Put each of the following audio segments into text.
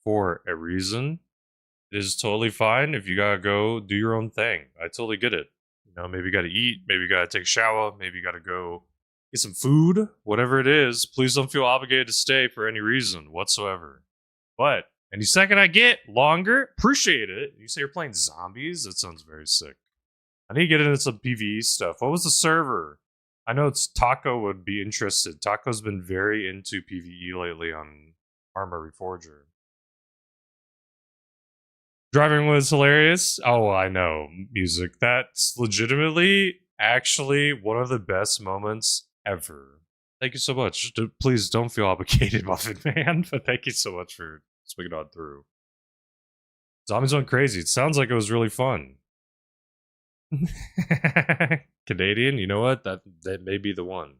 for a reason. It is totally fine if you gotta go do your own thing. I totally get it. You know, maybe you gotta eat, maybe you gotta take a shower, maybe you gotta go get some food, whatever it is. Please don't feel obligated to stay for any reason whatsoever. But any second I get longer, appreciate it. You say you're playing zombies? That sounds very sick. I need to get into some PvE stuff. What was the server? I know it's Taco would be interested. Taco's been very into PvE lately on Arma Reforger. Driving was hilarious. Oh, I know. Music. That's legitimately actually one of the best moments ever. Thank you so much. Please don't feel obligated, Muffin Man, but thank you so much for swinging on through. Zombies went crazy. It sounds like it was really fun. Canadian, you know what? That may be the one.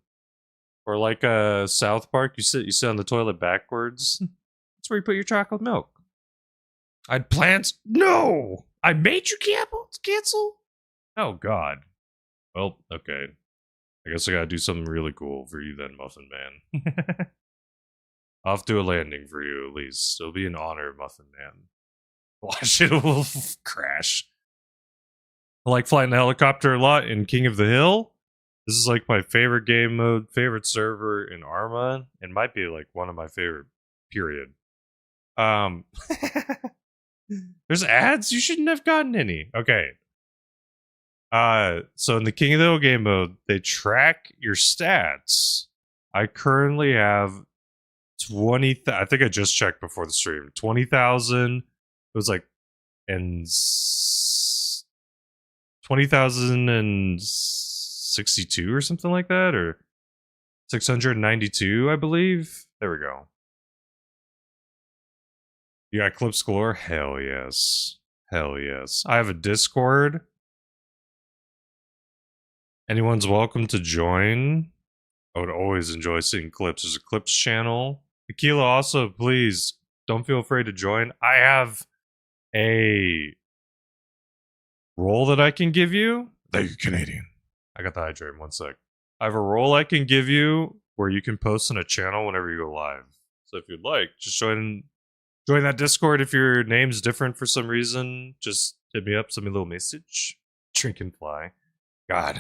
Or like South Park, you sit on the toilet backwards. That's where you put your chocolate milk. I'd plans. No, I made you cancel. Oh God. Well, okay. I guess I gotta do something really cool for you then, Muffin Man. I'll have to do a landing for you at least. It'll be an honor, Muffin Man. Watch it will crash. I like flying the helicopter a lot in King of the Hill. This is like my favorite game mode, favorite server in Arma, and might be like one of my favorite. Period. There's ads? You shouldn't have gotten any. Okay. So in the King of the Hill game mode, they track your stats. I currently have 20. I think I just checked before the stream. 20,000. It was like and 20,062 or something like that, or 692, I believe. There we go. You got clips galore? Hell yes. Hell yes. I have a Discord. Anyone's welcome to join. I would always enjoy seeing clips. There's a clips channel. Aquila, also, please don't feel afraid to join. I have a role that I can give you. Thank you, Canadian. I got the hydrate in 1 sec. I have a role I can give you where you can post on a channel whenever you go live. So if you'd like, just join that Discord. If your name's different for some reason, just hit me up, send me a little message. Drink and fly. God,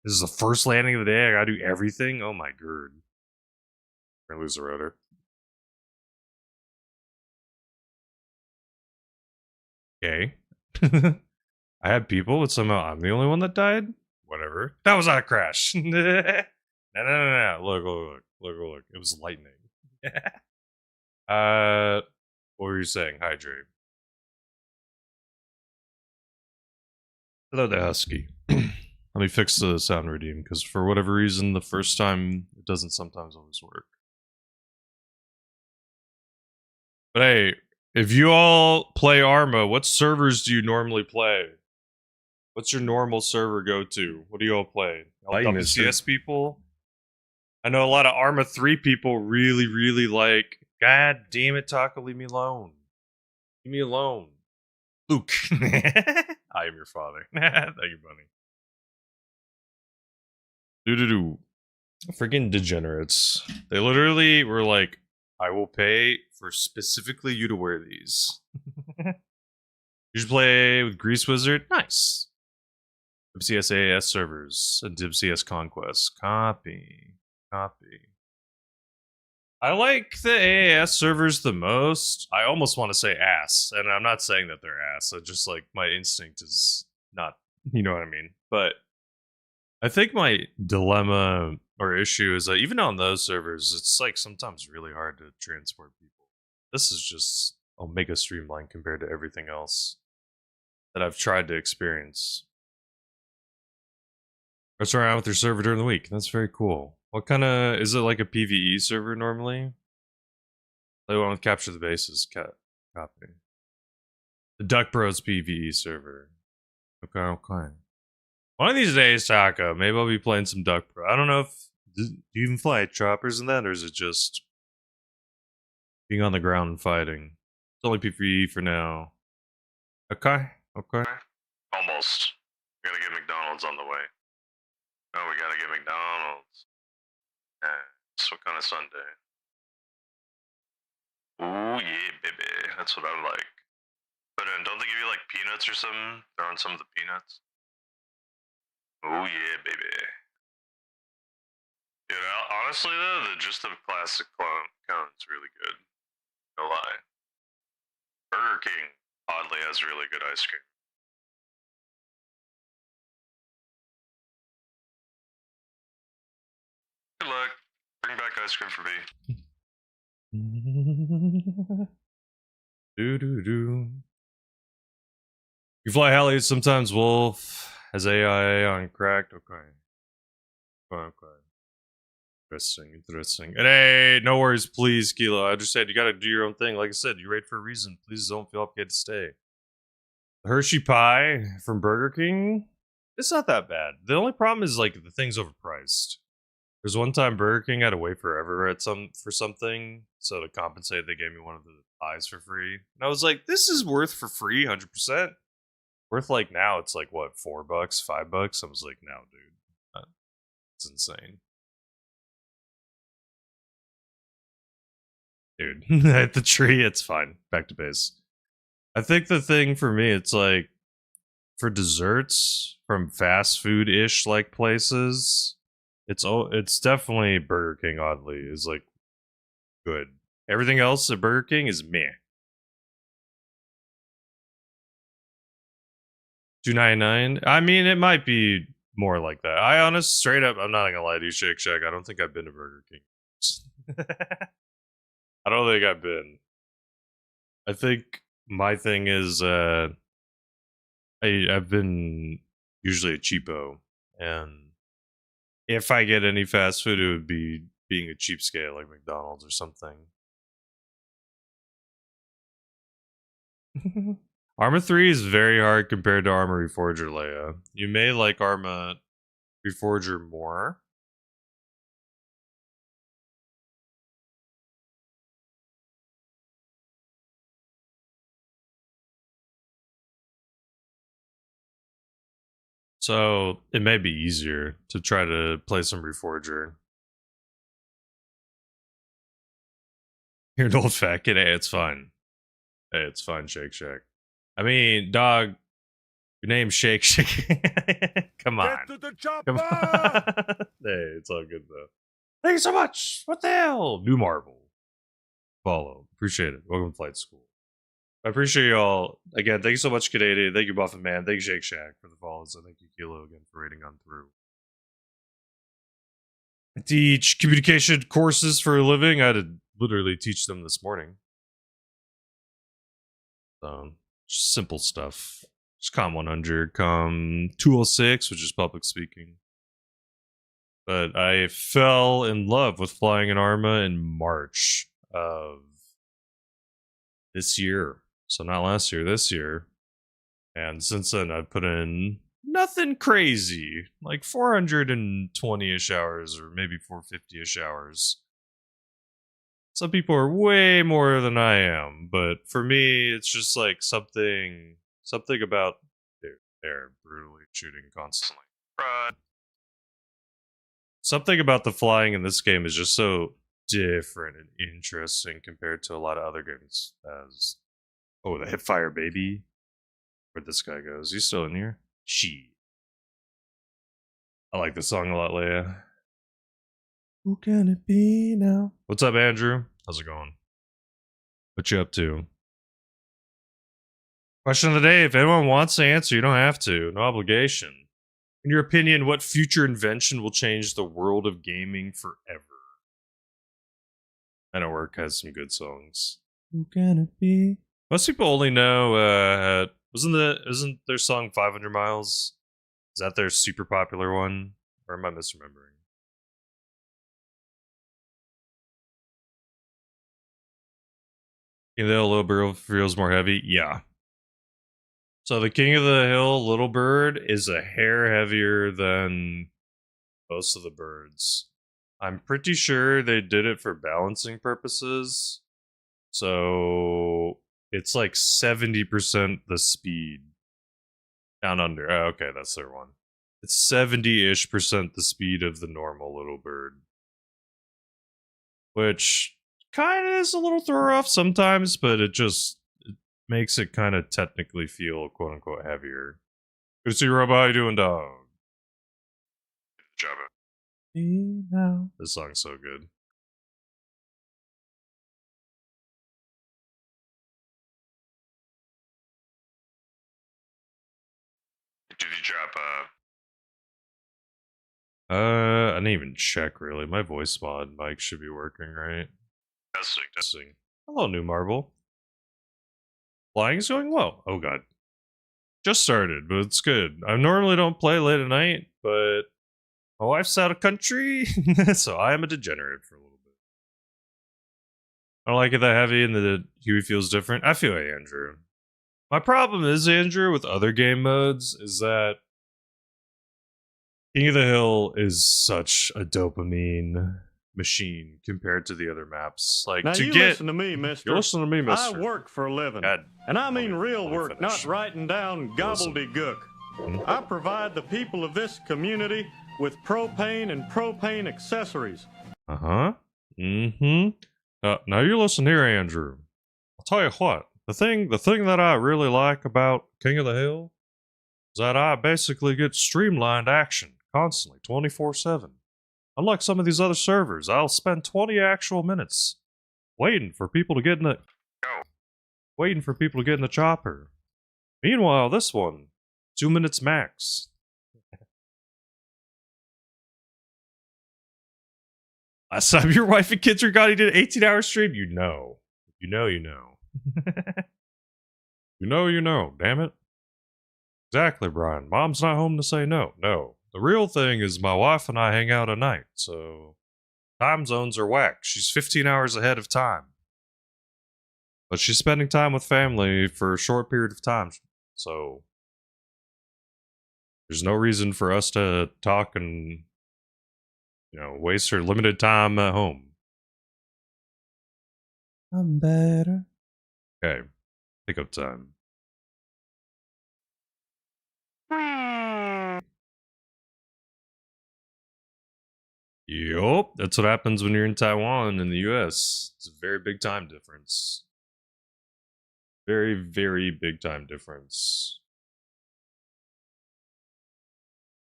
this is the first landing of the day. I gotta do everything. Oh my god. We're gonna lose the rotor. Okay. I had people, but somehow I'm the only one that died? Whatever. That was not a crash. No. Look. It was lightning. What were you saying? Hydrate. Hello there, Husky. Let me fix the sound redeem, because for whatever reason, the first time, it doesn't sometimes always work. But hey, if you all play Arma, what servers do you normally play? What's your normal server go to? What do you all play? WCS people? I know a lot of Arma 3 people really like, God damn it, Taco, leave me alone. Leave me alone. Luke. I am your father. Thank you, buddy. Do. Freaking degenerates. They literally were like, I will pay for specifically you to wear these. You should play with Grease Wizard. Nice. WCS AAS servers and WCS Conquest. Copy. I like the AAS servers the most. I almost want to say ass, and I'm not saying that they're ass. I just like my instinct is not, you know what I mean. But I think my dilemma or issue is that even on those servers, it's like sometimes really hard to transport people. This is just omega streamlined compared to everything else that I've tried to experience. Mess around with your server during the week. That's very cool. What kind of, is it like a PvE server normally? Play one with capture the bases. Copy. The Duck Bros PvE server. Okay. One of these days, Taco, maybe I'll be playing some Duck Bro. I don't know if, do you even fly choppers in that, or is it just being on the ground and fighting? It's only PvE for now. Okay. Almost. We gotta get McDonald's on the way. Oh, we gotta get McDonald's. So what kind of Sunday? Oh yeah, baby. That's what I like. But don't they give you like peanuts or something? Throw in some of the peanuts. Oh yeah, baby. Dude, honestly though, just the classic cone's really good. No lie. Burger King oddly has really good ice cream. Good luck. Bring back ice cream for me. Do do do. You fly heli, sometimes Wolf has AI on cracked. Okay. Okay. Interesting. And hey, no worries, please, Kilo. I understand you gotta do your own thing. Like I said, you rate for a reason. Please don't feel obligated to stay. Hershey pie from Burger King. It's not that bad. The only problem is like the thing's overpriced. There's one time Burger King had to wait forever for something, so to compensate, they gave me one of the pies for free. And I was like, this is worth for free, 100%. Worth like now, it's like what, $4, $5? I was like, no, dude, it's insane, dude. At the tree, it's fine. Back to base. I think the thing for me, it's like for desserts from fast food ish like places, it's definitely Burger King. Oddly, is like good. Everything else at Burger King is meh. $2.99. I mean, it might be more like that. Straight up, I'm not gonna lie to you, Shake Shack. I don't think I've been to Burger King. I don't think I've been. I think my thing is I've been usually a cheapo, and if I get any fast food, it would be being a cheapskate like McDonald's or something. Arma 3 is very hard compared to Arma Reforger, Leia. You may like Arma Reforger more. So it may be easier to try to play some Reforger. You're an old fat kid. Hey, it's fine. Hey, it's fine, Shake Shack. I mean, dog, your name's Shake Shack. Come on. Get to the chopper! Come on. Hey, it's all good though. Thank you so much. What the hell? New Marvel. Follow. Appreciate it. Welcome to Flight School. I appreciate you all. Again, thank you so much, Canadian. Thank you, Buffin Man. Thank you, Shake Shack, for the follows. And thank you, Kilo, again, for rating on through. I teach communication courses for a living. I had to literally teach them this morning. So, just simple stuff. Just Com 100, Com 206, which is public speaking. But I fell in love with flying an Arma in March of this year. So not last year, this year. And since then, I've put in nothing crazy, like 420-ish hours or maybe 450-ish hours. Some people are way more than I am, but for me, it's just like something about they're brutally shooting constantly. Something about the flying in this game is just so different and interesting compared to a lot of other games. As the Hipfire Baby. Where'd this guy goes? He's still in here? I like this song a lot, Leia. Who can it be now? What's up, Andrew? How's it going? What you up to? Question of the day. If anyone wants to answer, you don't have to. No obligation. In your opinion, what future invention will change the world of gaming forever? I know Work has some good songs. Who can it be? Most people only know isn't their song 500 Miles? Is that their super popular one? Or am I misremembering? King of the Hill, Little Bird feels more heavy? Yeah. So the King of the Hill, Little Bird, is a hair heavier than most of the birds. I'm pretty sure they did it for balancing purposes. So it's like 70% the speed. Down under. Oh, okay, that's their one. It's 70-ish% the speed of the normal Little Bird. Which kind of is a little throw off sometimes, but it makes it kind of technically feel quote unquote heavier. Good to see you, Robo. How you doing, dog? Java. Now. This song's so good. Did you drop I didn't even check really. My voice mod mic should be working, right? Testing. Hello, new marble. Flying's going well. Oh god. Just started, but it's good. I normally don't play late at night, but my wife's out of country, so I am a degenerate for a little bit. I don't like it that heavy and the Huey feels different. I feel like Andrew. My problem is, Andrew, with other game modes is that King of the Hill is such a dopamine machine compared to the other maps. Like, now to listen to me, mister. You listen to me, mister. I work for a living. God, and I mean real work, finish. not writing down gobbledygook. I provide the people of this community with propane and propane accessories. Uh-huh. Mm-hmm. Now you listen here, Andrew. I'll tell you what. The thing that I really like about King of the Hill is that I basically get streamlined action constantly, 24/7. Unlike some of these other servers, I'll spend 20 actual minutes waiting for people to get in the chopper. Meanwhile, this one, 2 minutes max. Last time your wife and kids were gone, he did an 18-hour stream. You know. You know. You know. Damn it. Exactly, Brian. Mom's not home to say no. No. The real thing is my wife and I hang out at night, so time zones are whack. She's 15 hours ahead of time. But she's spending time with family for a short period of time, so there's no reason for us to talk and, waste her limited time at home. I'm better. Okay. Pickup time. Yup, that's what happens when you're in Taiwan in the US. It's a very big time difference. Very, very big time difference.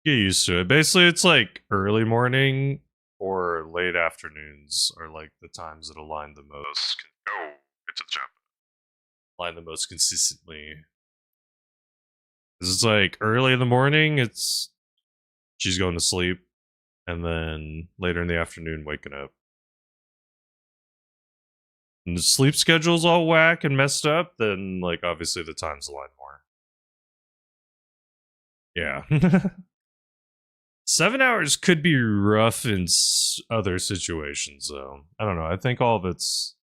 Get used to it. Basically, it's like early morning or late afternoons are like the times that align the most. Oh, it's a jump. Align the most consistently. It's like early in the morning, she's going to sleep, and then later in the afternoon, waking up. And the sleep schedule's all whack and messed up, then like obviously the times align more. Yeah. 7 hours could be rough in other situations, though. I don't know. I think all of it's,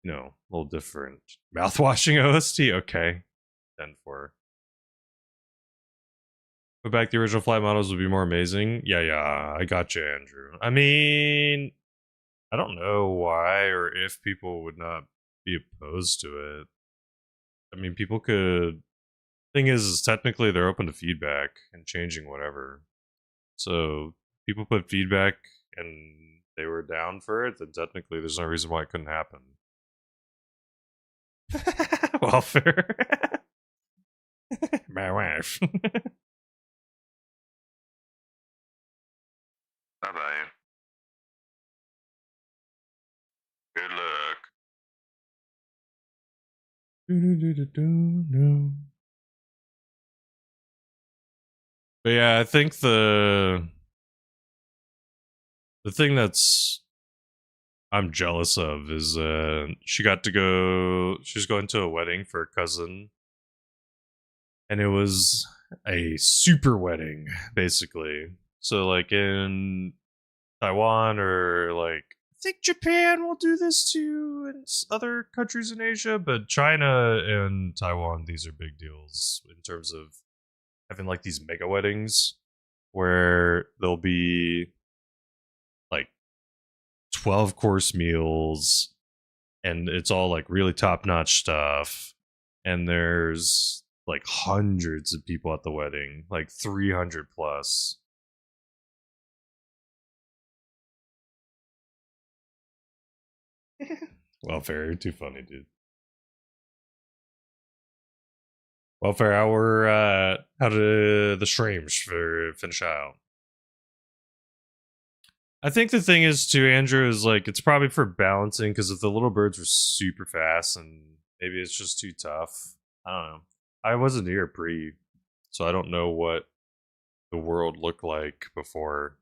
a little different. Mouthwashing OST? Okay. 10-4. Put back the original flight models would be more amazing. Yeah, I got you, Andrew. I mean, I don't know why or if people would not be opposed to it. I mean, people could. Thing is technically they're open to feedback and changing whatever. So people put feedback and they were down for it, then technically there's no reason why it couldn't happen. Welfare. My wife. Bye-bye. Good luck. But yeah, I think the thing that's I'm jealous of is she was going to a wedding for a cousin, and it was a super wedding, basically. So like in Taiwan or like I think Japan will do this too, and other countries in Asia, but China and Taiwan, these are big deals in terms of having like these mega weddings where there'll be like 12-course meals and it's all like really top-notch stuff, and there's like hundreds of people at the wedding, like 300 plus. Welfare, you're too funny, dude. Welfare, how did the streams for finish out? I think the thing is too, Andrew, is like it's probably for balancing because if the little birds were super fast and maybe it's just too tough. I don't know. I wasn't here pre, so I don't know what the world looked like before.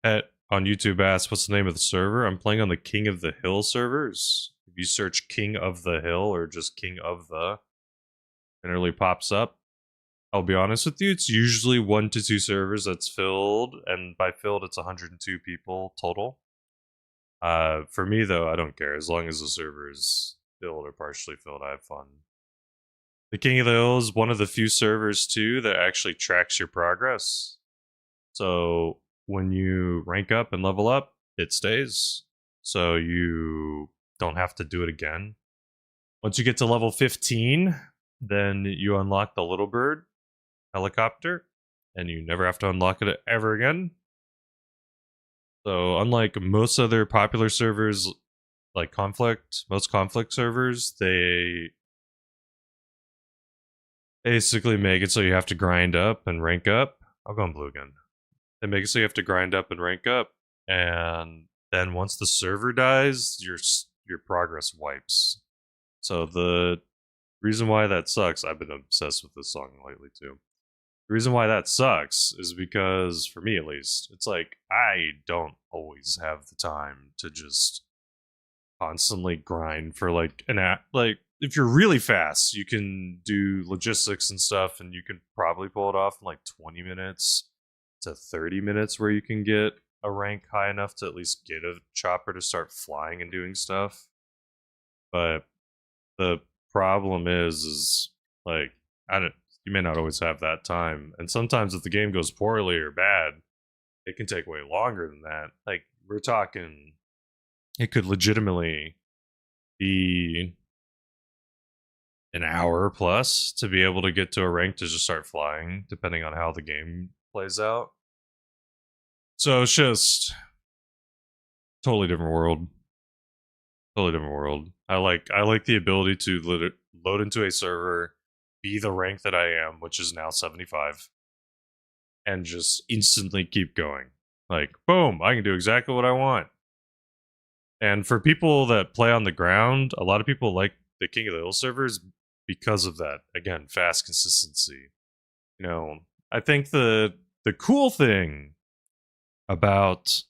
At on YouTube asks, what's the name of the server? I'm playing on the King of the Hill servers. If you search King of the Hill or just King of the, generally pops up. I'll be honest with you, it's usually 1 to 2 servers that's filled, and by filled, it's 102 people total. For me, though, I don't care. As long as the server is filled or partially filled, I have fun. The King of the Hill is one of the few servers, too, that actually tracks your progress. So when you rank up and level up, it stays. So you don't have to do it again. Once you get to level 15, then you unlock the Little Bird helicopter, and you never have to unlock it ever again. So unlike most other popular servers like most conflict servers, they basically make it so you have to grind up and rank up. I'll go on blue again. They make it so you have to grind up and rank up, and then once the server dies, your progress wipes. So the reason why that sucks, I've been obsessed with this song lately too. The reason why that sucks is because, for me at least, it's like I don't always have the time to just constantly grind for like an app. Like, if you're really fast, you can do logistics and stuff, and you can probably pull it off in like 20 minutes to 30 minutes where you can get a rank high enough to at least get a chopper to start flying and doing stuff. But the problem is like, you may not always have that time. And sometimes if the game goes poorly or bad, it can take way longer than that. Like, we're talking, it could legitimately be an hour plus to be able to get to a rank to just start flying, depending on how the game plays out. So it's just totally different world. Totally different world. I like the ability to load into a server, be the rank that I am, which is now 75, and just instantly keep going. Like, boom, I can do exactly what I want. And for people that play on the ground, a lot of people like the King of the Hill servers because of that. Again, fast consistency. You know, I think the cool thing about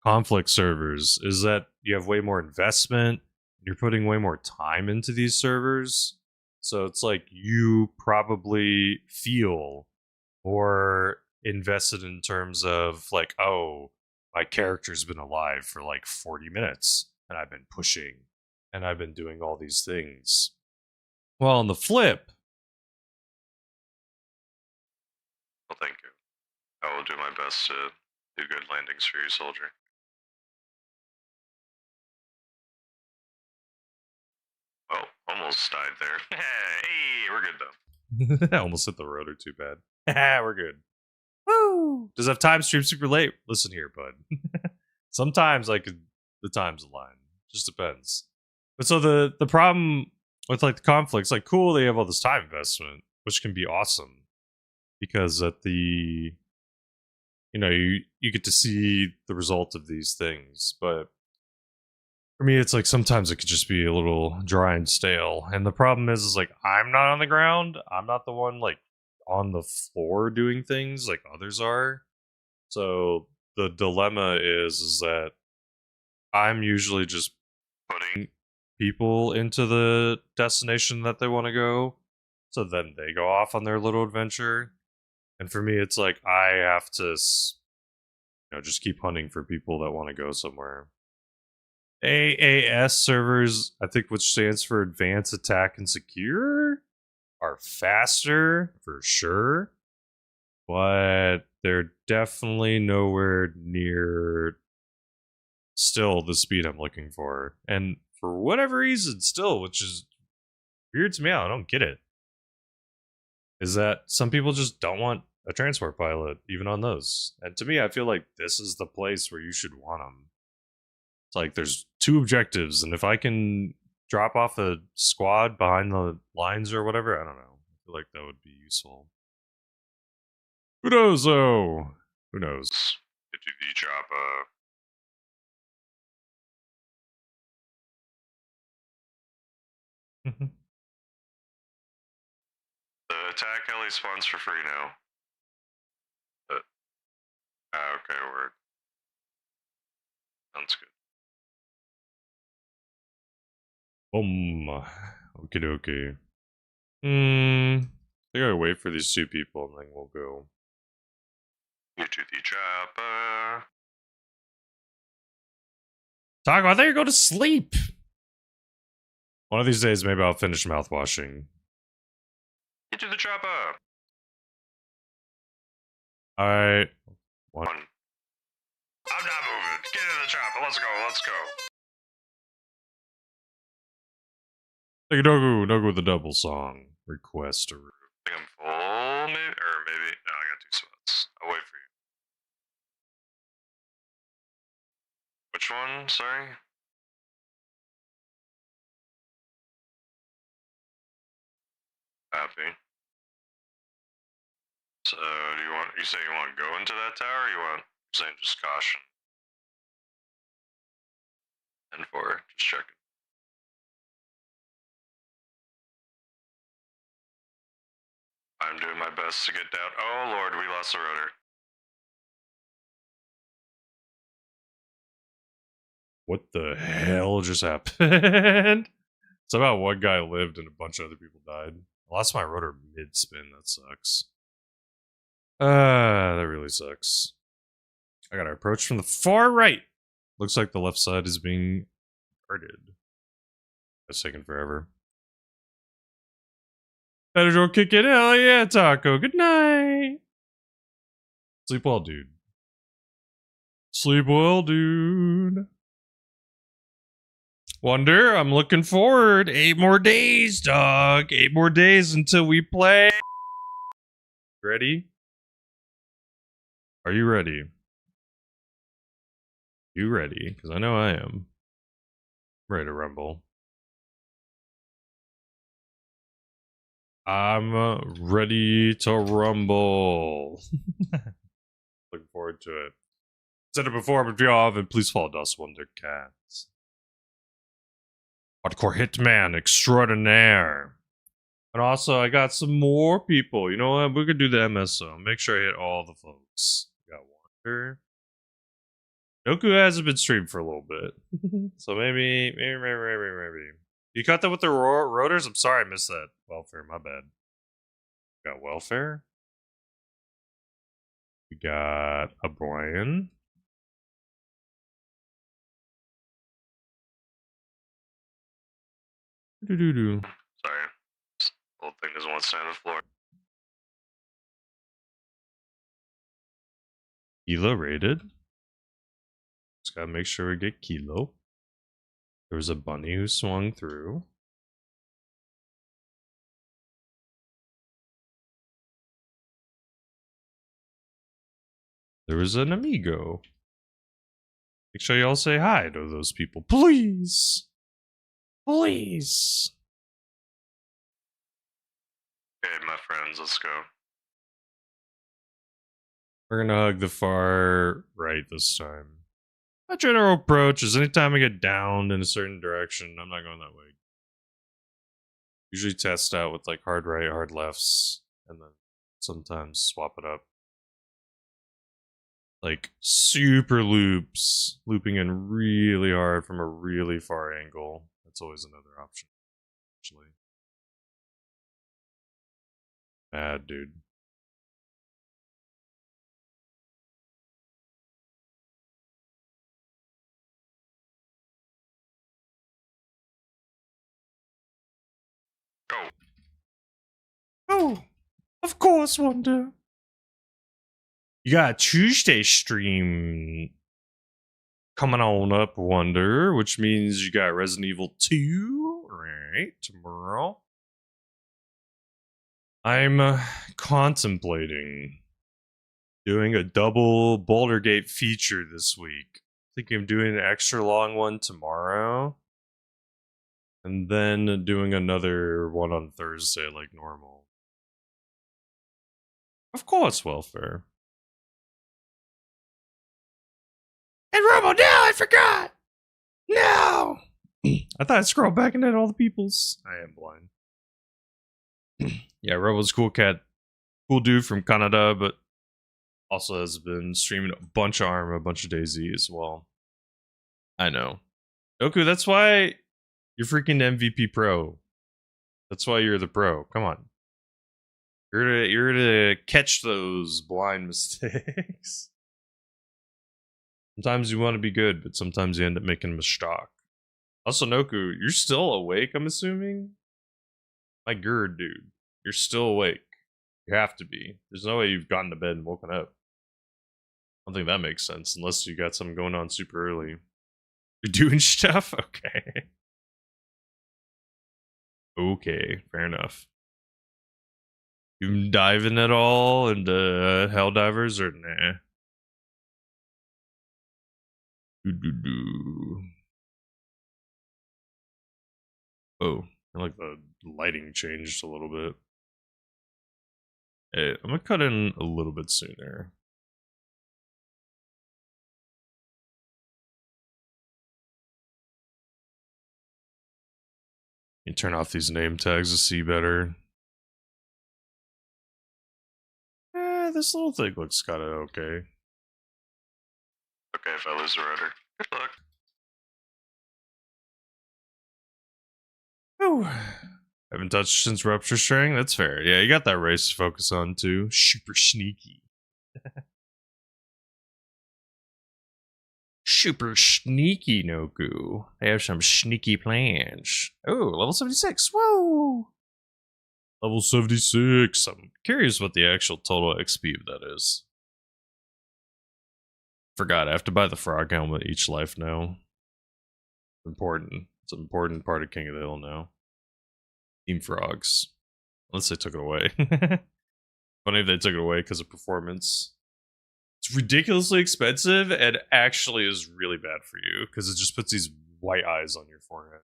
conflict servers is that you have way more investment. You're putting way more time into these servers. So it's like you probably feel more invested in terms of like, oh, my character's been alive for like 40 minutes and I've been pushing and I've been doing all these things. Well, on the flip. Well, thank you. I will do my best to do good landings for you, soldier. Oh, almost died there. Hey, we're good though. I almost hit the rotor too bad. We're good. Woo! Does have time stream super late? Listen here, bud. Sometimes the times align. Just depends. But so the problem with like the conflicts, like cool, they have all this time investment, which can be awesome. Because at the you get to see the result of these things, but for me, it's like sometimes it could just be a little dry and stale. And the problem is like I'm not on the ground. I'm not the one like on the floor doing things like others are. So the dilemma is that I'm usually just putting people into the destination that they want to go. So then they go off on their little adventure. And for me, it's like I have to, just keep hunting for people that want to go somewhere. AAS servers, I think, which stands for Advanced Attack and Secure, are faster for sure, but they're definitely nowhere near still the speed I'm looking for. And for whatever reason, still, which is weird to me, I don't get it, is that some people just don't want a transport pilot, even on those. And to me, I feel like this is the place where you should want them. It's like there's two objectives, and if I can drop off a squad behind the lines or whatever, I don't know. I feel like that would be useful. Who knows, though? Who knows? Get to the chopper. The attack heli spawns for free now. Okay, word. Sounds good. Okie dokie. I think I wait for these two people and then we'll go. Get to the chopper. Taco, I think you go to sleep. One of these days, maybe I'll finish mouthwashing. Get to the chopper. Alright. One. I'm not moving. Get in the chopper. Let's go. Let's go. Like no go with the double song. Request a room. I think I'm full, maybe? Or maybe. No, I got 2 spots. I'll wait for you. Which one? Sorry? Happy. So, you say you want to go into that tower, or you're saying just caution? 10-4, just checking. I'm doing my best to get down. Oh lord, we lost the rotor. What the hell just happened? Somehow one guy lived and a bunch of other people died. I lost my rotor mid-spin, that sucks. That really sucks. I got our approach from the far right. Looks like the left side is being guarded. That's taking forever. Better go kick it. Hell yeah, Taco. Good night. Sleep well, dude. Sleep well, dude. Wonder, I'm looking forward. 8 more days, dog. 8 more days until we play. Ready? Are you ready? You ready? Because I know I am. I'm ready to rumble. I'm ready to rumble. Looking forward to it. Said it before, but if you haven't, please follow Dust Wonder Cats. Hardcore Hitman Extraordinaire. And also, I got some more people. You know what? We could do the MSO. Make sure I hit all the folks. Got Wonder. Noku hasn't been streamed for a little bit. So maybe. You cut that with the rotors? I'm sorry I missed that. Welfare, my bad. We got Welfare. We got a Brian. Sorry. This whole thing doesn't want to stand on the floor. Kilo rated. Just gotta make sure we get Kilo. There was a bunny who swung through. There was an amigo. Make sure y'all say hi to those people, please. Please. Okay, my friends, let's go. We're gonna hug the far right this time. My general approach is anytime I get downed in a certain direction, I'm not going that way. Usually test out with like hard right, hard lefts, and then sometimes swap it up. Like super loops, looping in really hard from a really far angle. That's always another option, actually. Bad, dude. Go. Oh, of course, Wonder. You got a Tuesday stream coming on up, Wonder, which means you got Resident Evil 2, right, tomorrow. I'm contemplating Doing a double Boulder Gate feature this week. Thinking of doing an extra long one tomorrow. And then doing another one on Thursday like normal. Of course, welfare. And Robo, no, I forgot! No! I thought I'd scroll back and hit all the peoples. I am blind. Yeah, Robo's cool cat. Cool dude from Canada, but also has been streaming a bunch of Arma, a bunch of DayZ as well. I know. Goku, that's why you're freaking MVP Pro. That's why you're the pro. Come on. You're to catch those blind mistakes. Sometimes you want to be good, but sometimes you end up making a mistake. Also, Noku, you're still awake, I'm assuming? My god, dude. You're still awake. You have to be. There's no way you've gotten to bed and woken up. I don't think that makes sense, unless you got something going on super early. You're doing stuff? Okay. Okay, fair enough. You diving at all into Helldivers or nah? Oh, I like the lighting changed a little bit. Hey, I'm gonna cut in a little bit sooner. You turn off these name tags to see better. This little thing looks kinda okay. Okay, if I lose the rotor. Good luck. Oh, haven't touched since Rupture String. That's fair. Yeah, you got that race to focus on too. Super sneaky. Super sneaky, Noku. I have some sneaky plans. Oh, level 76. Whoa! Level 76. I'm curious what the actual total XP of that is. Forgot, I have to buy the frog helmet each life now. Important. It's an important part of King of the Hill now. Team Frogs. Unless they took it away. Funny if they took it away because of performance. It's ridiculously expensive and actually is really bad for you because it just puts these white eyes on your forehead.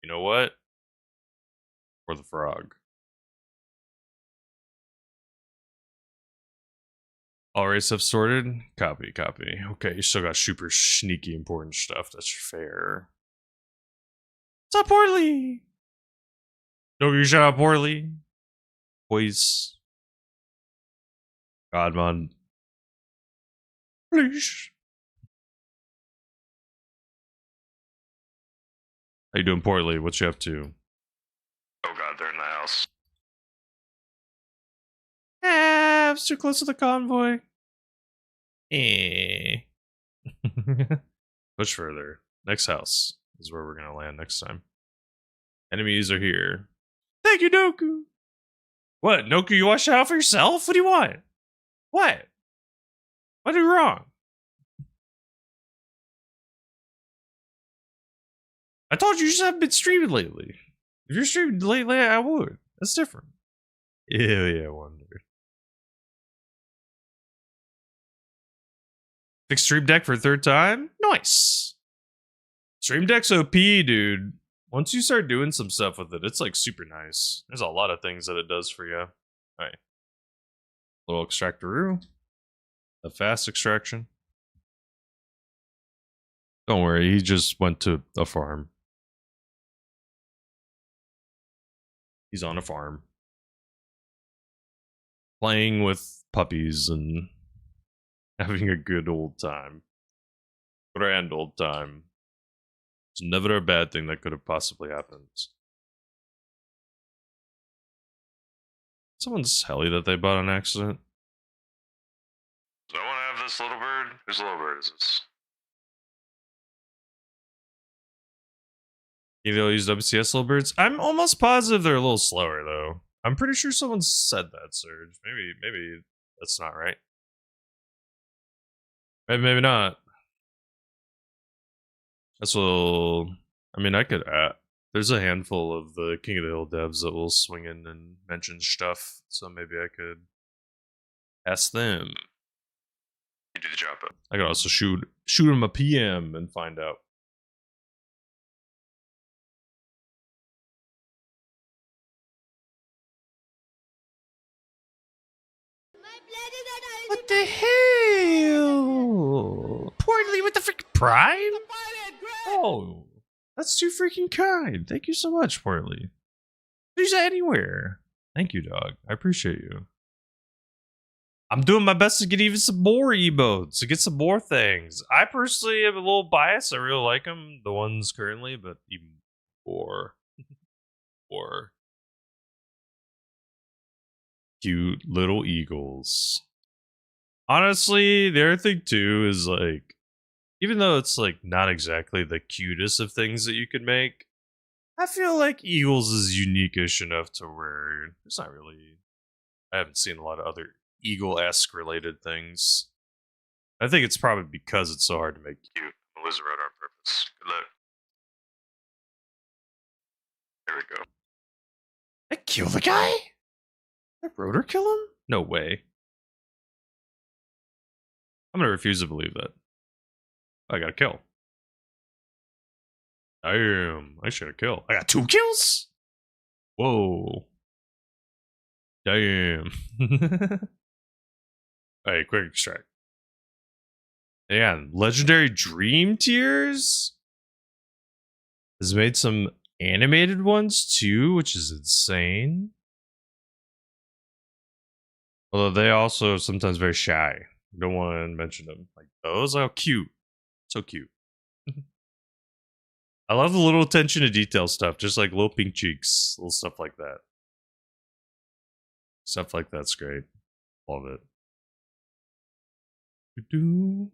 You know what? Or the frog. All race have sorted? Copy, copy. Okay, you still got super sneaky important stuff. That's fair. What's up, Portly? No, you shut up, Portly. Boys. God, man. Please. How you doing, Portly? What you up to? Oh god, they're in the house. Ah, I was too close to the convoy. Eh. Push further. Next house is where we're gonna land next time. Enemies are here. Thank you, Noku. What, Noku, you wash out for yourself? What do you want? What? What did wrong? I told you just haven't been streaming lately. If you're streaming lately, I would. That's different. Yeah, I wonder. Fix Stream Deck for a third time? Nice. Stream Deck's OP, dude. Once you start doing some stuff with it, it's like super nice. There's a lot of things that it does for you. Alright. Little extractor. A fast extraction. Don't worry, he just went to a farm. He's on a farm. Playing with puppies and having a good old time. Grand old time. It's never a bad thing that could have possibly happened. Someone's heli that they bought on accident. Does no one have this little bird? Whose little bird is this? They'll use WCS little birds? I'm almost positive they're a little slower though. I'm pretty sure someone said that, Serge. Maybe that's not right. Maybe not. That's what. I mean, I could. There's a handful of the King of the Hill devs that will swing in and mention stuff, so maybe I could Ask them. You do the job. I could also shoot him a PM and find out. What the hell? Portly with the freaking prime? Oh, that's too freaking kind. Thank you so much, Portly. Use that anywhere. Thank you, dog. I appreciate you. I'm doing my best to get even some more emotes, to get some more things. I personally am a little biased. I really like them, the ones currently, but even more. Or cute little eagles. Honestly, the other thing too is like, even though it's like not exactly the cutest of things that you could make, I feel like eagles is unique-ish enough to where it's not really. I haven't seen a lot of other eagle-esque related things. I think it's probably because it's so hard to make cute. Melissa wrote on purpose. Good luck. There we go. I kill the guy? Did Rotor kill him? No way. I'm gonna refuse to believe that. I got a kill. Damn, I should have killed. I got 2 kills? Whoa. Damn. Hey, quick extract. And Legendary Dream Tears has made some animated ones too, which is insane. Although they also are sometimes very shy. Don't want to mention them. Like those are cute. So cute. I love the little attention to detail stuff, just like little pink cheeks, little stuff like that. Stuff like that's great. Love it. Doo-doo.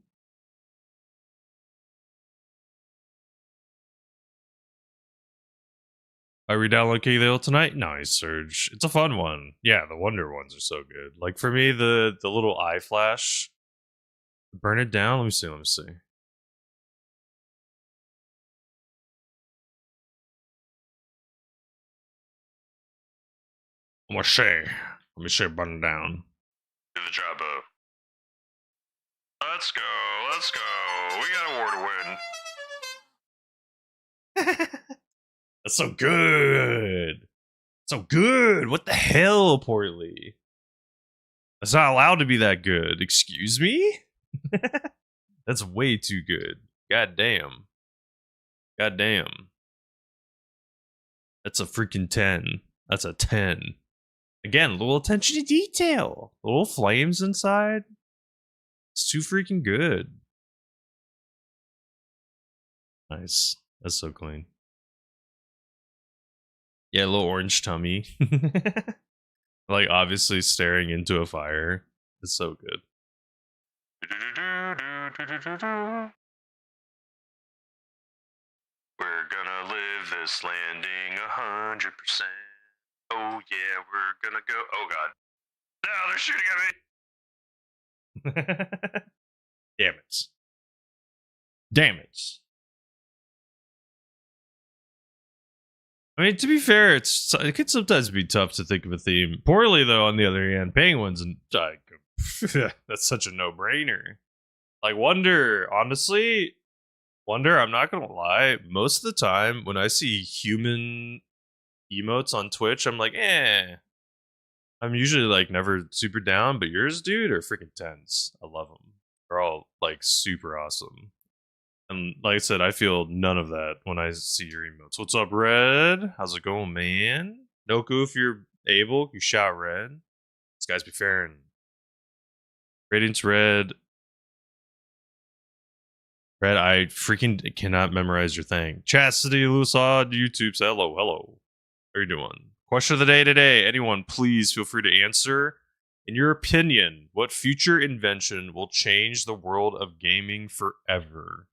I re-download K-Lil tonight? Nice, Surge. It's a fun one. Yeah, the Wonder ones are so good. Like for me, the little eye flash. Burn it down? Let me see. I'm gonna say. Let me say burn it down. Do the job up. Let's go. We got a war to win. That's so good. So good. What the hell, Portly? That's not allowed to be that good. Excuse me? That's way too good. God damn. That's a freaking 10. That's a 10. Again, a little attention to detail. Little flames inside. It's too freaking good. Nice. That's so clean. Yeah, a little orange tummy. Like, obviously staring into a fire. It's so good. We're gonna live this landing 100%. Oh yeah, we're gonna go. Oh god. No, they're shooting at me. Damn it. I mean, to be fair, it can sometimes be tough to think of a theme. Poorly, though, on the other hand, penguins and that's such a no-brainer. Like Wonder, honestly, Wonder, I'm not gonna lie, most of the time when I see human emotes on Twitch, I'm like, I'm usually like never super down, but yours, dude, are freaking tens. I love them. They're all like super awesome. And like I said, I feel none of that when I see your emotes. What's up, Red? How's it going, man? Noku, if you're able, you shout Red. This guy's be fair and Radiance Red. Red, I freaking cannot memorize your thing. Chastity Lusod, YouTube, say hello. How are you doing? Question of the day today. Anyone, please feel free to answer. In your opinion, what future invention will change the world of gaming forever?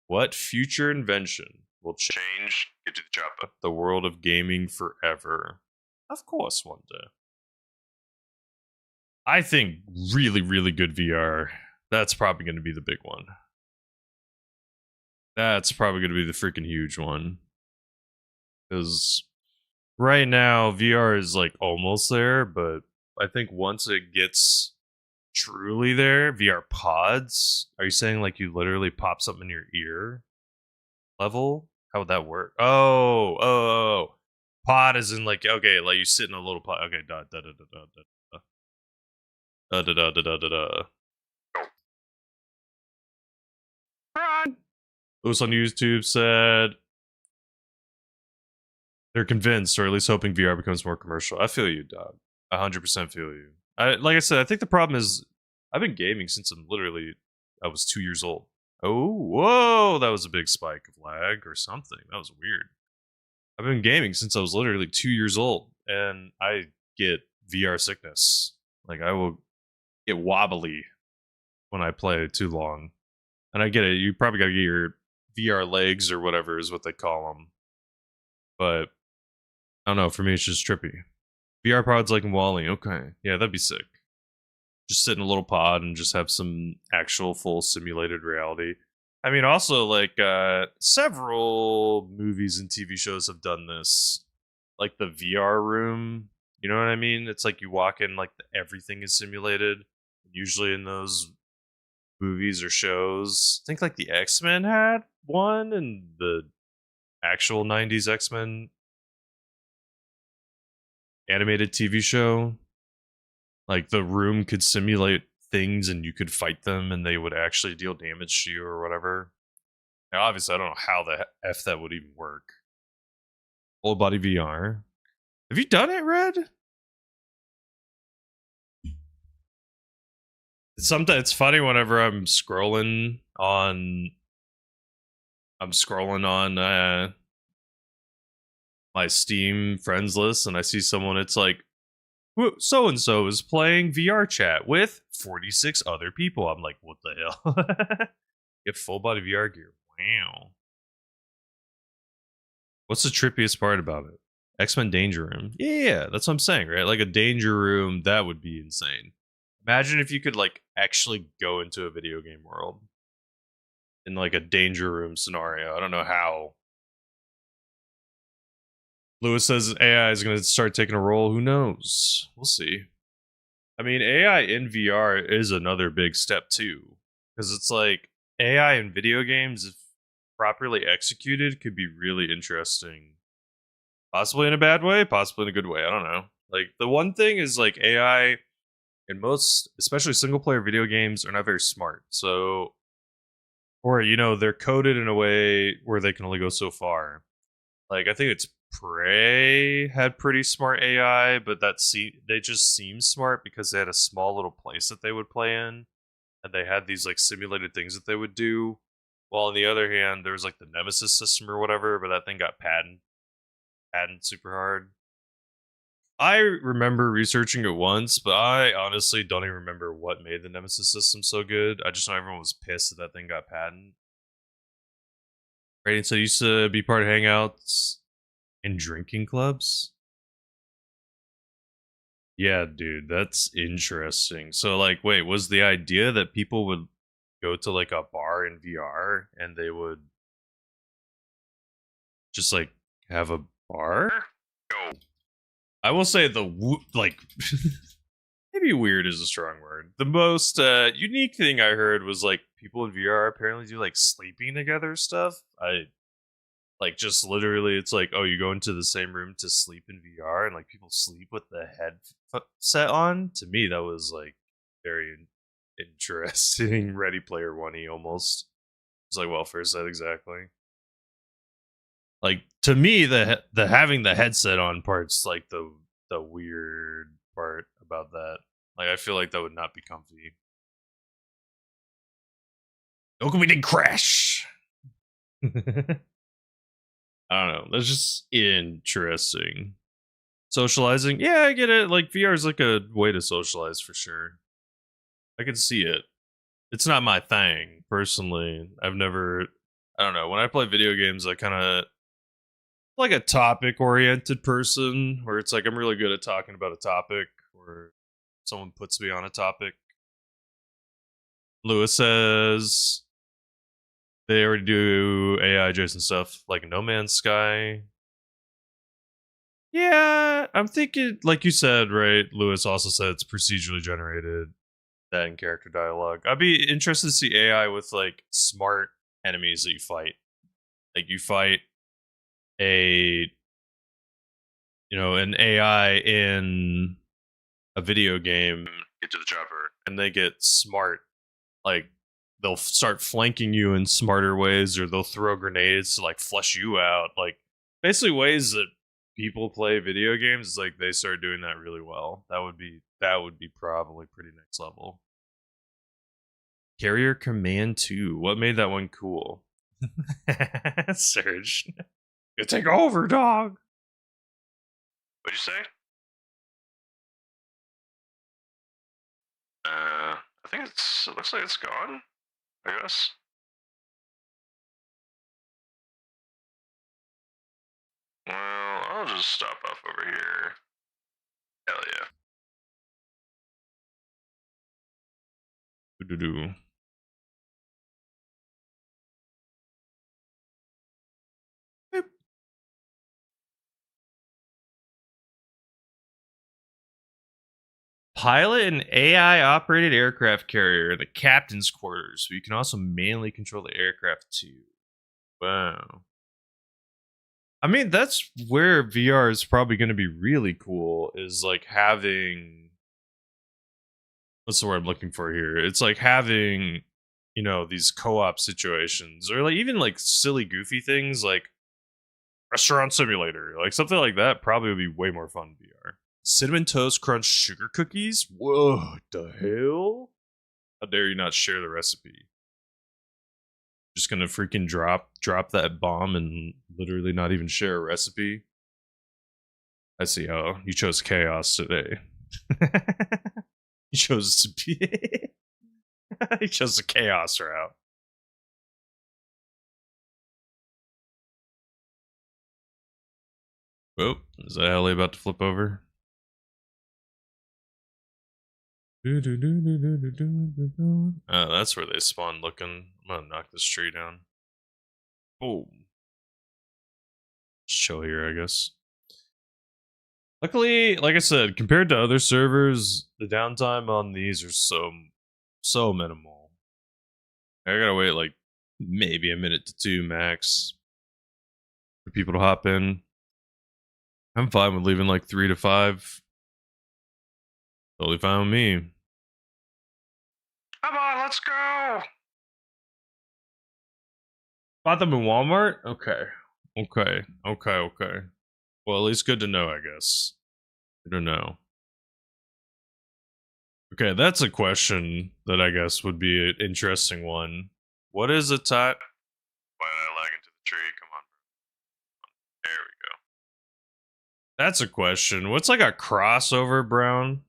What future invention will change Get to the job. the world of gaming forever? Of course, one day. I think really, really good VR. That's probably going to be the big one. That's probably going to be the freaking huge one. Because right now, VR is like almost there, but I think once it gets truly there. VR pods. Are you saying like you literally pop something in your ear level? How would that work? Oh. Pod is in like okay, like you sit in a little pod. Okay, da da da da da da da da da da da da. Run! Lewis on YouTube said they're convinced, or at least hoping VR becomes more commercial. I feel you, dog. 100% feel you. Like I said, I think the problem is I've been gaming since I was 2 years old. Oh, whoa, that was a big spike of lag or something. That was weird. I've been gaming since I was literally 2 years old, and I get VR sickness. Like I will get wobbly when I play too long. And I get it. You probably got to get your VR legs or whatever is what they call them. But I don't know. For me, it's just trippy. VR pods like in Wally. Okay. Yeah, that'd be sick. Just sit in a little pod and just have some actual full simulated reality. I mean, also, like, several movies and TV shows have done this. Like the VR room. You know what I mean? It's like you walk in, like, everything is simulated. Usually in those movies or shows. I think, like, the X-Men had one, and the actual 90s X-Men animated TV show, like the room could simulate things and you could fight them and they would actually deal damage to you or whatever. Now, obviously, I don't know how the F that would even work. Full body VR. Have you done it, Red? Sometimes it's funny whenever I'm scrolling on my Steam friends list and I see someone, it's like, so and so is playing VR chat with 46 other people. I'm like, what the hell? Get full body VR gear. Wow. What's the trippiest part about it? X-Men Danger Room. Yeah, that's what I'm saying, right? Like a danger room, that would be insane. Imagine if you could like actually go into a video game world in like a danger room scenario. I don't know how. Lewis says AI is going to start taking a role. Who knows? We'll see. I mean, AI in VR is another big step too, because it's like AI in video games, if properly executed, could be really interesting. Possibly in a bad way, possibly in a good way. I don't know. Like the one thing is like AI in most, especially single player video games, are not very smart. So, or you know, they're coded in a way where they can only go so far. Like I think it's Prey had pretty smart AI, but they just seemed smart because they had a small little place that they would play in, and they had these like simulated things that they would do. While on the other hand, there was like the Nemesis system or whatever, but that thing got patented super hard. I remember researching it once, but I honestly don't even remember what made the Nemesis system so good. I just know everyone was pissed that thing got patented. Right, so used to be part of hangouts in drinking clubs. Yeah, dude, that's interesting. So, like, wait, was the idea that people would go to like a bar in VR and they would just like have a bar? Go. I will say like maybe weird is a strong word. The most unique thing I heard was like people in VR apparently do like sleeping together stuff. I like just literally it's like, oh, you go into the same room to sleep in VR and like people sleep with the headset on. To me that was like very interesting. Ready Player One-y almost. It's like welfare set exactly. Like to me the having the headset on part's like the weird part about that. Like I feel like that would not be comfy. Look, we did crash. I don't know. That's just interesting. Socializing, yeah, I get it. Like VR is like a way to socialize for sure. I can see it. It's not my thing personally. I don't know. When I play video games, I kind of like a topic oriented person where it's like I'm really good at talking about a topic or someone puts me on a topic. Lewis says they already do AI adjacent stuff like No Man's Sky. Yeah, I'm thinking, like you said, right? Lewis also said it's procedurally generated. that in character dialogue. I'd be interested to see AI with like smart enemies that you fight. Like you fight a an AI in a video game, Get to the chopper. and they get smart. Like they'll start flanking you in smarter ways, or they'll throw grenades to like flush you out. Like basically ways that people play video games is like they start doing that really well. That would be probably pretty next level. Carrier Command 2. What made that one cool? Surge. You take over, dog. What'd you say? I think it looks like it's gone, I guess. Well, I'll just stop off over here. Hell yeah. Do-do-do. Beep. Pilot an AI operated aircraft carrier in the captain's quarters, so you can also manually control the aircraft too. Wow. I mean, that's where VR is probably going to be really cool, is like having, what's the word I'm looking for here? It's like having, these co-op situations, or like even like silly goofy things like restaurant simulator, like something like that probably would be way more fun in VR. Cinnamon Toast Crunch sugar cookies? Whoa, what the hell? How dare you not share the recipe? Just gonna freaking drop that bomb and literally not even share a recipe? I see how you chose chaos today. You chose to be you chose the chaos route. Whoa, is that alley about to flip over? Oh, that's where they spawn looking. I'm gonna knock this tree down. Boom. Just chill here, I guess. Luckily, like I said, compared to other servers, the downtime on these are so minimal. I gotta wait like maybe a minute to two max for people to hop in. I'm fine with leaving like 3 to 5. Totally fine with me. Come on, let's go! Bought them in Walmart? Okay. Well, at least good to know, I guess. Good to know. Okay, that's a question that I guess would be an interesting one. What is a type? Why did I lag into the tree? Come on. There we go. That's a question. What's like a crossover, Brown?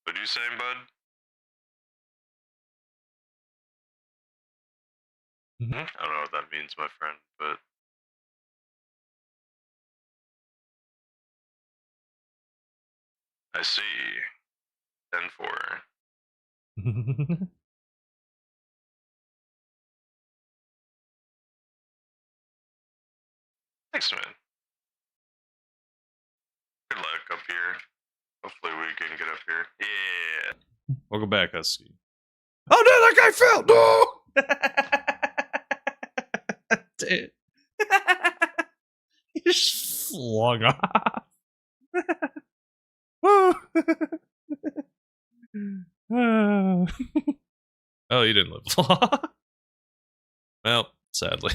What are you saying, bud? I don't know what that means, my friend, but I see. 10-4. Thanks, man. Good luck up here. Hopefully we can get up here. Yeah. Welcome back, Husky. Oh no, that guy fell! No! Dude. He just flung off. Woo! Oh, you didn't live long. Well, sadly,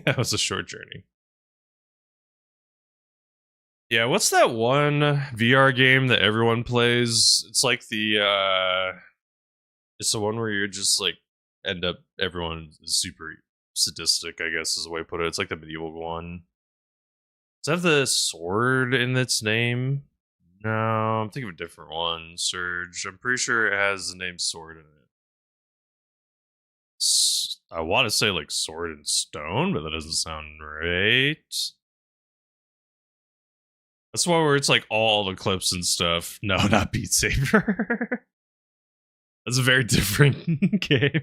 that was a short journey. Yeah, what's that one VR game that everyone plays? It's like it's the one where you're just like everyone is super sadistic, I guess is the way to put it. It's like the medieval one. Does it have the sword in its name? No, I'm thinking of a different one. Surge. I'm pretty sure it has the name Sword in it. I want to say like Sword and Stone, but that doesn't sound right. That's one where it's like all the clips and stuff. No, not Beat Saber. That's a very different game.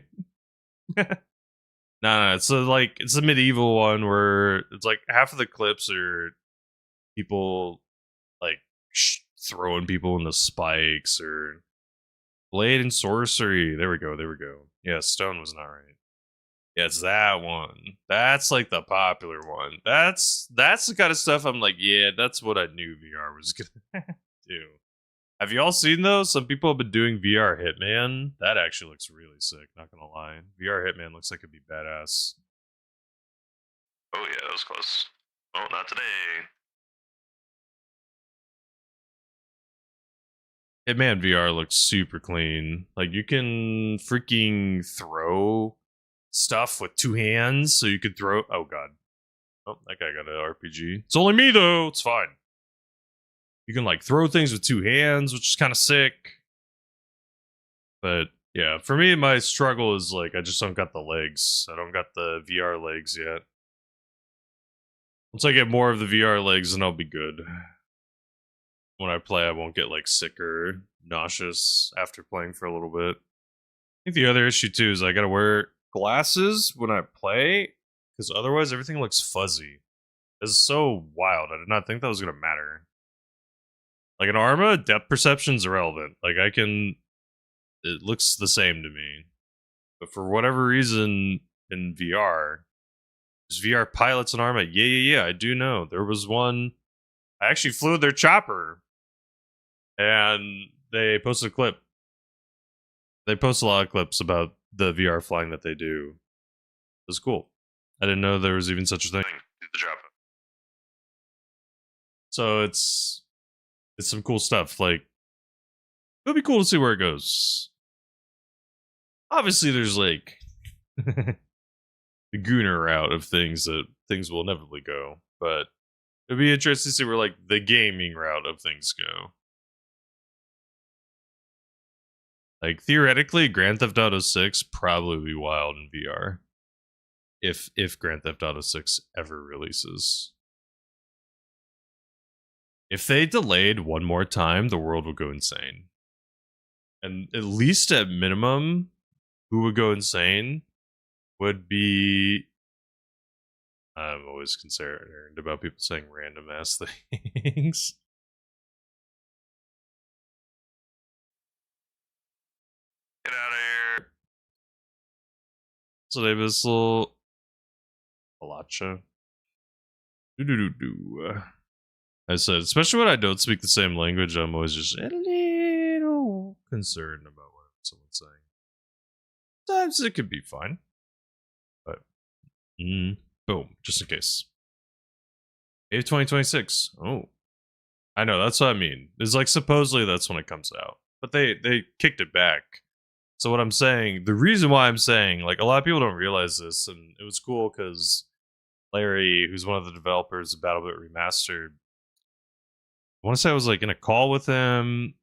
No, it's a medieval one where it's like half of the clips are people like throwing people in the spikes or Blade and Sorcery. There we go. There we go. Yeah, Stone was not right. Yeah, it's that one. That's like the popular one. That's the kind of stuff I'm like, yeah, that's what I knew VR was gonna do. Have you all seen those? Some people have been doing VR Hitman. That actually looks really sick, not gonna lie. VR Hitman looks like it'd be badass. Oh yeah, that was close. Oh, not today. Hitman VR looks super clean. Like you can freaking throw stuff with two hands, so you could throw. Oh god. Oh, that guy got an RPG. It's only me though. It's fine. You can like throw things with two hands, which is kind of sick. But yeah, for me, my struggle is like I just don't got the legs. I don't got the VR legs yet. Once I get more of the VR legs, then I'll be good. When I play, I won't get like sick or nauseous after playing for a little bit. I think the other issue too is I gotta wear glasses when I play, because otherwise everything looks fuzzy. It's so wild. I did not think that was gonna matter. Like in Arma, depth perception's irrelevant. Like it looks the same to me. But for whatever reason in VR, there's VR pilots in Arma. Yeah, I do know. There was one. I actually flew their chopper, and they posted a clip. They post a lot of clips about the VR flying that they do. It was cool. I didn't know there was even such a thing. Did the job. So it's some cool stuff. Like it'll be cool to see where it goes. Obviously, there's like the gooner route of things that things will inevitably go, but it'll be interesting to see where like the gaming route of things go. Like theoretically, Grand Theft Auto 6 probably be wild in VR. If Grand Theft Auto 6 ever releases. If they delayed one more time, the world would go insane. And at least at minimum, who would go insane would be. I'm always concerned about people saying random ass things. Get out of here. So they have this little Palacha. Do. I said, especially when I don't speak the same language, I'm always just a little concerned about what someone's saying. Sometimes it could be fine. But, boom, just in case. May 2026. Oh. I know, that's what I mean. It's like supposedly that's when it comes out. But they kicked it back. So what I'm saying, the reason why I'm saying, like a lot of people don't realize this, and it was cool because Larry, who's one of the developers of BattleBit Remastered, I want to say I was like in a call with him,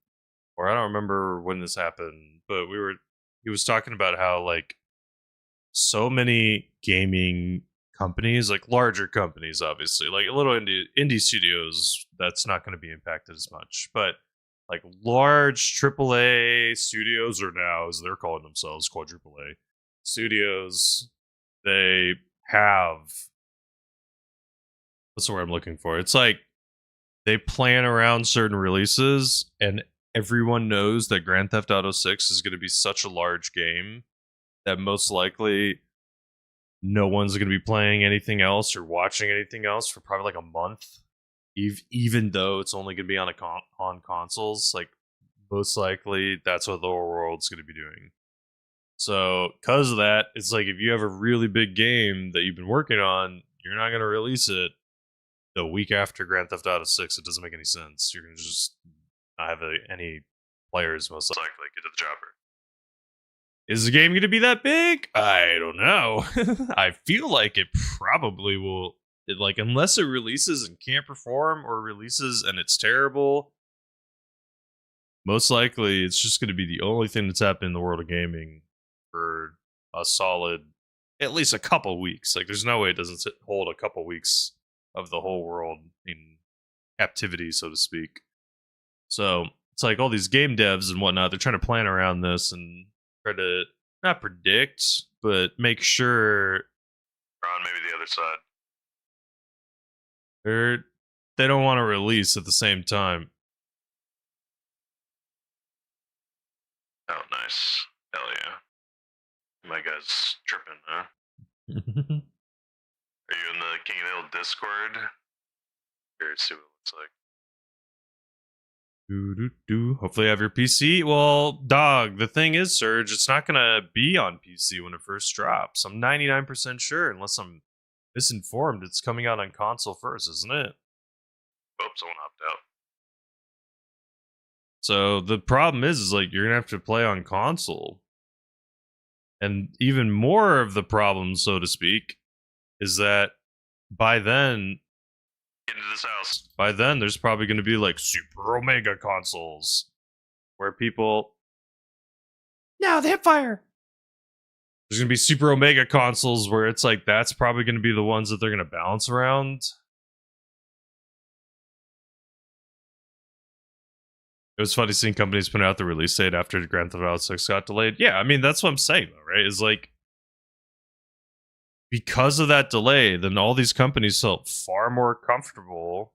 or I don't remember when this happened, but he was talking about how like so many gaming companies, like larger companies, obviously, like little indie studios, that's not going to be impacted as much, but like large AAA studios, or now as they're calling themselves quadruple A studios, they have, what's the word I'm looking for? It's like they plan around certain releases, and everyone knows that Grand Theft Auto 6 is going to be such a large game that most likely no one's going to be playing anything else or watching anything else for probably like a month, even though it's only going to be on on consoles. Like most likely that's what the whole world's going to be doing. So because of that, it's like if you have a really big game that you've been working on, you're not going to release it the week after Grand Theft Auto 6. It doesn't make any sense. You're going to just not have any players most likely. Get to the chopper. Is the game going to be that big? I don't know. I feel like it probably will. Like, unless it releases and can't perform, or releases and it's terrible, most likely it's just going to be the only thing that's happening in the world of gaming for a solid, at least a couple weeks. Like, there's no way it doesn't hold a couple weeks of the whole world in captivity, so to speak. So it's like all these game devs and whatnot, they're trying to plan around this and try to not predict, but make sure On maybe the other side. they don't want to release at the same time. No, nice. Hell yeah. My guy's tripping, huh? Are you in the King of the Hill Discord? Here, see what it looks like. Hopefully, you have your PC. Well, dog, the thing is, Surge, it's not gonna be on PC when it first drops. I'm 99% sure, unless I'm misinformed. It's coming out on console first, isn't it? Oops, someone opted out. So the problem is like you're gonna have to play on console, and even more of the problem, so to speak, is that by then Get into this house. by then there's probably going to be like super omega consoles where people now the hipfire there's going to be super omega consoles where it's like that's probably going to be the ones that they're going to balance around. It was funny seeing companies put out the release date after Grand Theft Auto 6 got delayed. Yeah, I mean that's what I'm saying though, right? Is like because of that delay, then all these companies felt far more comfortable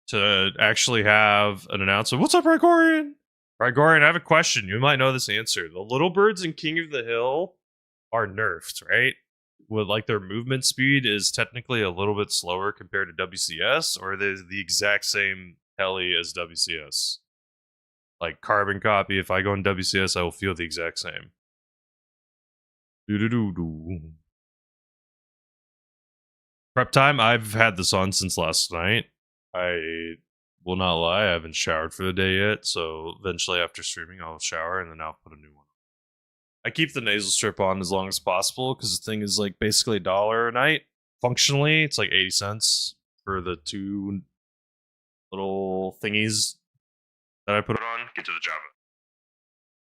to actually have an announcement. What's up, Rigorian? Rigorian, I have a question. You might know this answer. The little birds in King of the Hill are nerfed, right? With like their movement speed is technically a little bit slower compared to WCS, or are they the exact same heli as WCS? Like carbon copy, if I go in WCS, I will feel the exact same. Prep time, I've had this on since last night. I will not lie, I haven't showered for the day yet, so eventually after streaming I'll shower and then I'll put a new one on. I keep the nasal strip on as long as possible because the thing is like basically $1 a night. Functionally, it's like 80 cents for the two little thingies that I put on. Get to the job.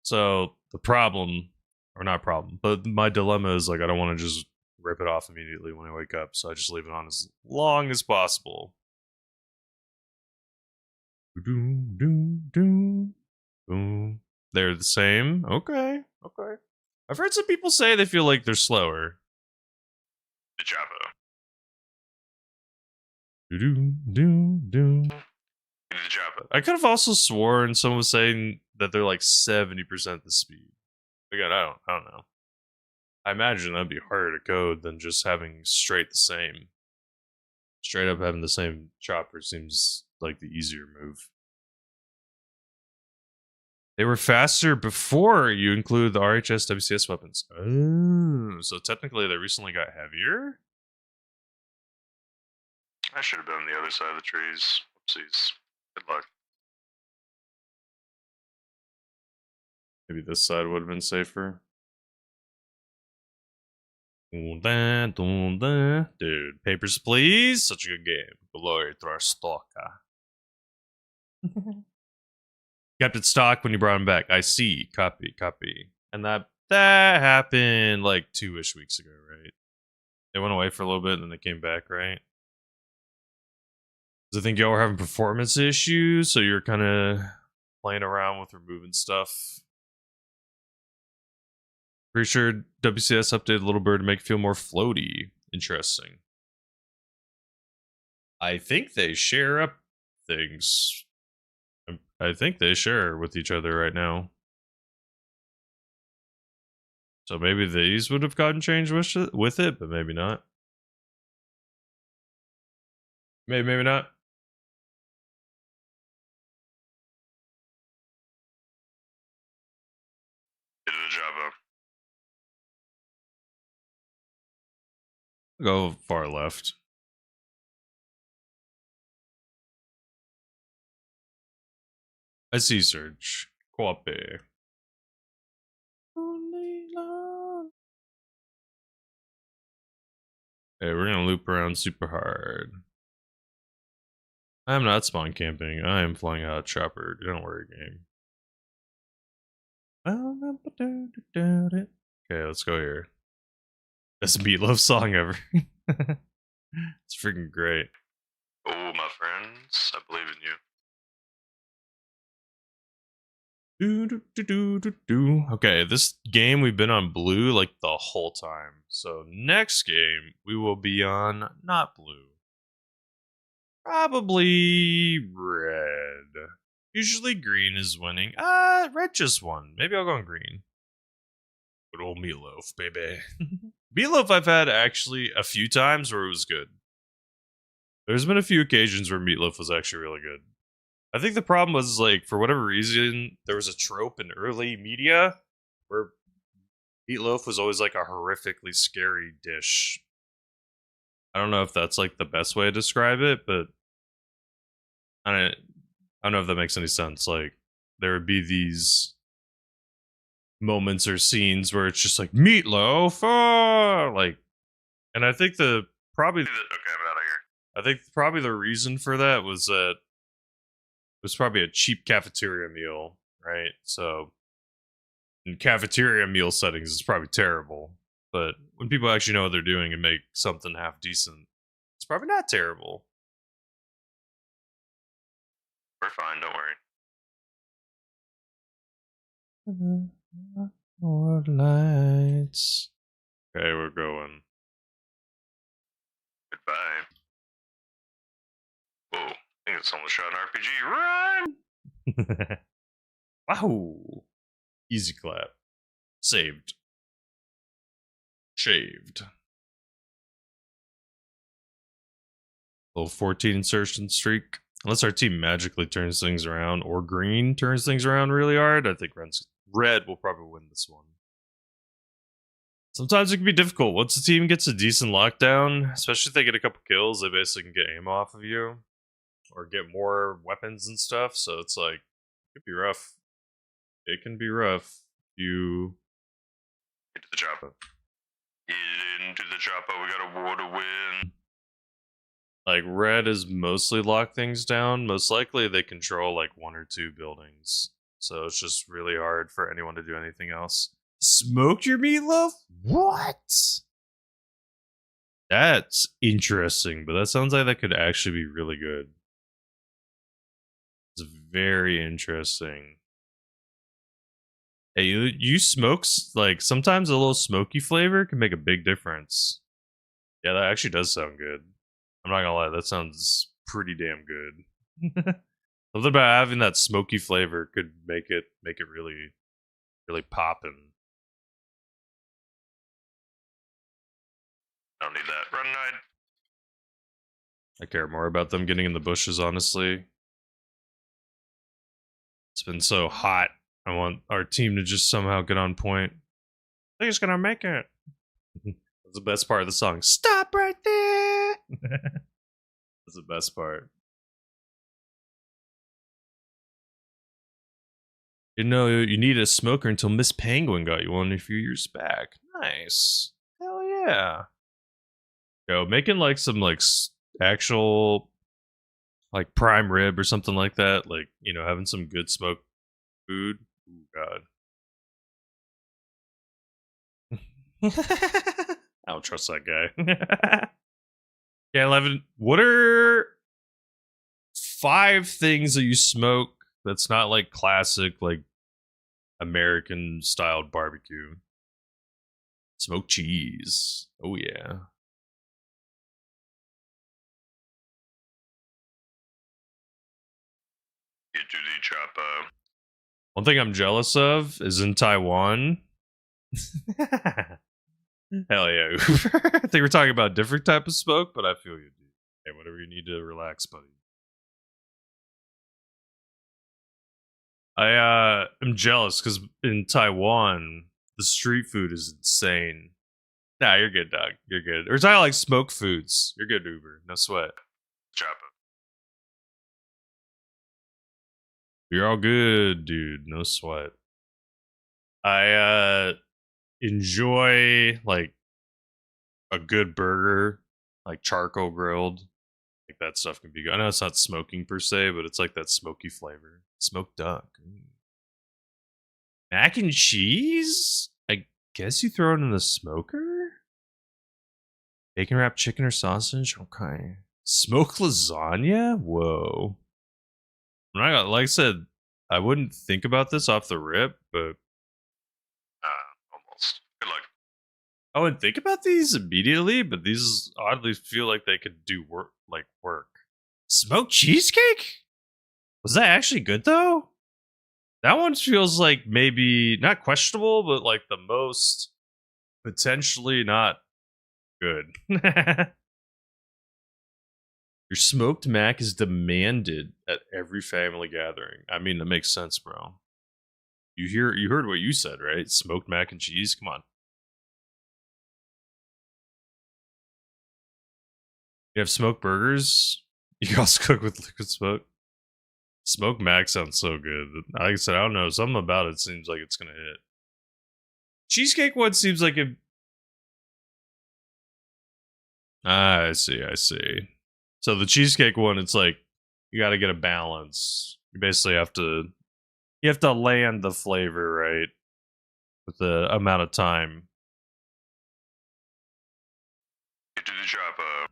So the problem, or not problem, but my dilemma is like I don't want to just rip it off immediately when I wake up, so I just leave it on as long as possible. They're the same. Okay. I've heard some people say they feel like they're slower. The Java. The Java. I could have also sworn someone was saying that they're like 70% the speed. Again, I don't know. I imagine that'd be harder to code than just having straight the same. Straight up having the same chopper seems like the easier move. They were faster before you include the RHS WCS weapons. Oh, so technically they recently got heavier? I should have been on the other side of the trees. Oopsies. Good luck. Maybe this side would have been safer. Dude, Papers, Please. Such a good game. Glory to our stalker. Kept it stock when you brought him back. I see. Copy. And that happened like 2-ish weeks ago, right? They went away for a little bit and then they came back, right? Because I think y'all were having performance issues, so you're kind of playing around with removing stuff. Pretty sure WCS updated Little Bird to make it feel more floaty. Interesting. I think they share up things. I think they share with each other right now. So maybe these would have gotten changed with it, but maybe not. Maybe not. Get to the Java. Go far left. I see, Surge. Quape. Hey, we're gonna loop around super hard. I'm not spawn camping. I am flying out chopper. Don't worry, game. Okay, let's go here. Best Meatloaf song ever. It's freaking great. Oh, my friends. I believe in you. Okay, this game we've been on blue like the whole time. So next game we will be on not blue. Probably red. Usually green is winning. Red just won. Maybe I'll go on green. Good old meatloaf, baby. Meatloaf I've had actually a few times where it was good. There's been a few occasions where meatloaf was actually really good. I think the problem was, like, for whatever reason, there was a trope in early media where meatloaf was always like a horrifically scary dish. I don't know if that's like the best way to describe it, but I don't know if that makes any sense. Like, there would be these moments or scenes where it's just like meatloaf, like, and I think the probably Okay, I'm out of here. I think probably the reason for that was that it was probably a cheap cafeteria meal, right? So in cafeteria meal settings, it's probably terrible. But when people actually know what they're doing and make something half decent, it's probably not terrible. We're fine, don't worry. More lights. Okay, we're going. Goodbye. Whoa, I think it's almost shot an RPG. Run! Wow. Easy clap. Saved. Shaved. Little 14 insertion streak. Unless our team magically turns things around, or green turns things around really hard, I think red will probably win this one. Sometimes it can be difficult. Once the team gets a decent lockdown, especially if they get a couple kills, they basically can get aim off of you. Or get more weapons and stuff, so it's like, it could be rough. It can be rough. You Get to the chopper. Get into the chopper, we got a war to win. like, red is mostly lock things down. Most likely they control like 1 or 2 buildings. So it's just really hard for anyone to do anything else. Smoked your meatloaf? What? That's interesting, but that sounds like that could actually be really good. It's very interesting. Hey, you smokes, like, sometimes a little smoky flavor can make a big difference. Yeah, that actually does sound good. I'm not gonna lie, that sounds pretty damn good. Something about having that smoky flavor could make it really, really poppin'. I don't need that. Run, Nide. I care more about them getting in the bushes, honestly. It's been so hot. I want our team to just somehow get on point. They're just gonna make it. That's the best part of the song. Stop right there. That's the best part. You know, you needed a smoker until Miss Penguin got you one a few years back. Nice. Hell yeah. Yo, making like some like actual like prime rib or something like that. Like, you know, having some good smoked food. Ooh, God. I don't trust that guy. Yeah, 11. What are 5 things that you smoke that's not like classic, like American styled barbecue? Smoked cheese. Oh, yeah. Get to the chopper. One thing I'm jealous of is in Taiwan. Hell yeah. I think we're talking about a different type of smoke, but I feel you, dude. Hey, whatever you need to relax, buddy. I am jealous because in Taiwan, the street food is insane. Nah, you're good, dog. You're good. We're talking like smoked foods. You're good, Uber. No sweat. Chopper. You're all good, dude. No sweat. I enjoy like a good burger, like charcoal grilled. Like that stuff can be good. I know it's not smoking per se, but it's like that smoky flavor. Smoked duck. Mac and cheese? I guess you throw it in the smoker? Bacon wrapped chicken or sausage? Okay. Smoked lasagna? Whoa. I'm not gonna, like I said, I wouldn't think about this off the rip, but Almost. Good luck. I wouldn't think about these immediately, but these oddly feel like they could do work. Smoked cheesecake? Was that actually good though? That one feels like maybe not questionable, but like the most potentially not good. Your smoked mac is demanded at every family gathering. I mean, that makes sense, bro. You heard what you said, right? Smoked mac and cheese. Come on. You have smoked burgers. You can also cook with liquid smoke. Smoked mac sounds so good. Like I said, I don't know. Something about it seems like it's gonna hit. Cheesecake one seems like it. Ah, I see. I see. So the cheesecake one, it's like you got to get a balance. You basically have to land the flavor right with the amount of time. Get to the chopper.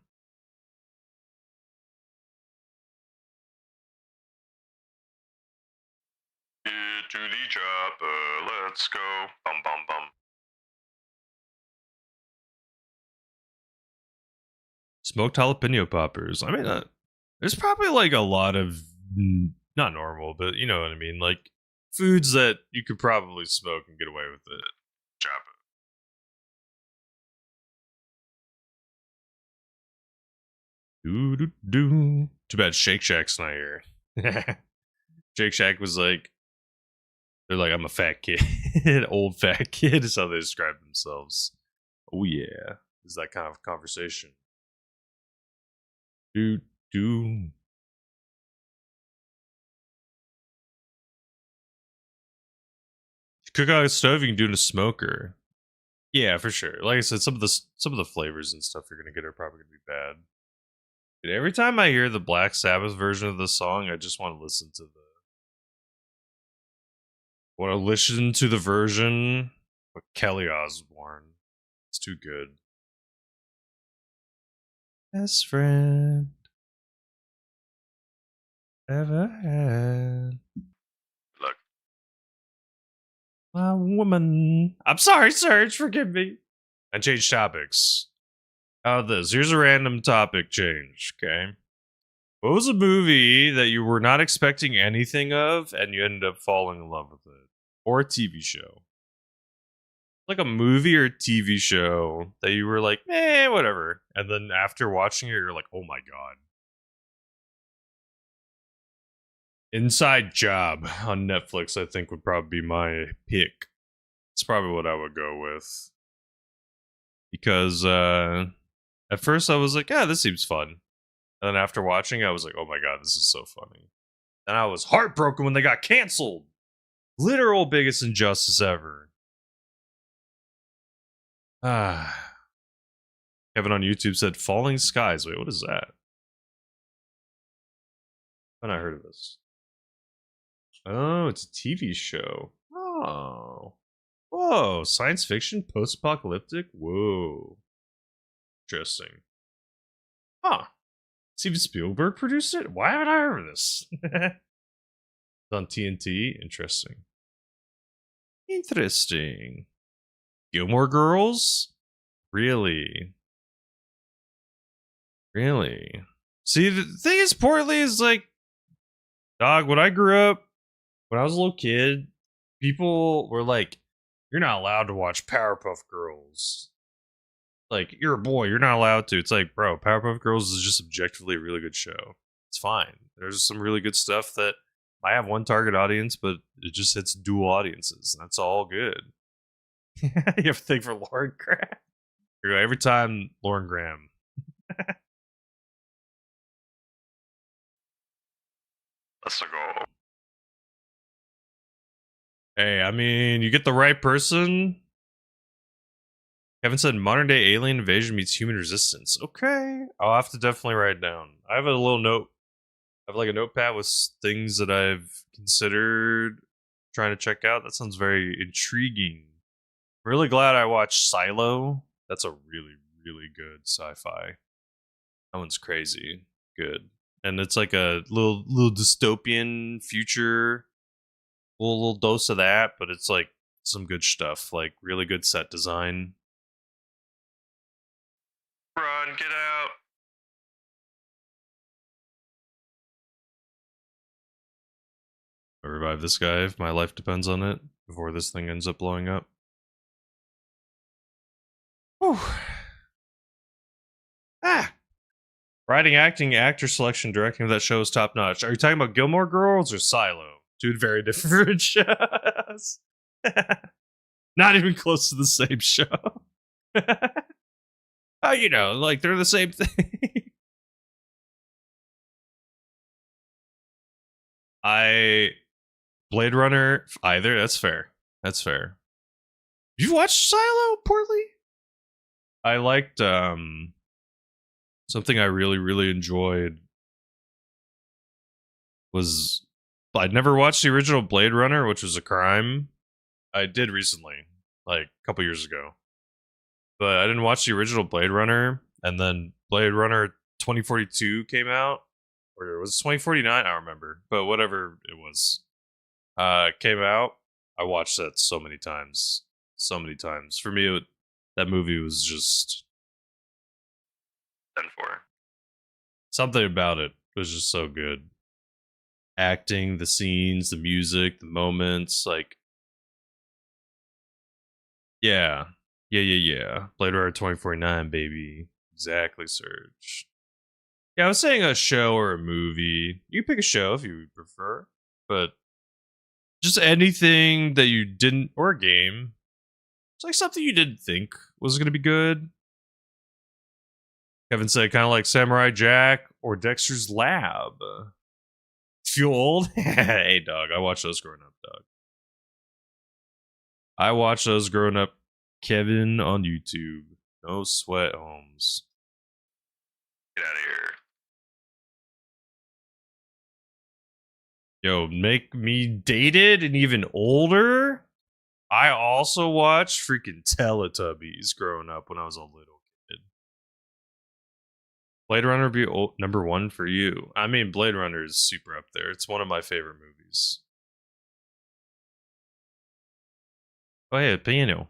Get to the chopper. Let's go. Bum bum bum. Smoked jalapeno poppers. I mean, there's probably like a lot of not normal, but you know what I mean, like foods that you could probably smoke and get away with it. Chopper. Do do do. Too bad Shake Shack's not here. Shake Shack was like, they're like, I'm a fat kid, old fat kid is how they describe themselves. Oh yeah, is that kind of conversation. Do do. Cook out a stove, you can do it in a smoker. Yeah, for sure. Like I said, some of the flavors and stuff you're gonna get are probably gonna be bad. Dude, every time I hear the Black Sabbath version of the song, I just want to listen to the. Want to listen to the version with Kelly Osbourne. It's too good. Best friend ever had. Look. My woman. I'm sorry, Serge. Forgive me. I changed topics. How about this? Here's a random topic change, okay? What was a movie that you were not expecting anything of and you ended up falling in love with it? Or a TV show? Like a movie or TV show that you were like, whatever. And then after watching it, you're like, oh my god. Inside Job on Netflix, I think, would probably be my pick. It's probably what I would go with. Because at first I was like, yeah, this seems fun. And then after watching it, I was like, oh my god, this is so funny. And I was heartbroken when they got canceled. Literal biggest injustice ever. Ah. Kevin on YouTube said Falling Skies. Wait, what is that? I've not heard of this. Oh, it's a TV show. Oh. Whoa, science fiction, post-apocalyptic? Whoa. Interesting. Huh. Steven Spielberg produced it? Why haven't I heard of this? It's on TNT. Interesting. Interesting. Gilmore Girls? Really? Really? See, the thing is, Portly is like, dog, when I grew up, when I was a little kid, people were like, you're not allowed to watch Powerpuff Girls. Like, you're a boy, you're not allowed to. It's like, bro, Powerpuff Girls is just objectively a really good show. It's fine. There's some really good stuff that might have one target audience, but it just hits dual audiences. And that's all good. You have to think for Lauren Graham. Every time Lauren Graham. Let's go. Hey, I mean, you get the right person. Kevin said modern day alien invasion meets human resistance. Okay. I'll have to definitely write it down. I have a little note. I have like a notepad with things that I've considered trying to check out. That sounds very intriguing. I'm really glad I watched Silo. That's a really, really good sci-fi. That one's crazy good. And it's like a little dystopian future. Little dose of that, but it's like some good stuff. Like really good set design. Run, get out. revive this guy if my life depends on it before this thing ends up blowing up. Whew. Ah! Writing, acting, actor selection, directing of that show is top notch. Are you talking about Gilmore Girls or Silo? Two very different shows. Not even close to the same show. Oh, you know, like they're the same thing. Blade Runner either. That's fair. That's fair. You watched Silo, Portly? I liked something I really, really enjoyed was I'd never watched the original Blade Runner, which was a crime. I did recently, like a couple years ago. But I didn't watch the original Blade Runner, and then Blade Runner 2042 came out. Or it was 2049, I don't remember. But whatever it was. Came out. I watched that so many times. So many times. For me, that movie was just 10-4. Something about it was just so good. Acting, the scenes, the music, the moments, like yeah. Blade Runner 2049, baby. Exactly, Serge. Yeah, I was saying a show or a movie. You pick a show if you prefer, but just anything that you didn't, or a game. It's like something you didn't think was going to be good. Kevin said kind of like Samurai Jack or Dexter's Lab. Feel old? Hey, dog. I watched those growing up, dog. I watched those growing up. Kevin on YouTube. No sweat, Holmes. Get out of here. Yo, make me dated and even older? I also watched freaking Teletubbies growing up when I was a little kid. Blade Runner would be number one for you. I mean, Blade Runner is super up there. It's one of my favorite movies. Oh, yeah, piano.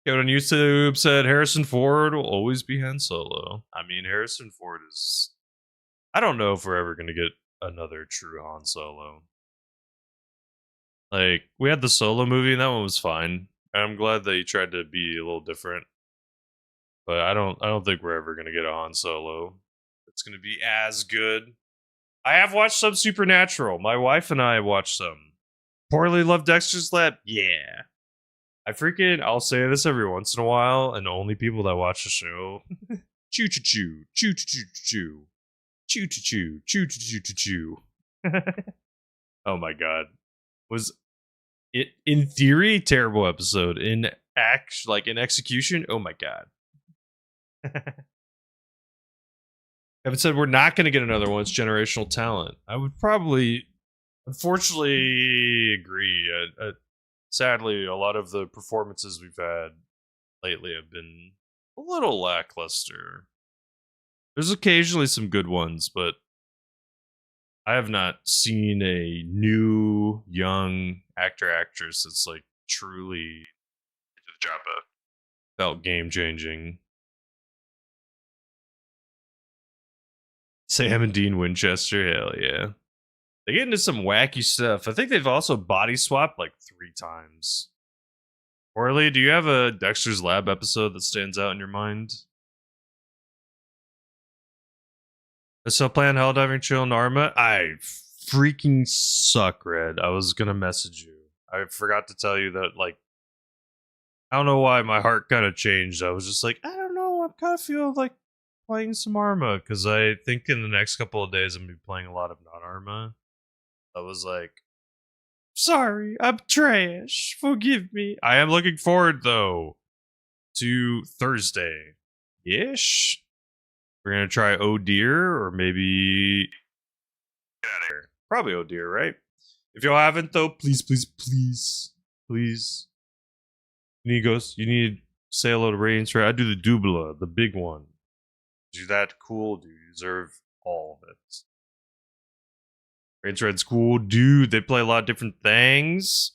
Kevin on YouTube said Harrison Ford will always be Han Solo. I mean, Harrison Ford is... I don't know if we're ever going to get another true Han Solo. Like, we had the Solo movie and that one was fine. I'm glad that he tried to be a little different. But I don't think we're ever going to get a Han Solo. It's going to be as good. I have watched some Supernatural. My wife and I watched some. Poorly Loved Dexter's Lab? Yeah. I'll say this every once in a while, and only people that watch the show. Choo choo choo, choo choo choo, choo choo choo, choo choo choo choo. Oh my god, was it in theory terrible episode? In execution? Oh my god. Evan said we're not going to get another one. It's generational talent. I would probably, unfortunately, agree. Sadly, a lot of the performances we've had lately have been a little lackluster. There's occasionally some good ones, but I have not seen a new young actress that's like truly The Jabba. felt game changing. Sam and Dean Winchester, hell yeah. They get into some wacky stuff. I think they've also body swapped like 3 times. Orly, do you have a Dexter's Lab episode that stands out in your mind? I still playing Hell Diving Chill and Arma. I freaking suck, Red. I was gonna message you. I forgot to tell you that, like, I don't know why my heart kind of changed. I was just like, I don't know. I'm kind of feeling like playing some Arma because I think in the next couple of days I'm gonna be playing a lot of non-Arma. I was like, sorry, I'm trash. Forgive me. I am looking forward, though, to Thursday ish. We're going to try Oh Dear, or maybe. Get out of here. Probably Oh Dear, right? If y'all haven't, though, please. Nigos, you need to say hello to Radiance, right? I do the Dubla, the big one. You're that cool, dude. You deserve all of it. Radiance Red's cool, dude. They play a lot of different things.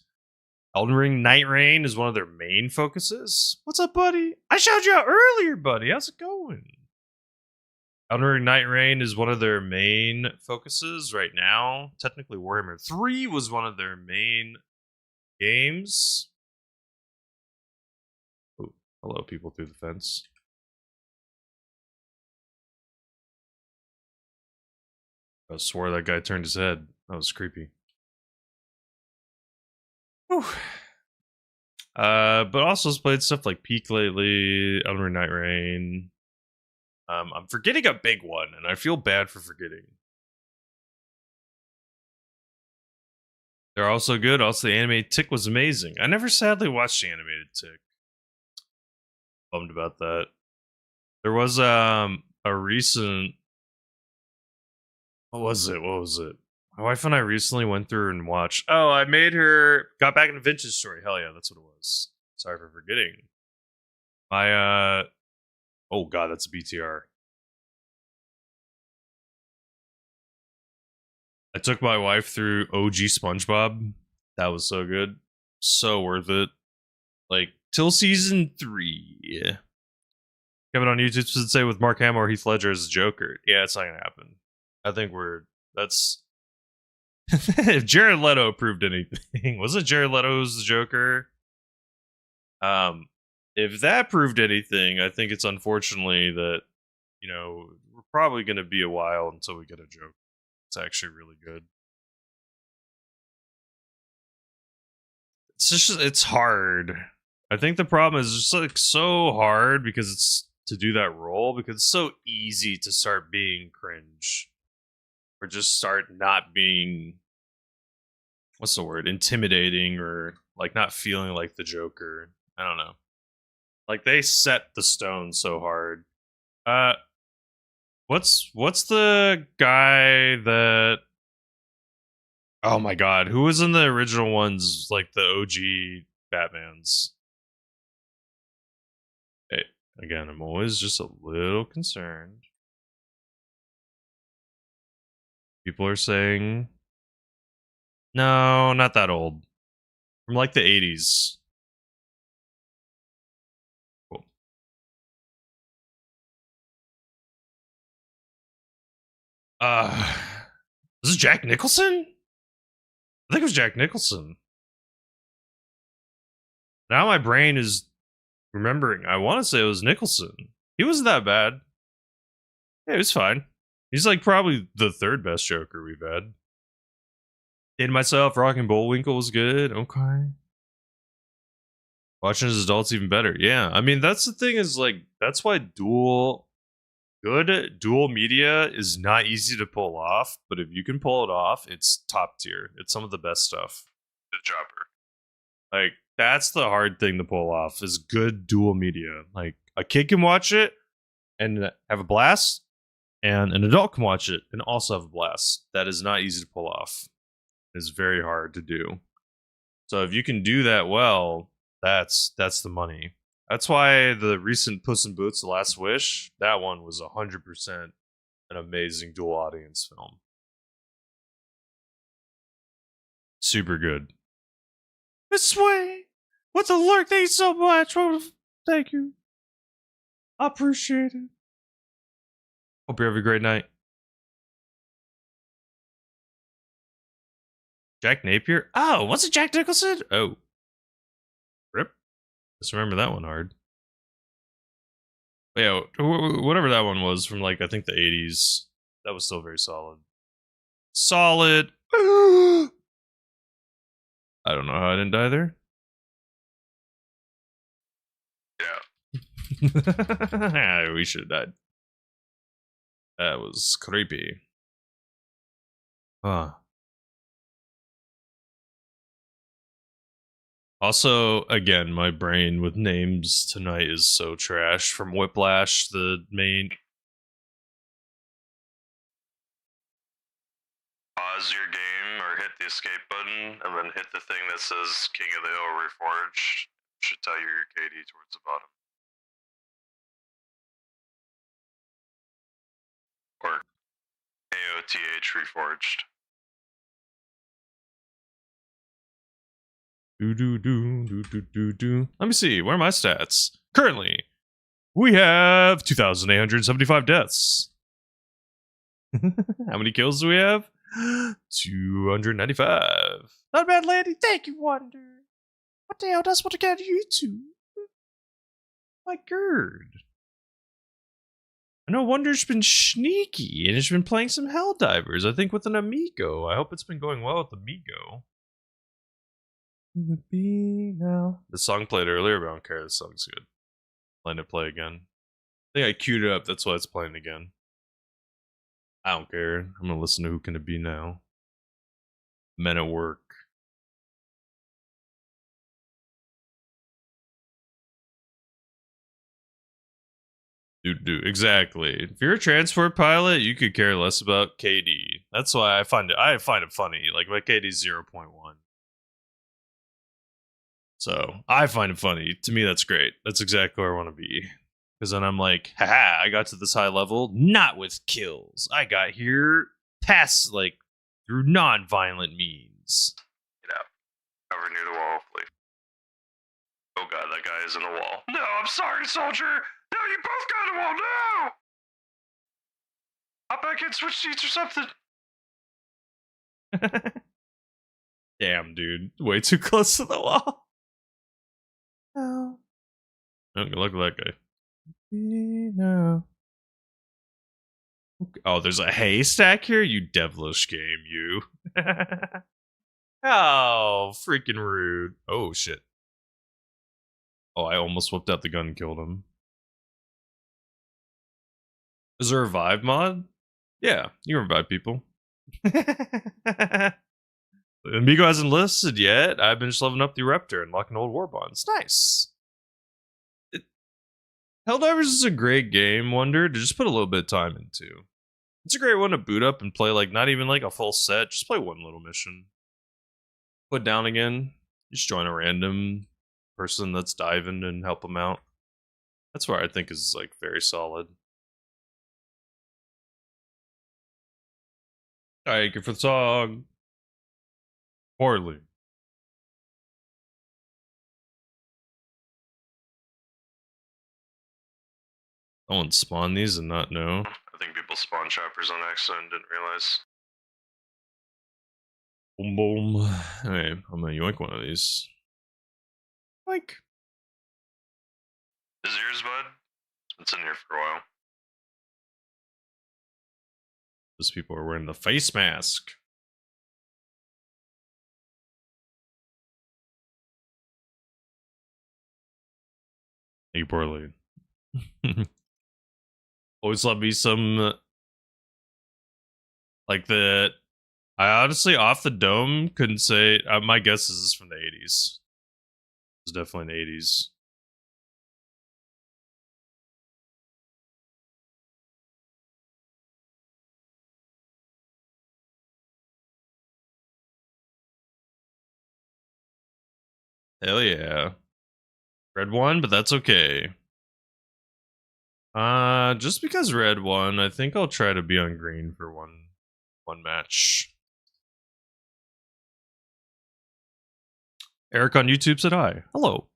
Elden Ring Night Rain is one of their main focuses. What's up, buddy? I shouted you out earlier, buddy. How's it going? Elden Ring Night Rain is one of their main focuses right now. Technically, Warhammer 3 was one of their main games. Ooh, hello, people through the fence. I swore that guy turned his head. That was creepy. Whew. But also has played stuff like Peak lately, Elden Ring Night Rain. I'm forgetting a big one, and I feel bad for forgetting. They're also good. Also, the animated Tick was amazing. I never sadly watched the animated Tick. Bummed about that. There was a recent. What was it? My wife and I recently went through and watched. Oh, I made her got back into Vintage Story. Hell yeah, that's what it was. Sorry for forgetting. My oh god, that's a BTR. I took my wife through OG SpongeBob. That was so good. So worth it. Like, till season 3. Kevin on YouTube should say with Mark Hamill or Heath Ledger as Joker. Yeah, it's not gonna happen. I think that's if Jared Leto proved anything. Was it Jared Leto's the Joker? If that proved anything, I think it's unfortunately that, you know, we're probably gonna be a while until we get a Joker. It's actually really good. It's just it's hard. I think the problem is just like so hard because it's to do that role because it's so easy to start being cringe or just start not being what's the word, intimidating or like not feeling like the Joker. I don't know. Like they set the stone so hard. What's the guy that oh my god, who was in the original ones like the OG Batmans? Hey, again, I'm always just a little concerned. People are saying no, not that old. From like the 80s. Cool. Was it Jack Nicholson? I think it was Jack Nicholson. Now my brain is remembering. I want to say it was Nicholson. He wasn't that bad. Yeah, he was fine. He's like probably the third best Joker we've had. In Myself, Rockin' Bullwinkle was good. Okay. Watching as adults even better. Yeah, I mean that's the thing is like that's why good dual media is not easy to pull off, but if you can pull it off, it's top tier. It's some of the best stuff. The jobber. Like that's the hard thing to pull off is good dual media. Like a kid can watch it and have a blast, and an adult can watch it and also have a blast. That is not easy to pull off. It's very hard to do. So if you can do that well, that's the money. That's why the recent Puss in Boots: The Last Wish, that one was 100% an amazing dual audience film. Super good. Miss Sway, what's a lurk? Thank you so much. Thank you. I appreciate it. Hope you have a great night. Jack Napier? Oh, was it Jack Nicholson? Oh. Rip. Just remember that one hard. But yeah, whatever that one was from like, I think the 80s, that was still very solid. Solid. I don't know how I didn't die there. Yeah. We should have died. That was creepy. Huh. Also, again, my brain with names tonight is so trash. From Whiplash, the main. Pause your game or hit the escape button and then hit the thing that says King of the Hill Reforged. It should tell you your KD towards the bottom. Or AOTH Reforged. Let me see. Where are my stats? Currently, we have 2,875 deaths. How many kills do we have? 295. Not bad, lady. Thank you, Wonder. What the hell does what to get you to? My god. I know Wonder's been sneaky and has been playing some Helldivers, I think with an amigo. I hope it's been going well with amigo. The song played earlier, but I don't care. The song's good. Letting it play again. I think I queued it up, that's why it's playing again. I don't care. I'm gonna listen to Who Can It Be Now. Men at Work. Dude, exactly. If you're a transport pilot, you could care less about KD. That's why I find it funny. Like my KD's 0.1. So I find it funny. To me, that's great. That's exactly where I want to be. Because then I'm like, haha, I got to this high level, not with kills. I got here past, like, through non-violent means. Get out. Cover near the wall, hopefully. Oh god, that guy is in the wall. No, I'm sorry, soldier! No, you both got in the wall, no! Hop back in, switch seats or something. Damn, dude. Way too close to the wall. Oh. Look at that guy. No. Oh, there's a haystack here? You devilish game, you. Oh, freaking rude. Oh, shit. Oh, I almost whipped out the gun and killed him. Is there a revive mod? Yeah, you can revive people. Amigo hasn't listed yet. I've been just leveling up the Eruptor and locking old war bonds. Nice. Helldivers is a great game, Wonder, to just put a little bit of time into. It's a great one to boot up and play, like, not even like a full set. Just play one little mission. Put down again. Just join a random person that's diving and help them out. That's where I think is, like, very solid. Thank you for the song. Poorly. Someone spawn these and not know. I think people spawn choppers on accident and didn't realize. Boom, boom. Hey, I'm gonna yoink one of these. Yoink. Is yours, bud? It's in here for a while. Those people are wearing the face mask. Hey, poorly. Always love me some. Like the. I honestly, off the dome, couldn't say. My guess is this from the 80s. It's definitely in the 80s. Hell yeah. Red won, but that's okay. Just because red won, I think I'll try to be on green for one match. Eric on YouTube said hi. Hello.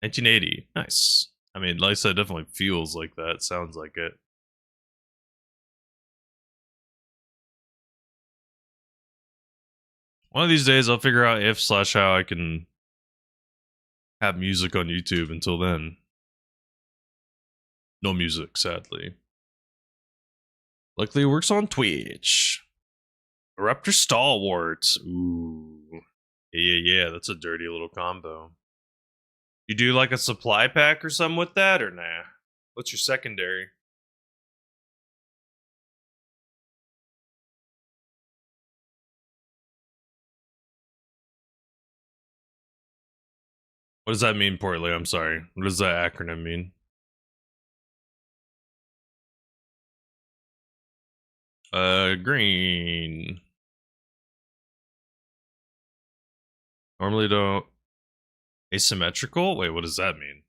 1980. Nice. I mean, like I said, it definitely feels like that. Sounds like it. One of these days, I'll figure out if/how I can have music on YouTube. Until then, no music, sadly. Luckily, it works on Twitch. Eruptor Stalwart. Ooh. Yeah. That's a dirty little combo. You do like a supply pack or something with that, or nah? What's your secondary? What does that mean, Portly? I'm sorry. What does that acronym mean? Green. Normally don't. Asymmetrical? Wait, what does that mean?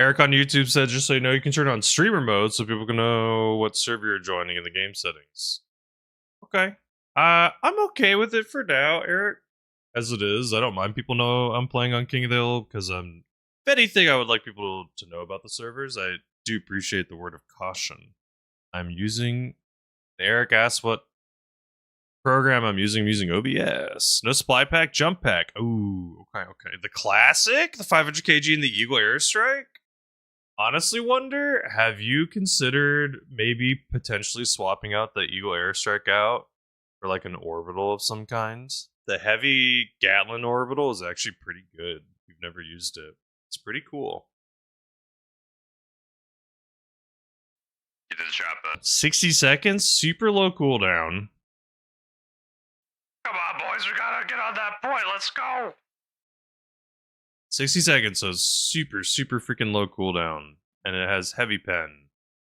Eric on YouTube said, just so you know, you can turn on streamer mode so people can know what server you're joining in the game settings. Okay. I'm okay with it for now, Eric. as it is. I don't mind people know I'm playing on King of the Hill because I'm. If anything, I would like people to know about the servers. I do appreciate the word of caution. I'm using. Eric asked what program I'm using. OBS. No supply pack, jump pack. Ooh, okay. The classic, the 500 kg and the Eagle Airstrike. Honestly, wonder, have you considered maybe potentially swapping out the Eagle Airstrike out for like an orbital of some kind? The heavy Gatlin orbital is actually pretty good. If you've never used it, it's pretty cool. You did shot that. 60 seconds, super low cooldown. Come on, boys, we gotta get on that point. Let's go. 60 seconds, so super freaking low cooldown. And it has heavy pen.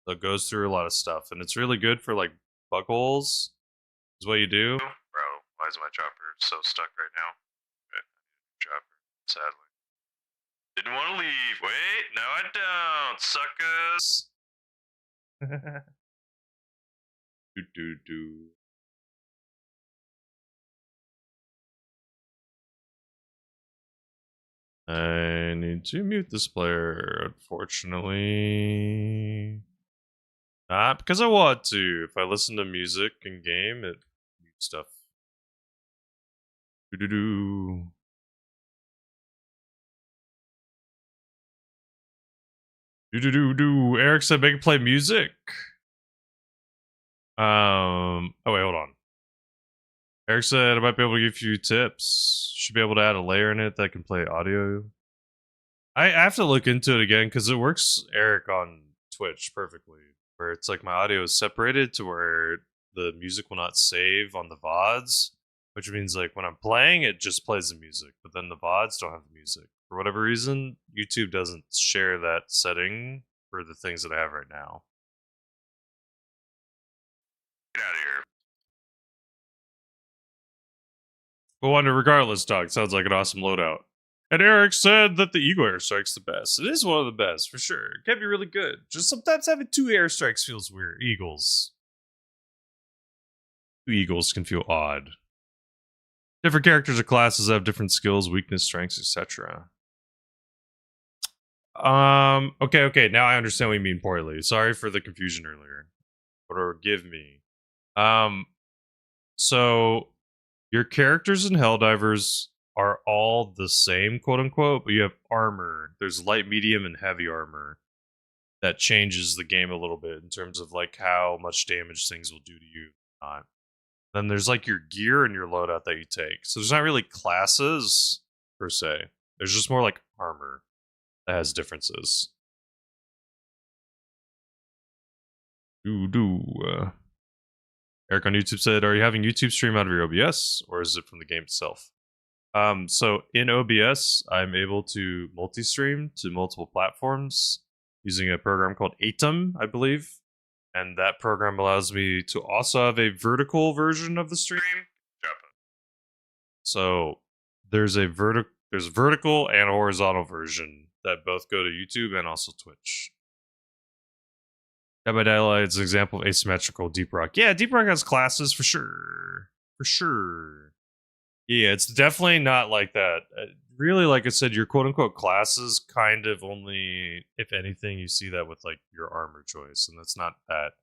So it goes through a lot of stuff. And it's really good for like bug holes. Is what you do. Bro, why is my chopper so stuck right now? Okay. Chopper, sadly. Didn't want to leave. Wait, no I don't, suckers. do. I need to mute this player, unfortunately. Not because I want to. If I listen to music in game, it mutes stuff. Do. Eric said make it play music. Oh wait, hold on. Eric said I might be able to give you tips. Should be able to add a layer in it that can play audio. I have to look into it again because it works, Eric, on Twitch perfectly. Where it's like my audio is separated to where the music will not save on the VODs, which means like when I'm playing, it just plays the music, but then the VODs don't have the music. For whatever reason, YouTube doesn't share that setting for the things that I have right now. Get out of here. But wonder, regardless, dog, sounds like an awesome loadout. And Eric said that the Eagle Airstrike's the best. It is one of the best, for sure. It can be really good. Just sometimes having 2 airstrikes feels weird. Eagles. 2 eagles can feel odd. Different characters or classes have different skills, weakness, strengths, etc. Okay, now I understand what you mean poorly. Sorry for the confusion earlier. Forgive me. So your characters in Helldivers are all the same, quote unquote, but you have armor. There's light, medium, and heavy armor that changes the game a little bit in terms of like how much damage things will do to you. Not. Then there's like your gear and your loadout that you take. So there's not really classes per se. There's just more like armor that has differences. Eric on YouTube said, are you having YouTube stream out of your OBS or is it from the game itself? So in OBS, I'm able to multi-stream to multiple platforms using a program called Atom, I believe. And that program allows me to also have a vertical version of the stream. So there's a vertical and a horizontal version that both go to YouTube and also Twitch. Dead by Daylight is an example of asymmetrical Deep Rock. Yeah, Deep Rock has classes for sure. For sure. Yeah, it's definitely not like that. Really, like I said, your quote-unquote classes kind of only, if anything, you see that with like your armor choice, and that's not that.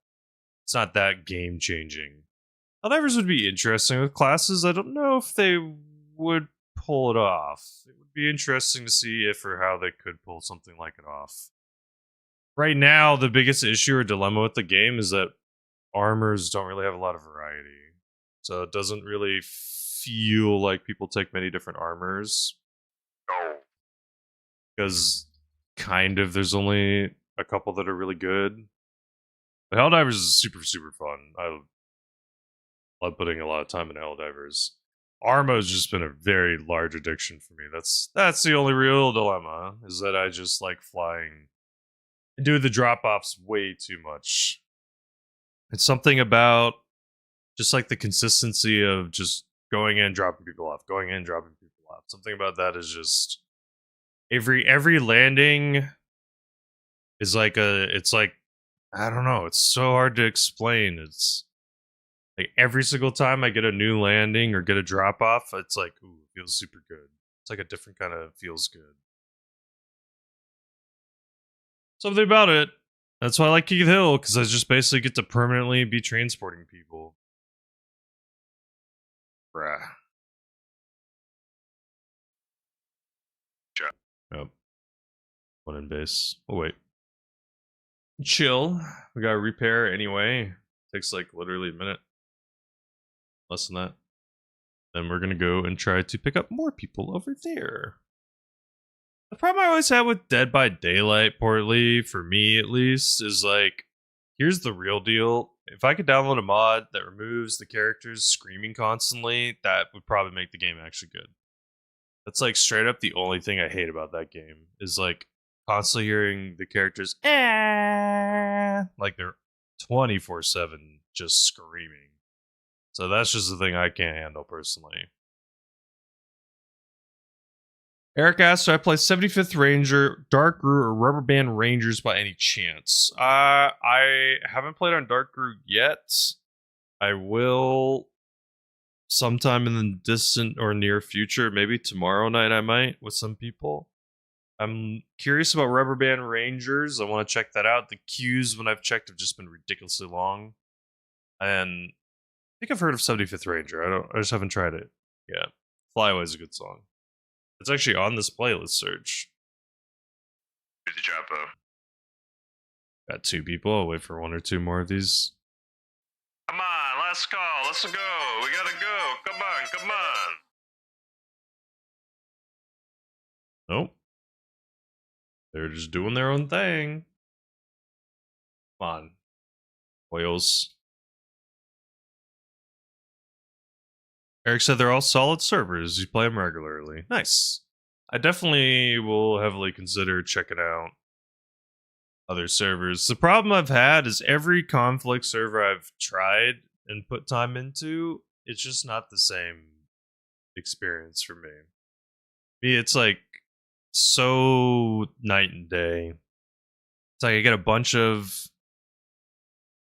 It's not that game-changing. Helldivers would be interesting with classes. I don't know if they would pull it off. It would be interesting to see if or how they could pull something like it off. Right now, the biggest issue or dilemma with the game is that armors don't really have a lot of variety. So it doesn't really feel like people take many different armors. No. Because kind of there's only a couple that are really good. The Helldivers is super fun. I love putting a lot of time in Helldivers. Arma has just been a very large addiction for me. That's the only real dilemma, is that I just like flying. I do the drop-offs way too much. It's something about just like the consistency of just going in, dropping people off, going in, dropping people off. Something about that is just every landing is like it's like, I don't know, it's so hard to explain. It's like every single time I get a new landing or get a drop off, it's like, ooh, it feels super good. It's like a different kind of feels good. Something about it. That's why I like Keith Hill, because I just basically get to permanently be transporting people. Bruh. Yep. One in base. Oh, wait. Chill. We gotta repair anyway. Takes like literally a minute. Less than that. Then we're gonna go and try to pick up more people over there. The problem I always had with Dead by Daylight, poorly, for me at least, is like, here's the real deal. If I could download a mod that removes the characters screaming constantly, that would probably make the game actually good. That's like straight up the only thing I hate about that game is like constantly hearing the characters like they're 24/7 just screaming. So that's just the thing I can't handle personally. Eric asked, "Do I play 75th Ranger, Dark Grew, or Rubber Band Rangers by any chance?" I haven't played on Dark Grew yet. I will sometime in the distant or near future. Maybe tomorrow night I might with some people. I'm curious about Rubber Band Rangers. I want to check that out. The queues, when I've checked, have just been ridiculously long. And I think I've heard of 75th Ranger. I just haven't tried it. Yeah. Fly Away is a good song. It's actually on this playlist search. Do the job, though. Got 2 people. I'll wait for 1 or 2 more of these. Come on, last call. Let's go. We gotta go. Come on, come on. Nope. They're just doing their own thing. Come on. Oils. Eric said they're all solid servers. You play them regularly. Nice. I definitely will heavily consider checking out other servers. The problem I've had is every conflict server I've tried and put time into, it's just not the same experience for me. It's like so night and day. It's like I get a bunch of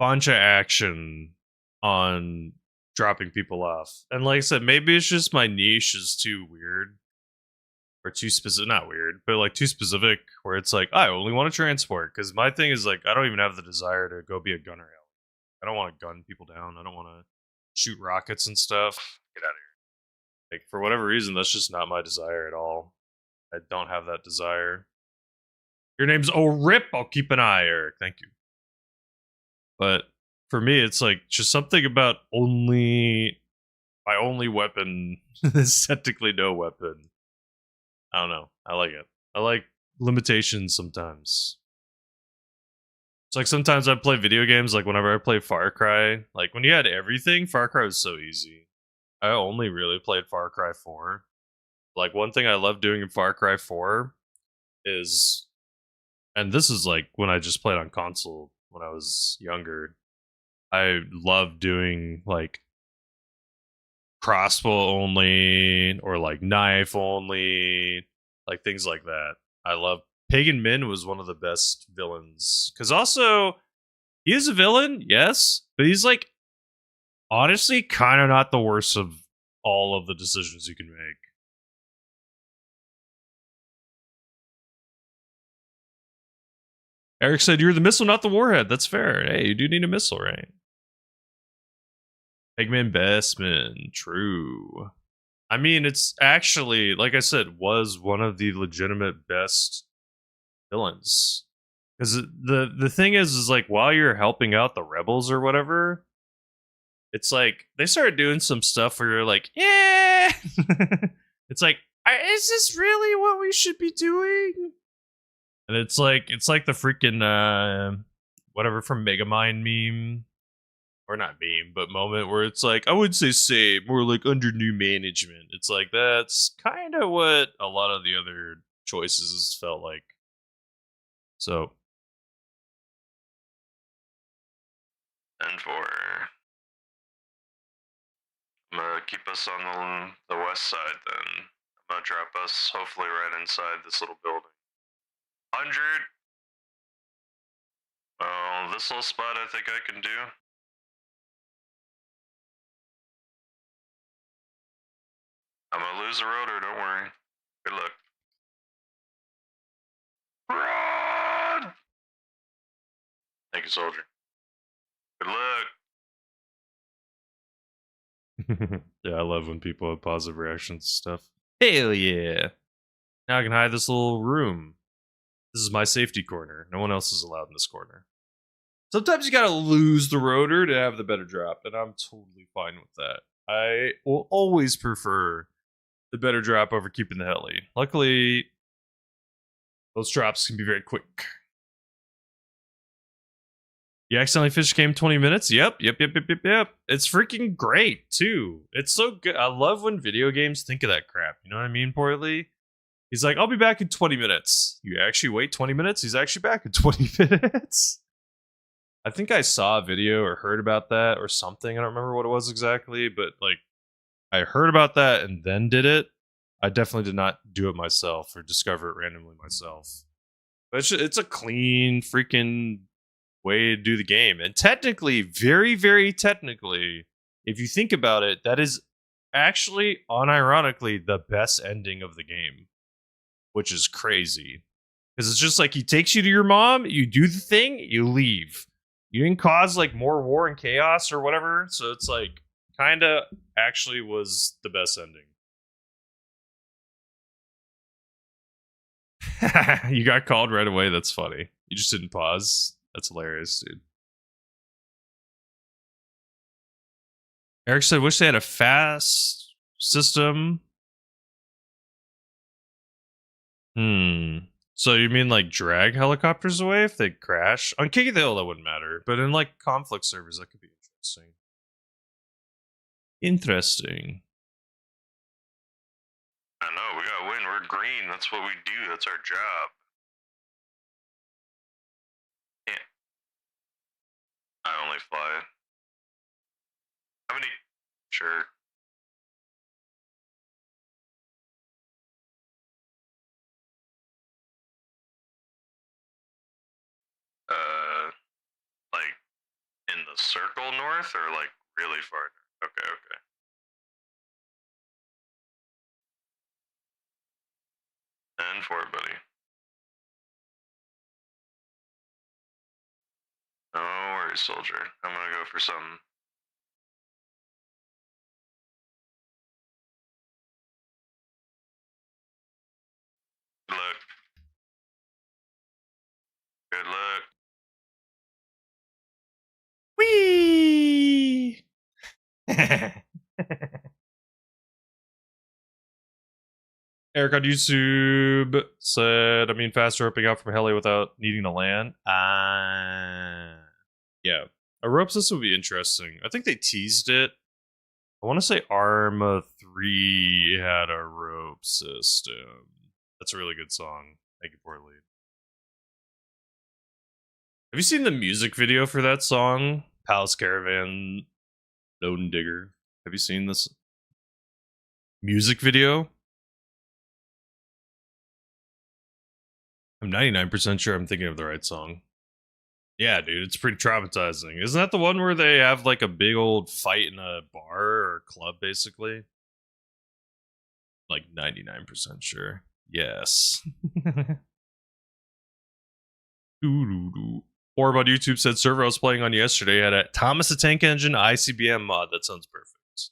action on dropping people off. And like I said, maybe it's just my niche is too weird. Or too specific, not weird, but like too specific, where it's like, I only want to transport. Because my thing is like, I don't even have the desire to go be a gunner. I don't want to gun people down. I don't want to shoot rockets and stuff. Get out of here. Like, for whatever reason, that's just not my desire at all. I don't have that desire. Your name's Rip. I'll keep an eye, Eric. Thank you. But for me, it's like just something about my only weapon is technically no weapon. I don't know. I like it. I like limitations sometimes. It's like sometimes I play video games, like whenever I play Far Cry, like when you had everything, Far Cry was so easy. I only really played Far Cry 4. Like one thing I love doing in Far Cry 4 is, and this is like when I just played on console when I was younger, I love doing like crossbow only or like knife only, like things like that. I love Pagan Min was one of the best villains because also he is a villain, yes, but he's like honestly kind of not the worst of all of the decisions you can make. Eric said, "You're the missile, not the warhead." That's fair. Hey, you do need a missile, right? Eggman Bestman, true. I mean, it's actually, like I said, was one of the legitimate best villains. Because the thing is like while you're helping out the rebels or whatever, it's like they started doing some stuff where you're like, yeah. It's like, is this really what we should be doing? And it's like the freaking whatever from Megamind meme. Or not meme, but moment where it's like, I would say more like under new management. It's like that's kind of what a lot of the other choices felt like. So, And I'm gonna keep us on the west side then. I'm gonna drop us hopefully right inside this little building. 100. Well, this little spot I think I can do. I'm gonna lose the rotor, don't worry. Good luck. Run! Thank you, soldier. Good luck. Yeah, I love when people have positive reactions to stuff. Hell yeah. Now I can hide this little room. This is my safety corner. No one else is allowed in this corner. Sometimes you gotta lose the rotor to have the better drop, and I'm totally fine with that. I will always prefer the better drop over keeping the heli. Luckily, those drops can be very quick. You accidentally fish game 20 minutes? Yep. It's freaking great, too. It's so good. I love when video games think of that crap. You know what I mean, Portly? He's like, I'll be back in 20 minutes. You actually wait 20 minutes? He's actually back in 20 minutes. I think I saw a video or heard about that or something. I don't remember what it was exactly, but like, I heard about that and then did it. I definitely did not do it myself or discover it randomly myself. But it's a clean freaking way to do the game. And technically, very, very technically, if you think about it, that is actually, unironically, the best ending of the game, which is crazy. Because it's just like he takes you to your mom, you do the thing, you leave. You didn't cause like more war and chaos or whatever. So it's like kind of actually was the best ending. You got called right away. That's funny. You just didn't pause. That's hilarious, dude. Eric said, wish they had a fast system. So you mean like drag helicopters away if they crash? On King of the Hill, that wouldn't matter. But in like conflict servers, that could be interesting. Interesting. I know, we gotta win. We're green. That's what we do. That's our job. Yeah. I only fly. How many? Sure. Like in the circle north or like really far north? Okay. And for it, buddy. No worries, soldier. I'm gonna go for something. Good luck. Good luck. Whee! Eric on YouTube said, I mean, faster roping out from heli without needing to land. Yeah. A rope system would be interesting. I think they teased it. I want to say Arma 3 had a rope system. That's a really good song. Thank you, Portly. Have you seen the music video for that song? Palace Caravan, Odin Digger. Have you seen this music video? I'm 99% sure I'm thinking of the right song. Yeah, dude, it's pretty traumatizing. Isn't that the one where they have like a big old fight in a bar or club, basically? Like 99% sure. Yes. Orb on YouTube said server I was playing on yesterday had a Thomas the Tank Engine ICBM mod. That sounds perfect.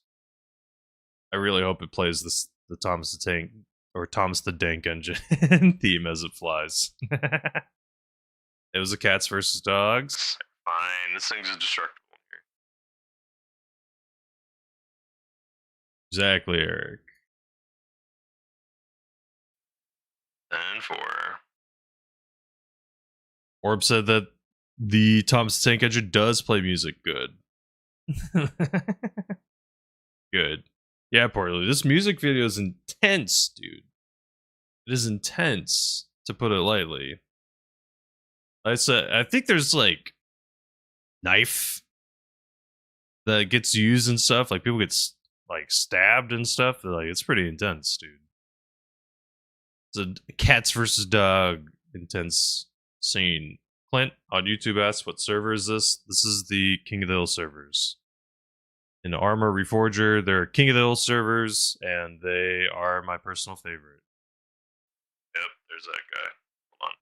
I really hope it plays the Thomas the Tank or Thomas the Dank Engine theme as it flies. It was a cats versus dogs. Fine, this thing's indestructible here. Exactly, Eric. And 4. Orb said that the Thomas the Tank Engine does play music good. Good. Yeah, Portly. This music video is intense, dude. It is intense, to put it lightly. I said, I think there's like knife that gets used and stuff. Like people get like stabbed and stuff. Like it's pretty intense, dude. It's a cats versus dog intense scene. Clint on YouTube asks, "What server is this?" This is the King of the Hill servers. in Arma Reforger. They're King of the Hill servers, and they are my personal favorite. Yep, there's that guy. Hold on.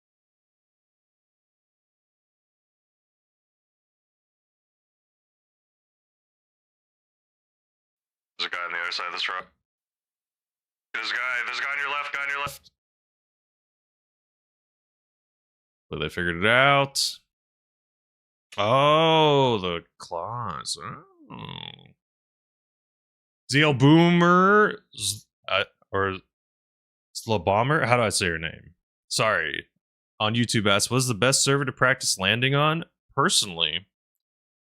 There's a guy on the other side of this rock. There's a guy on your left, guy on your left. But they figured it out. Oh, the claws. Oh. ZL Boomer or Slabomber? How do I say your name? Sorry. On YouTube asks, what is the best server to practice landing on? Personally,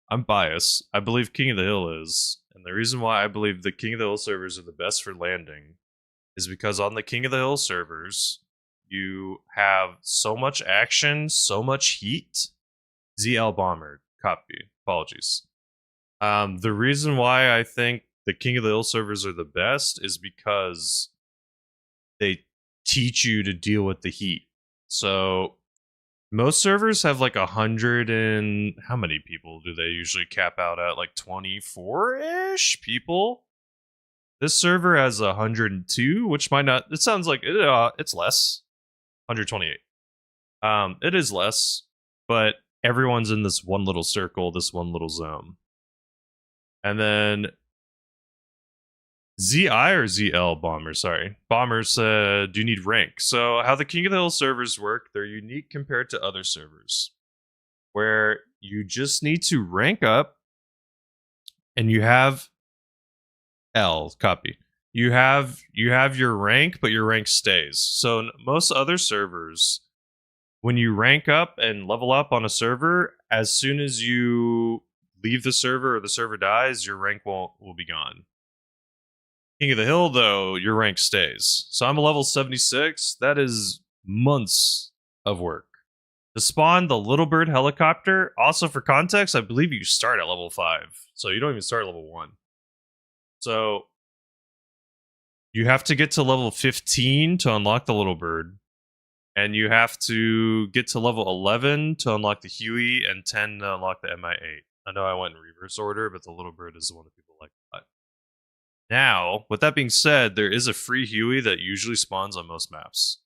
I'm biased. I believe King of the Hill is. And the reason why I believe the King of the Hill servers are the best for landing is because on the King of the Hill servers, you have so much action, so much heat. ZL Bomber. Copy. Apologies. The reason why I think the King of the Hill servers are the best is because they teach you to deal with the heat. So most servers have like 100 and how many people do they usually cap out at? Like 24-ish people? This server has 102, which might not, it sounds like it's less. 128. It is less, but everyone's in this one little circle, this one little zone. And then ZI or ZL Bomber, sorry. Bomber said, do you need rank? So how the King of the Hill servers work, they're unique compared to other servers, where you just need to rank up and you have L, copy. You have your rank, but your rank stays. So most other servers, when you rank up and level up on a server, as soon as you leave the server or the server dies, your rank will be gone. King of the Hill, though, your rank stays. So I'm a level 76. That is months of work. To spawn the Little Bird helicopter, also for context, I believe you start at level 5. So you don't even start at level 1. So you have to get to level 15 to unlock the Little Bird. And you have to get to level 11 to unlock the Huey and 10 to unlock the MI8. I know I went in reverse order, but the Little Bird is the one that people like a lot. Now, with that being said, there is a free Huey that usually spawns on most maps.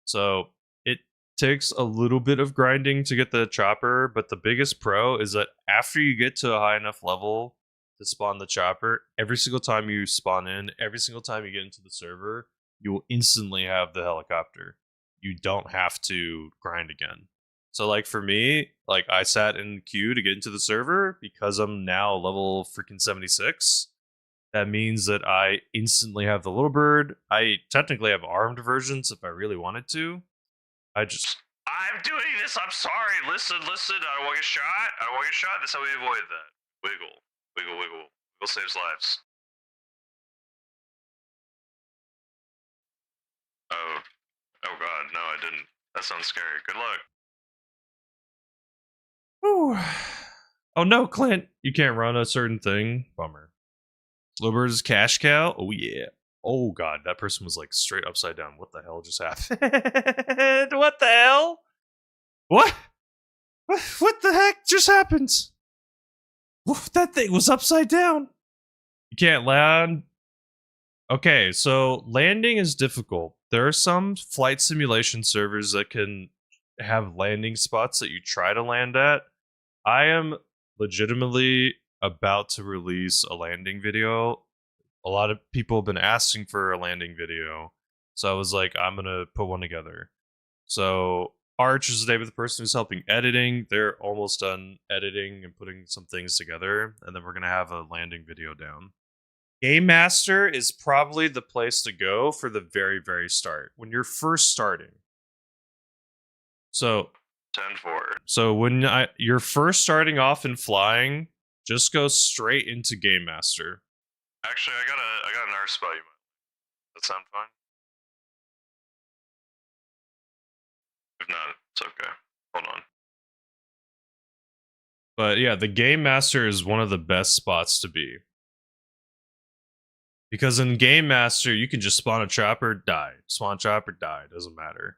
So it takes a little bit of grinding to get the chopper, but the biggest pro is that after you get to a high enough level to spawn the chopper, every single time you spawn in, every single time you get into the server, you will instantly have the helicopter. You don't have to grind again. So like for me, like I sat in queue to get into the server because I'm now level freaking 76. That means that I instantly have the Little Bird. I technically have armed versions if I really wanted to. I'm doing this. I'm sorry. Listen. I don't want to get shot. That's how we avoid that. Wiggle. Wiggle saves lives. Oh god, no, I didn't. That sounds scary. Good luck. Whew. Oh no, Clint, you can't run a certain thing. Bummer. Little Bird is cash cow. Oh yeah. Oh god, that person was like straight upside down. What the hell just happened? What the hell? What the heck just happened? Oof, that thing was upside down. You can't land. Okay, so landing is difficult. There are some flight simulation servers that can have landing spots that you try to land at. I am legitimately about to release a landing video. A lot of people have been asking for a landing video. So I was like, I'm going to put one together. So Arch is the name of the person who's helping editing. They're almost done editing and putting some things together. And then we're going to have a landing video down. Game Master is probably the place to go for the very, very start. When you're first starting. So 10-4. So when you're first starting off in flying, just go straight into Game Master. Actually, I got an art spot. You might. That sound fine? If not, it's okay. Hold on. But yeah, the Game Master is one of the best spots to be. Because in Game Master, you can just spawn a chopper, die. Spawn a chopper, die. Doesn't matter.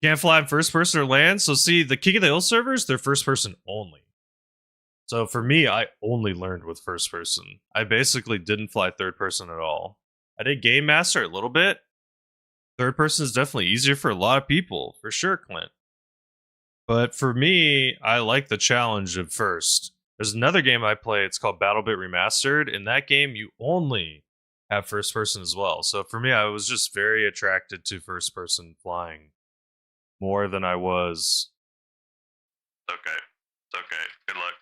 Can't fly in first person or land. So see, the King of the Hill servers, they're first person only. So for me, I only learned with first person. I basically didn't fly third person at all. I did game master a little bit. Third person is definitely easier for a lot of people, for sure, Clint. But for me, I like the challenge of first. There's another game I play, it's called BattleBit Remastered. In that game, you only have first person as well. So for me, I was just very attracted to first person flying more than I was. Okay. It's okay. Good luck.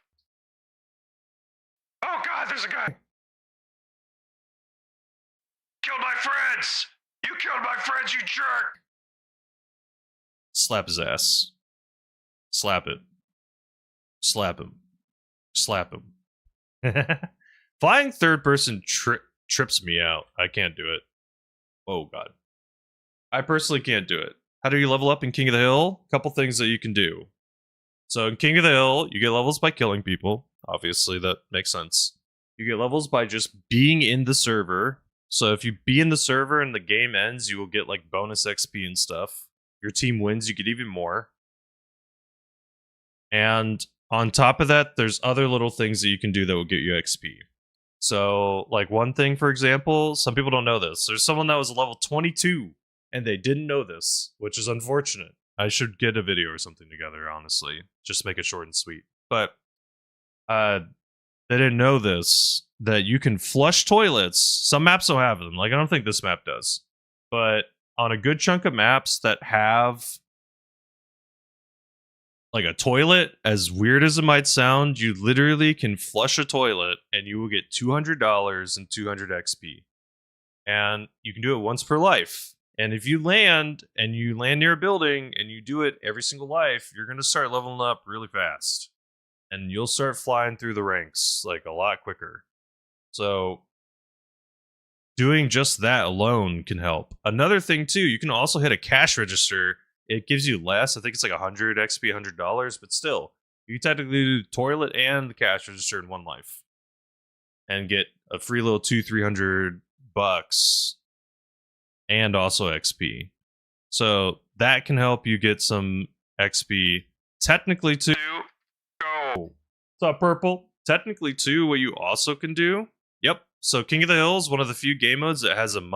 Oh god, there's a guy! Killed my friends! You killed my friends, you jerk! Slap his ass. Slap it. Slap him. Slap him. Flying third person trips me out. I can't do it. Oh god. I personally can't do it. How do you level up in King of the Hill? A couple things that you can do. So in King of the Hill, you get levels by killing people. Obviously, that makes sense. You get levels by just being in the server. So if you be in the server and the game ends, you will get like bonus XP and stuff. Your team wins, you get even more. And on top of that, there's other little things that you can do that will get you XP. So, like one thing, for example, some people don't know this. There's someone that was level 22 and they didn't know this, which is unfortunate. I should get a video or something together, honestly. Just make it short and sweet. But they didn't know this, that you can flush toilets. Some maps don't have them. Like, I don't think this map does. But on a good chunk of maps that have like a toilet, as weird as it might sound, you literally can flush a toilet and you will get $200 and 200 XP. And you can do it once per life. And if you land near a building and you do it every single life, you're going to start leveling up really fast. And you'll start flying through the ranks like a lot quicker. So doing just that alone can help. Another thing too, you can also hit a cash register. It gives you less. I think it's like 100 XP, $100, but still, you technically do the toilet and the cash register in one life, and get a free little $200-300, and also XP. So that can help you get some XP. Technically, too. Go. What's up, Purple? Technically, too, what you also can do. Yep. So King of the Hill is one of the few game modes that has an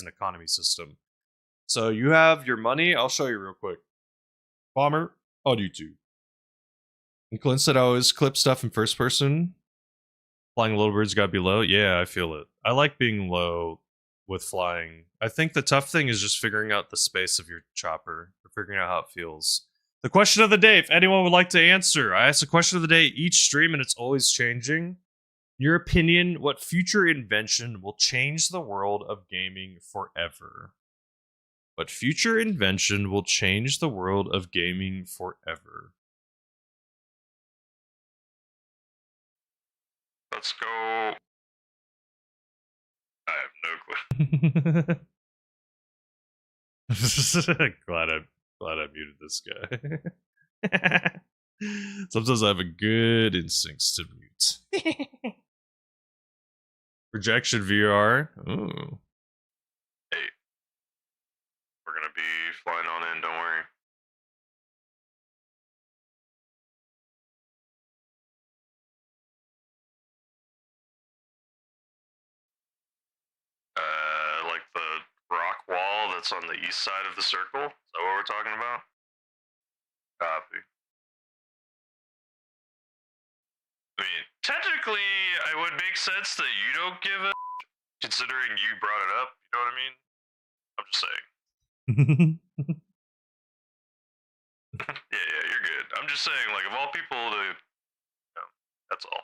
economy system. So you have your money. I'll show you real quick. Bomber on YouTube. And Clint said I always clip stuff in first person. Flying little birds gotta be low. Yeah, I feel it. I like being low with flying. I think the tough thing is just figuring out the space of your chopper, or figuring out how it feels. The question of the day, if anyone would like to answer. I ask the question of the day each stream and it's always changing. Your opinion, what future invention will change the world of gaming forever? What future invention will change the world of gaming forever? Let's go. I have no clue. glad I muted this guy. Sometimes I have a good instincts to mute. Projection VR. Ooh. Hey, we're gonna be flying on in. Don't worry. Like the rock wall that's on the east side of the circle. Is that what we're talking about? Copy. I mean, technically, it would make sense that you don't give a considering you brought it up. You know what I mean? I'm just saying. Yeah, you're good. I'm just saying, like, of all people to, that's all.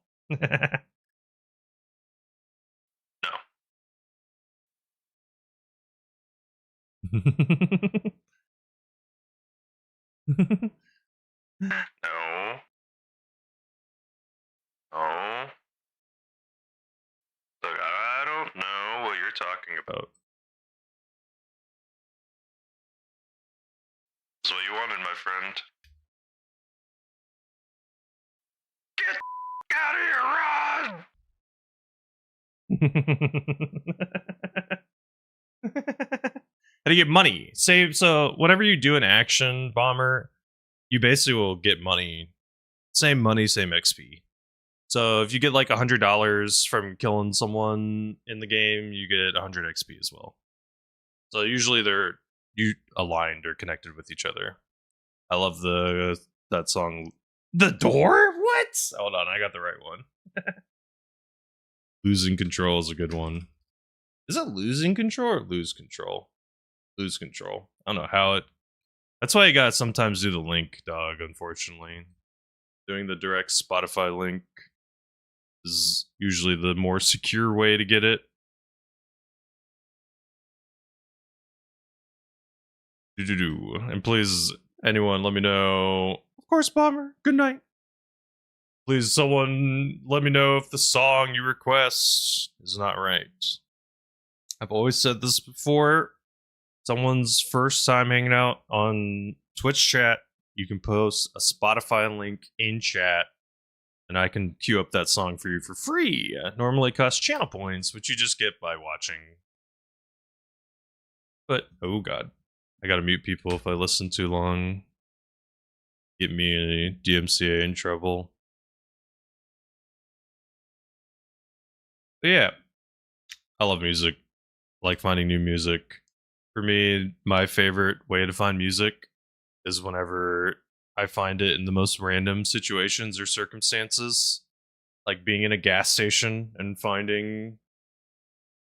No. No. Look, I don't know what you're talking about. That's what you wanted, my friend. Get out of here, run! How do you get money? So whatever you do in action, Bomber, you basically will get money. Same money, same XP. So if you get like $100 from killing someone in the game, you get 100 XP as well. So usually they're aligned or connected with each other. I love that song. The Door? What? Hold on, I got the right one. Losing Control is a good one. Is it Losing Control or Lose Control? Lose Control. I don't know how it. That's why you gotta sometimes do the link, dog, unfortunately. Doing the direct Spotify link is usually the more secure way to get it. And please, anyone, let me know. Of course, Bomber. Good night. Please, someone, let me know if the song you request is not right. I've always said this before. Someone's first time hanging out on Twitch chat, you can post a Spotify link in chat, and I can queue up that song for you for free. Normally costs channel points, which you just get by watching. But, oh god. I gotta mute people if I listen too long. Get me a DMCA in trouble. But yeah, I love music. I like finding new music. For me, my favorite way to find music is whenever I find it in the most random situations or circumstances. Like being in a gas station and finding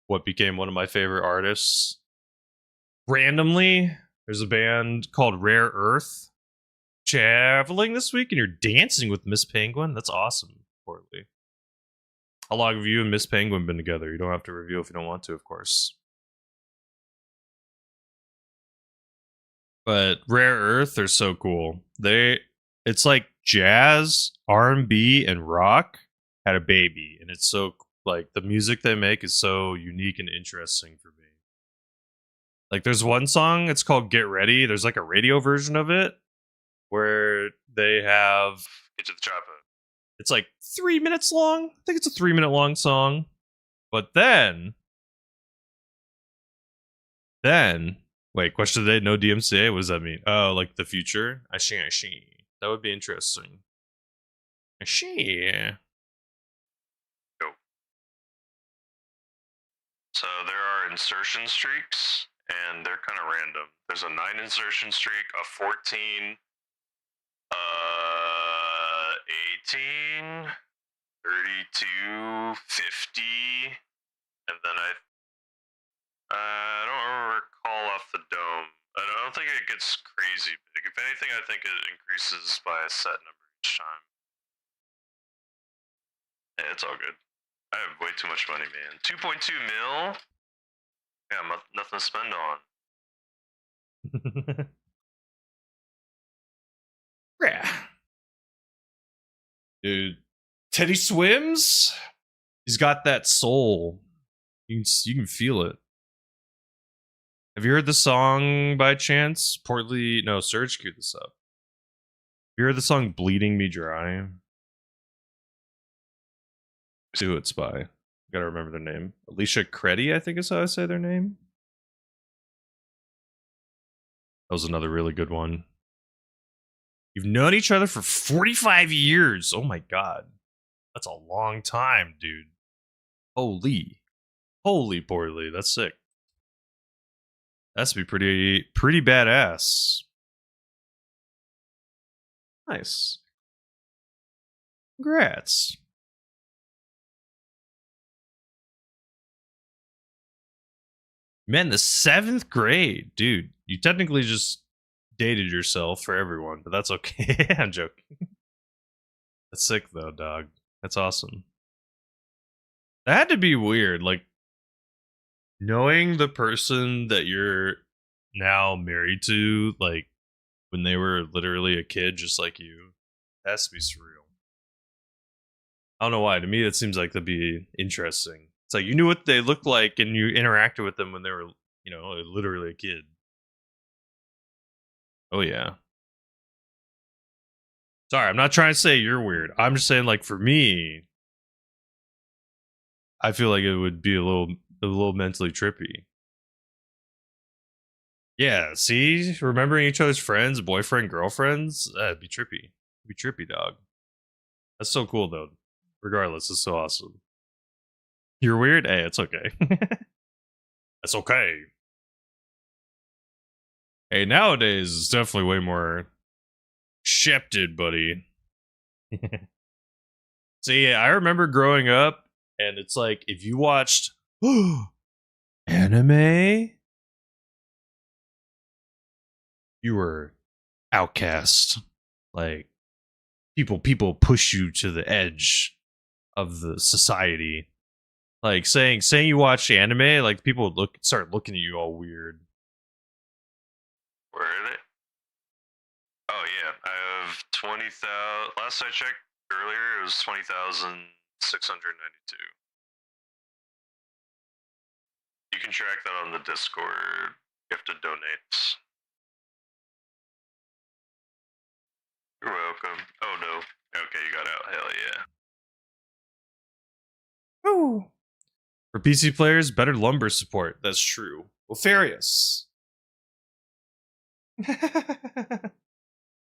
what became one of my favorite artists. Randomly, there's a band called Rare Earth. Traveling this week and you're dancing with Miss Penguin? That's awesome, Portly. How long have you and Miss Penguin been together? You don't have to reveal if you don't want to, of course. But Rare Earth are so cool. It's like jazz, R&B, and rock had a baby, and it's so like the music they make is so unique and interesting for me. Like there's one song, it's called Get Ready. There's like a radio version of it where they have Get to the chopper. It's like 3 minutes long. I think it's a 3 minute long song. But then wait, question of the day, no DMCA? What does that mean? Oh, like the future? I see. That would be interesting. I see. Go. So there are insertion streaks, and they're kind of random. There's a 9 insertion streak, a 14, 18, 32, 50, and then I don't recall off the dome. I don't think it gets crazy big. If anything, I think it increases by a set number each time. Yeah, it's all good. I have way too much money, man. 2.2 mil? Yeah, nothing to spend on. Yeah. Dude, Teddy Swims? He's got that soul. You can feel it. Have you heard the song by chance? Surge queued this up. Have you heard the song Bleeding Me Dry? See who it's by. Gotta remember their name. Alicia Creddy, I think is how I say their name. That was another really good one. You've known each other for 45 years. Oh my god. That's a long time, dude. Holy poorly. That's sick. That's be pretty badass. Nice. Congrats. Man, the 7th grade, dude. You technically just dated yourself for everyone, but that's okay. I'm joking. That's sick though, dog. That's awesome. That had to be weird, like knowing the person that you're now married to, like when they were literally a kid, just like you. That has to be surreal. I don't know why. To me, it seems like that'd be interesting. It's like you knew what they looked like, and you interacted with them when they were, literally a kid. Oh yeah. Sorry, I'm not trying to say you're weird. I'm just saying, like for me, I feel like it would be a little mentally trippy. Yeah, see, remembering each other's friends, boyfriend, girlfriends, that'd be trippy. It'd be trippy, dog. That's so cool, though. Regardless, it's so awesome. You're weird? Hey, it's okay. That's okay. Hey, nowadays it's definitely way more shifted, buddy. See, I remember growing up, and it's like if you watched anime, you were outcast. Like people push you to the edge of the society. Like saying you watch anime, like people would start looking at you all weird. Where are they? Oh yeah, I have 20,000. Last I checked earlier, it was 20,692. You can track that on the Discord. You have to donate. You're welcome. Oh no. Okay, you got out. Hell yeah. Ooh. For PC players, better lumber support. That's true. Nefarious.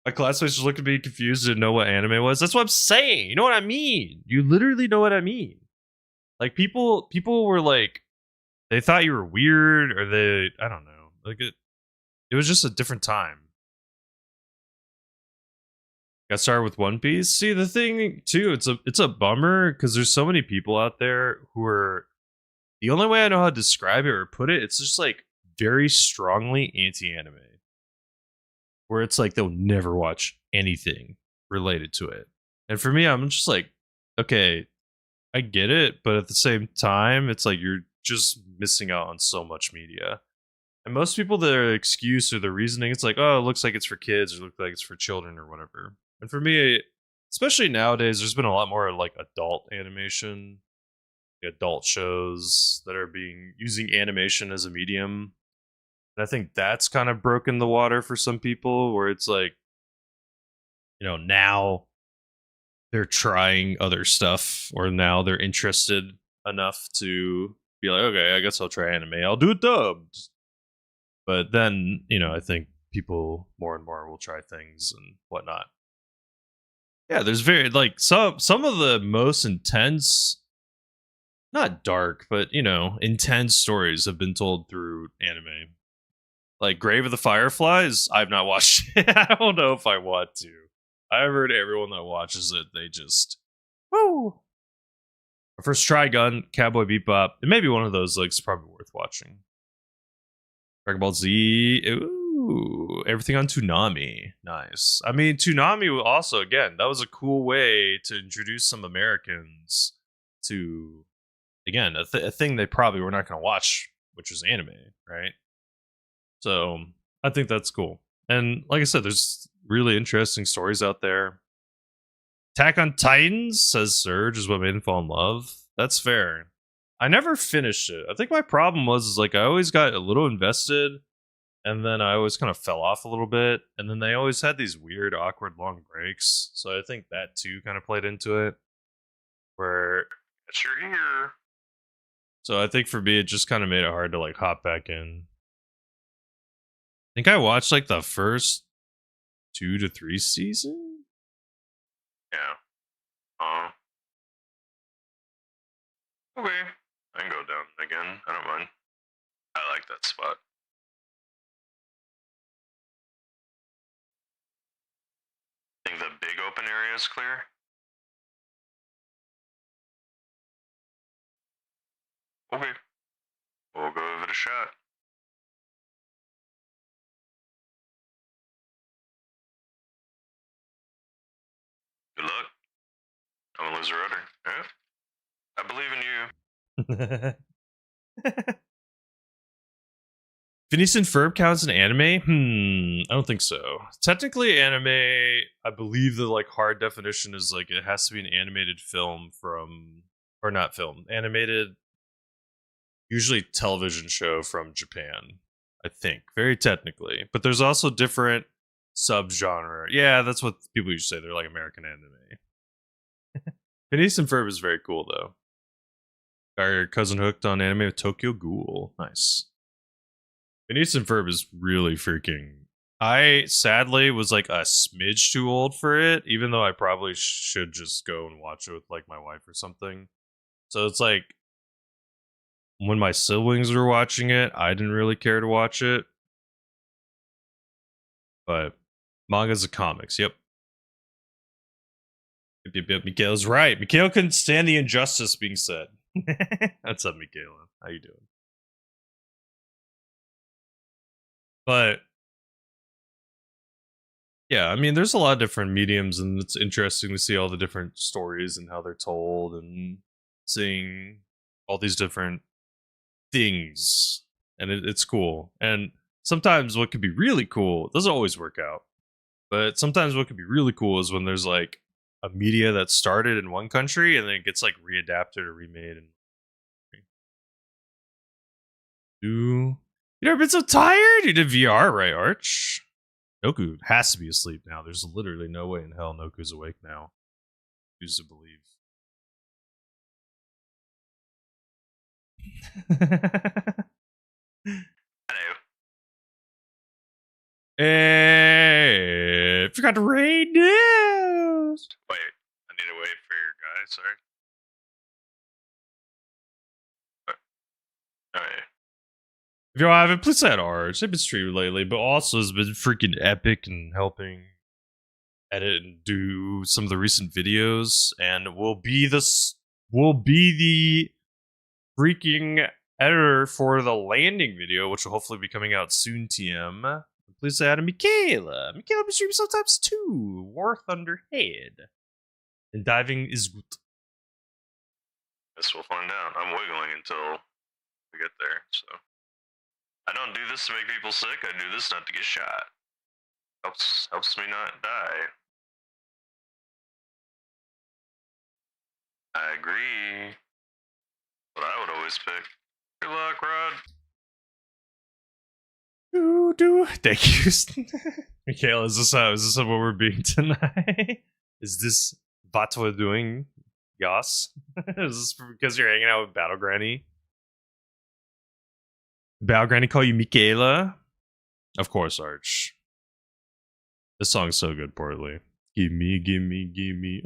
My classmates just looked at me confused, didn't know what anime was. That's what I'm saying. You know what I mean? You literally know what I mean. Like people were like, they thought you were weird, or I don't know. Like it was just a different time. Got started with One Piece. See, the thing too, it's a bummer because there's so many people out there who are. The only way I know how to describe it or put it, it's just like very strongly anti-anime. Where it's like they'll never watch anything related to it. And for me, I'm just like, okay, I get it, but at the same time, it's like you're just missing out on so much media. And most people, their excuse or their reasoning, it's like, oh, it looks like it's for kids, or it looks like it's for children, or whatever. And for me, especially nowadays, there's been a lot more like adult animation, adult shows that are using animation as a medium. And I think that's kind of broken the water for some people, where it's like, now they're trying other stuff, or now they're interested enough to be like, okay, I guess I'll try anime. I'll do it dubbed. But then, I think people more and more will try things and whatnot. Yeah, there's very like some of the most intense, not dark, but intense stories have been told through anime. Like Grave of the Fireflies, I've not watched it. I don't know if I want to. I've heard everyone that watches it, they just woo. First Trigun, Cowboy Bebop, it may be one of those. Like, it's probably worth watching. Dragon Ball Z, ooh, everything on Toonami, nice. I mean, Toonami also, again, that was a cool way to introduce some Americans to, again, a thing they probably were not going to watch, which was anime, right? So I think that's cool. And like I said, there's really interesting stories out there. Attack on Titans, says Surge, is what made him fall in love. That's fair. I never finished it. I think my problem was like I always got a little invested, and then I always kind of fell off a little bit, and then they always had these weird, awkward, long breaks. So I think that too kind of played into it. Where Yes, you're here. So I think for me, it just kind of made it hard to like hop back in. I think I watched like the first 2 to 3 seasons. Yeah. Okay. I can go down again. I don't mind. I like that spot. Think the big open area is clear? Okay. We'll go give it a shot. Good luck. I'm gonna lose a rudder. Yeah. I believe in you. Phineas and Ferb counts as an anime? I don't think so. Technically, anime, I believe the like hard definition is like it has to be an animated film from, or not film, animated, usually television show from Japan. I think very technically, but there's also different subgenre. Yeah, that's what people usually say. They're like American anime. Phineas and Ferb is very cool though. Got your cousin hooked on anime with Tokyo Ghoul. Nice. Phineas and Ferb is really freaking. I sadly was like a smidge too old for it, even though I probably should just go and watch it with like my wife or something. So it's like when my siblings were watching it, I didn't really care to watch it. But mangas and comics, yep. Mikhail's right. Mikhail couldn't stand the injustice being said. What's up, Michaela? How you doing? But yeah, I mean, there's a lot of different mediums, and it's interesting to see all the different stories and how they're told, and seeing all these different things, and it's cool. And sometimes what could be really cool, it doesn't always work out, but sometimes what could be really cool is when there's like a media that started in one country and then it gets like readapted or remade. And you never been so tired? You did VR, right, Arch? Noku has to be asleep now. There's literally no way in hell Noku's awake now. Choose to believe. Hello. Hey, forgot to raid news. Wait, I need to wait for your guy, sorry. Alright. If you haven't, please add Arch. They've been streaming lately, but also has been freaking epic and helping edit and do some of the recent videos, and will be the freaking editor for the landing video, which will hopefully be coming out soon. TM. Please add Michaela. Michaela be streaming sometimes too. War Thunder Head. And diving is good. Guess we'll find out. I'm wiggling until we get there, so. I don't do this to make people sick, I do this not to get shot. Helps me not die. I agree. But I would always pick. Good luck, Rod. Thank you. Michaela, is this what we're being tonight? Is this what we're doing? Yes. Is this because you're hanging out with Battle Granny? Battle Granny call you Michaela? Of course, Arch. This song's so good, Portly. Give me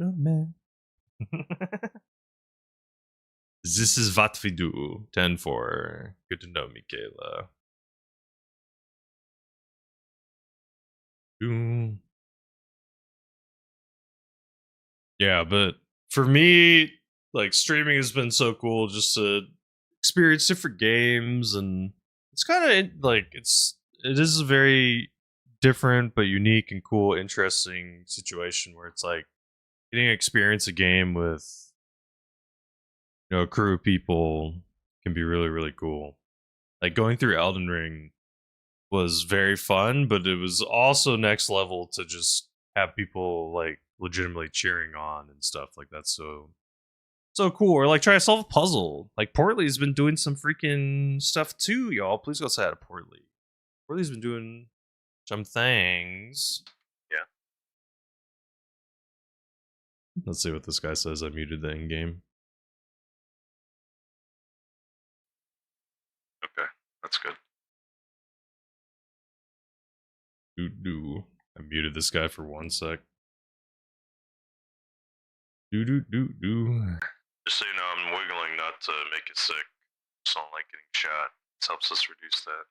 a man. This is what we do. 10-4. Good to know, Michaela. Yeah, but for me, like, streaming has been so cool just to experience different games, and it's kind of like it is a very different but unique and cool, interesting situation where it's like getting to experience a game with a crew of people can be really, really cool. Like going through Elden Ring was very fun, but it was also next level to just have people like legitimately cheering on and stuff like that. So cool. Or like try to solve a puzzle. Like Portly's been doing some freaking stuff too, y'all. Please go say hi to Portly. Portly's been doing some things. Yeah. Let's see what this guy says. I muted the in-game. Okay, that's good. I muted this guy for 1 sec. Just so you know, I'm wiggling not to make it sick. Just don't like getting shot. This helps us reduce that.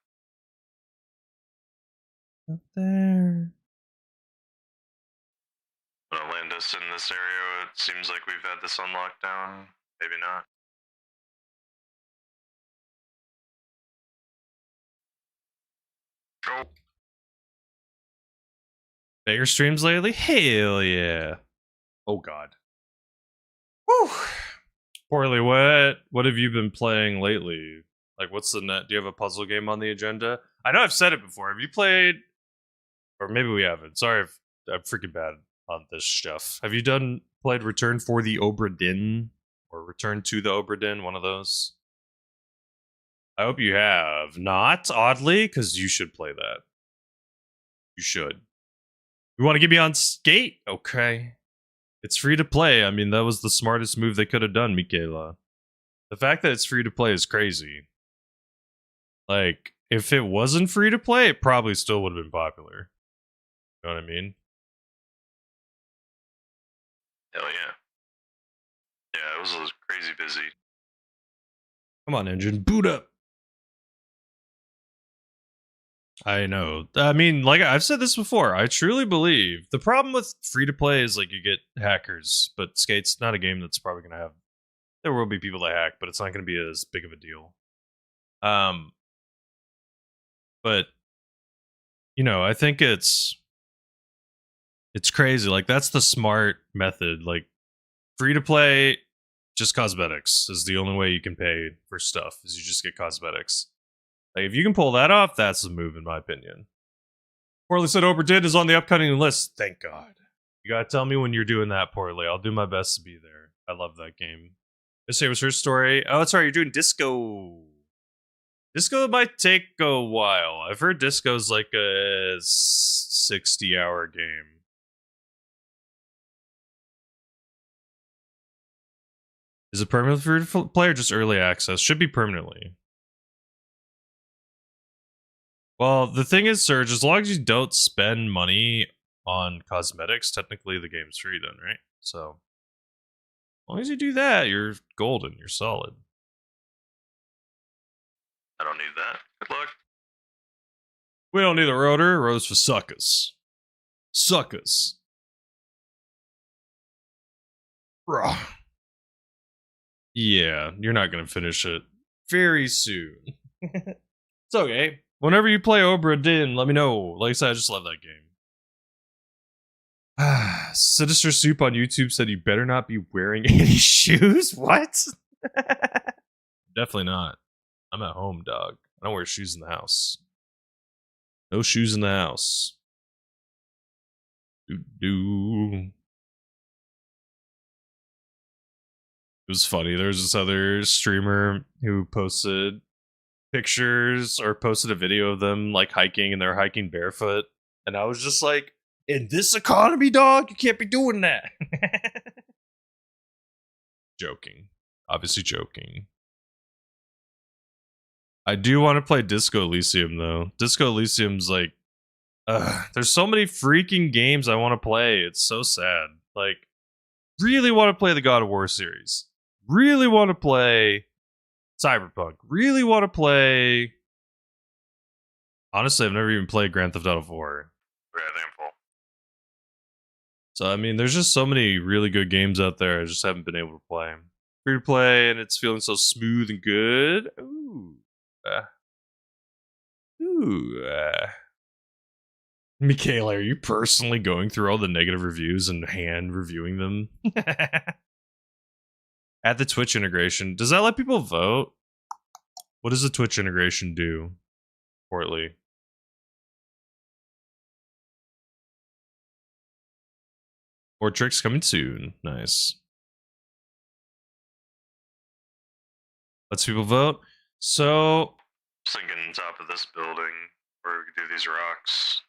Up there. Gonna land us in this area. It seems like we've had this on lockdown. Maybe not. Oh. Banger streams lately? Hell yeah. Oh god. Whew. Poorly, what have you been playing lately? Like, what's the net? Do you have a puzzle game on the agenda? I know I've said it before. Have you played, or maybe we haven't. Sorry if I'm freaking bad on this stuff. Have you played Return for the Obra Dinn or Return to the Obra Dinn? One of those. I hope you have. Not oddly, because you should play that. You should. You want to get me on Skate? Okay. It's free to play. I mean, that was the smartest move they could have done, Michaela. The fact that it's free to play is crazy. Like, if it wasn't free to play, it probably still would have been popular. You know what I mean? Hell yeah. Yeah, it was crazy busy. Come on, engine, boot up. I know. I mean, like I've said this before, I truly believe the problem with free to play is like you get hackers, but Skate's not a game that's probably going to have. There will be people that hack, but it's not going to be as big of a deal. But you know, I think it's crazy. Like that's the smart method. Like free to play, just cosmetics is the only way you can pay for stuff. Is you just get cosmetics. Like if you can pull that off, that's the move, in my opinion. Poorly said Ober did is on the upcoming list. Thank God. You gotta tell me when you're doing that, Poorly. I'll do my best to be there. I love that game. This was her story. Oh, that's right. You're doing Disco. Disco might take a while. I've heard Disco's like a 60-hour game. Is it permanently free to play or just early access? Should be permanently. Well, the thing is, Serge, as long as you don't spend money on cosmetics, technically the game's free then, right? So, as long as you do that, you're golden. You're solid. I don't need that. Good luck. We don't need a rotor. Rotor's for suckers. Suckers. Bruh. Yeah, you're not going to finish it very soon. It's okay. Whenever you play Obra Dinn, let me know. Like I said, I just love that game. Sinister Soup on YouTube said you better not be wearing any shoes. What? Definitely not. I'm at home, dog. I don't wear shoes in the house. No shoes in the house. It was funny. There was this other streamer who posted pictures or posted a video of them like hiking, and they're hiking barefoot. And I was just like, in this economy, dog, you can't be doing that. Joking. Obviously joking. I do want to play Disco Elysium though. Disco Elysium's like, there's so many freaking games I want to play. It's so sad. Like, really want to play the God of War series. Really want to play Cyberpunk. Really want to play. Honestly, I've never even played Grand Theft Auto 4. So, I mean, there's just so many really good games out there I just haven't been able to play. Free to play, and it's feeling so smooth and good. Ooh. Michaela, are you personally going through all the negative reviews and hand reviewing them? Add the Twitch integration. Does that let people vote? What does the Twitch integration do? Portly. Or tricks coming soon. Nice. Lets people vote. So, Sinking on top of this building where we could do these rocks.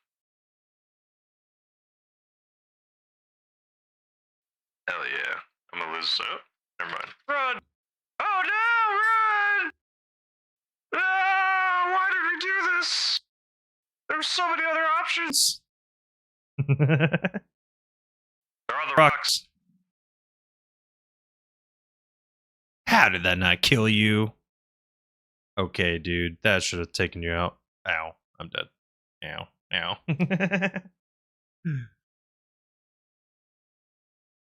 Hell yeah. I'm gonna lose. Oh, never mind. Run! Oh no, run! Ah, why did we do this? There's so many other options. There are the rocks. How did that not kill you? Okay, dude. That should have taken you out. Ow. I'm dead. Ow. Ow.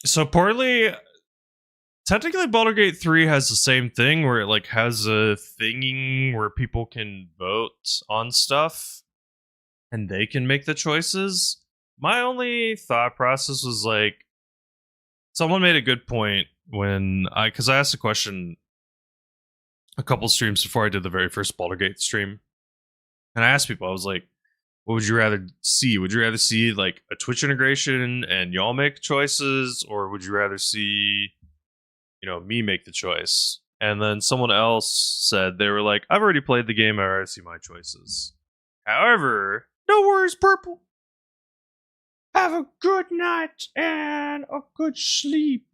So, partly, technically, Baldur's Gate 3 has the same thing where it like has a thinging where people can vote on stuff and they can make the choices. My only thought process was like, someone made a good point because I asked a question a couple streams before I did the very first Baldur's Gate stream, and I asked people, I was like, what would you rather see? Would you rather see like a Twitch integration and y'all make choices, or would you rather see, you know, me make the choice? And then someone else said they were like, I've already played the game, I already see my choices. However, no worries, Purple. Have a good night and a good sleep.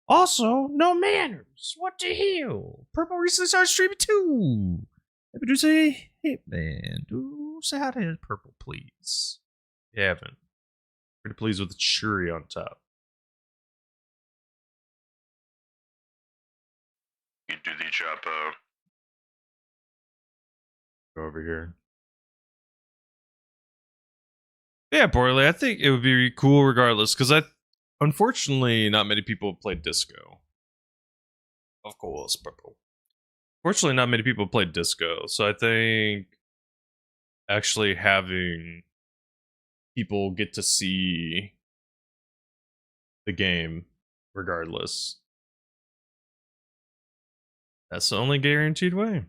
Also, no manners. What the hell? Purple recently started streaming too. Let me do say, hey man, do say hi to Purple, please. You haven't. Pretty pleased with the cherry on top. You do the chapo. Go over here. Yeah, Borley, I think it would be cool regardless, because unfortunately, not many people have played Disco. Of course, purple. Fortunately, not many people play Disco, so I think actually having people get to see the game regardless. That's the only guaranteed way.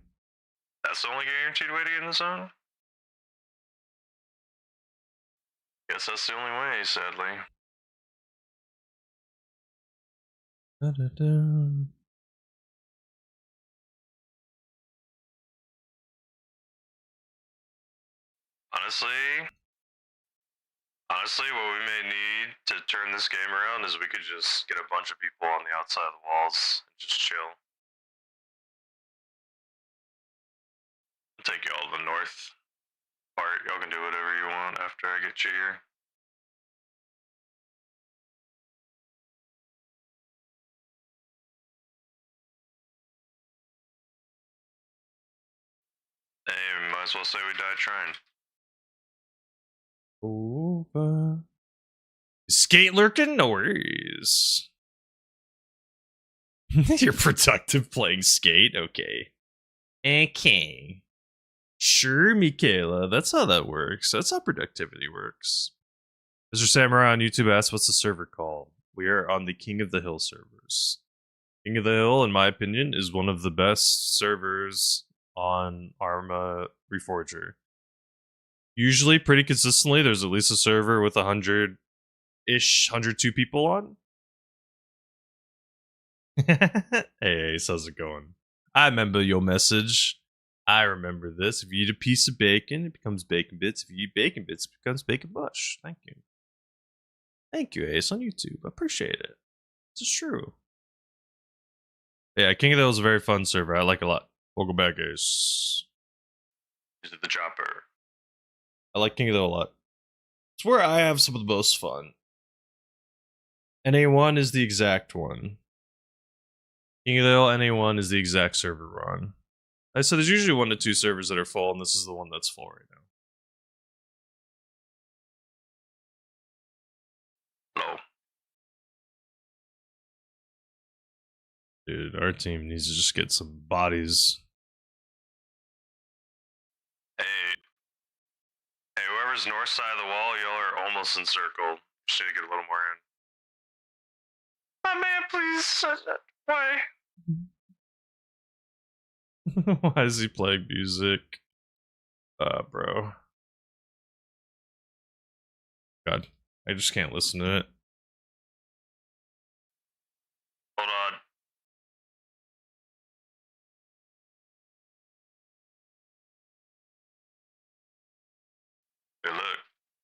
That's the only guaranteed way to get in the zone? Guess that's the only way, sadly. Da-da-da. Honestly, what we may need to turn this game around is we could just get a bunch of people on the outside of the walls and just chill. I'll take y'all to the north part. Y'all can do whatever you want after I get you here. Hey, we might as well say we died trying. Over. Skate lurking? No worries. You're productive playing skate? Okay. Okay. Sure, Michaela. That's how that works. That's how productivity works. Mr. Samurai on YouTube asks, what's the server called? We are on the King of the Hill servers. King of the Hill, in my opinion, is one of the best servers on Arma Reforger. Usually, pretty consistently, there's at least a server with 100-ish, 102 people on. Hey, how's it going? I remember your message. I remember this. If you eat a piece of bacon, it becomes bacon bits. If you eat bacon bits, it becomes bacon mush. Thank you. Thank you, Ace, on YouTube. I appreciate it. This is true. Yeah, King of the Hill is a very fun server. I like it a lot. Welcome back, Ace. Is it the chopper? I like King of the Hill a lot. It's where I have some of the most fun. NA1 is the exact one. King of the Hill, NA1 is the exact server we're on. I said there's usually 1 to 2 servers that are full, and this is the one that's full right now. Low. Dude, our team needs to just get some bodies. Hey, whoever's north side of the wall, y'all are almost encircled. Just need to get a little more in. My man, please. Why? Why is he playing music? Bro. God, I just can't listen to it. Hold on. Hey, look.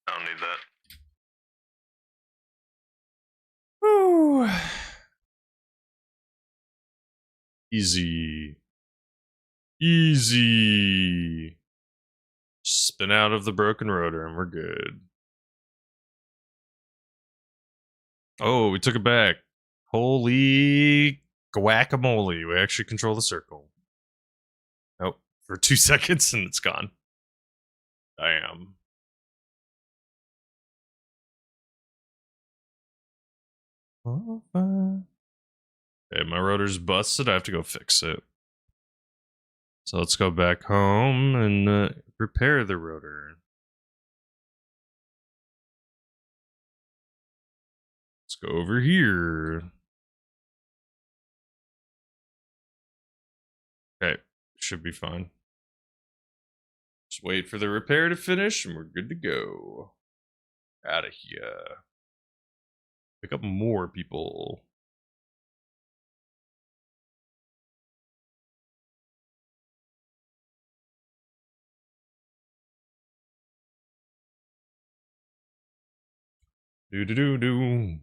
I don't need that. Woo. Easy. Easy. Spin out of the broken rotor and we're good. Oh, we took it back. Holy guacamole. We actually control the circle. Nope. For 2 seconds and it's gone. Damn. Okay, my rotor's busted. I have to go fix it. So let's go back home and repair the rotor. Let's go over here. Okay, should be fine. Just wait for the repair to finish and we're good to go. Out of here. Pick up more people. Do.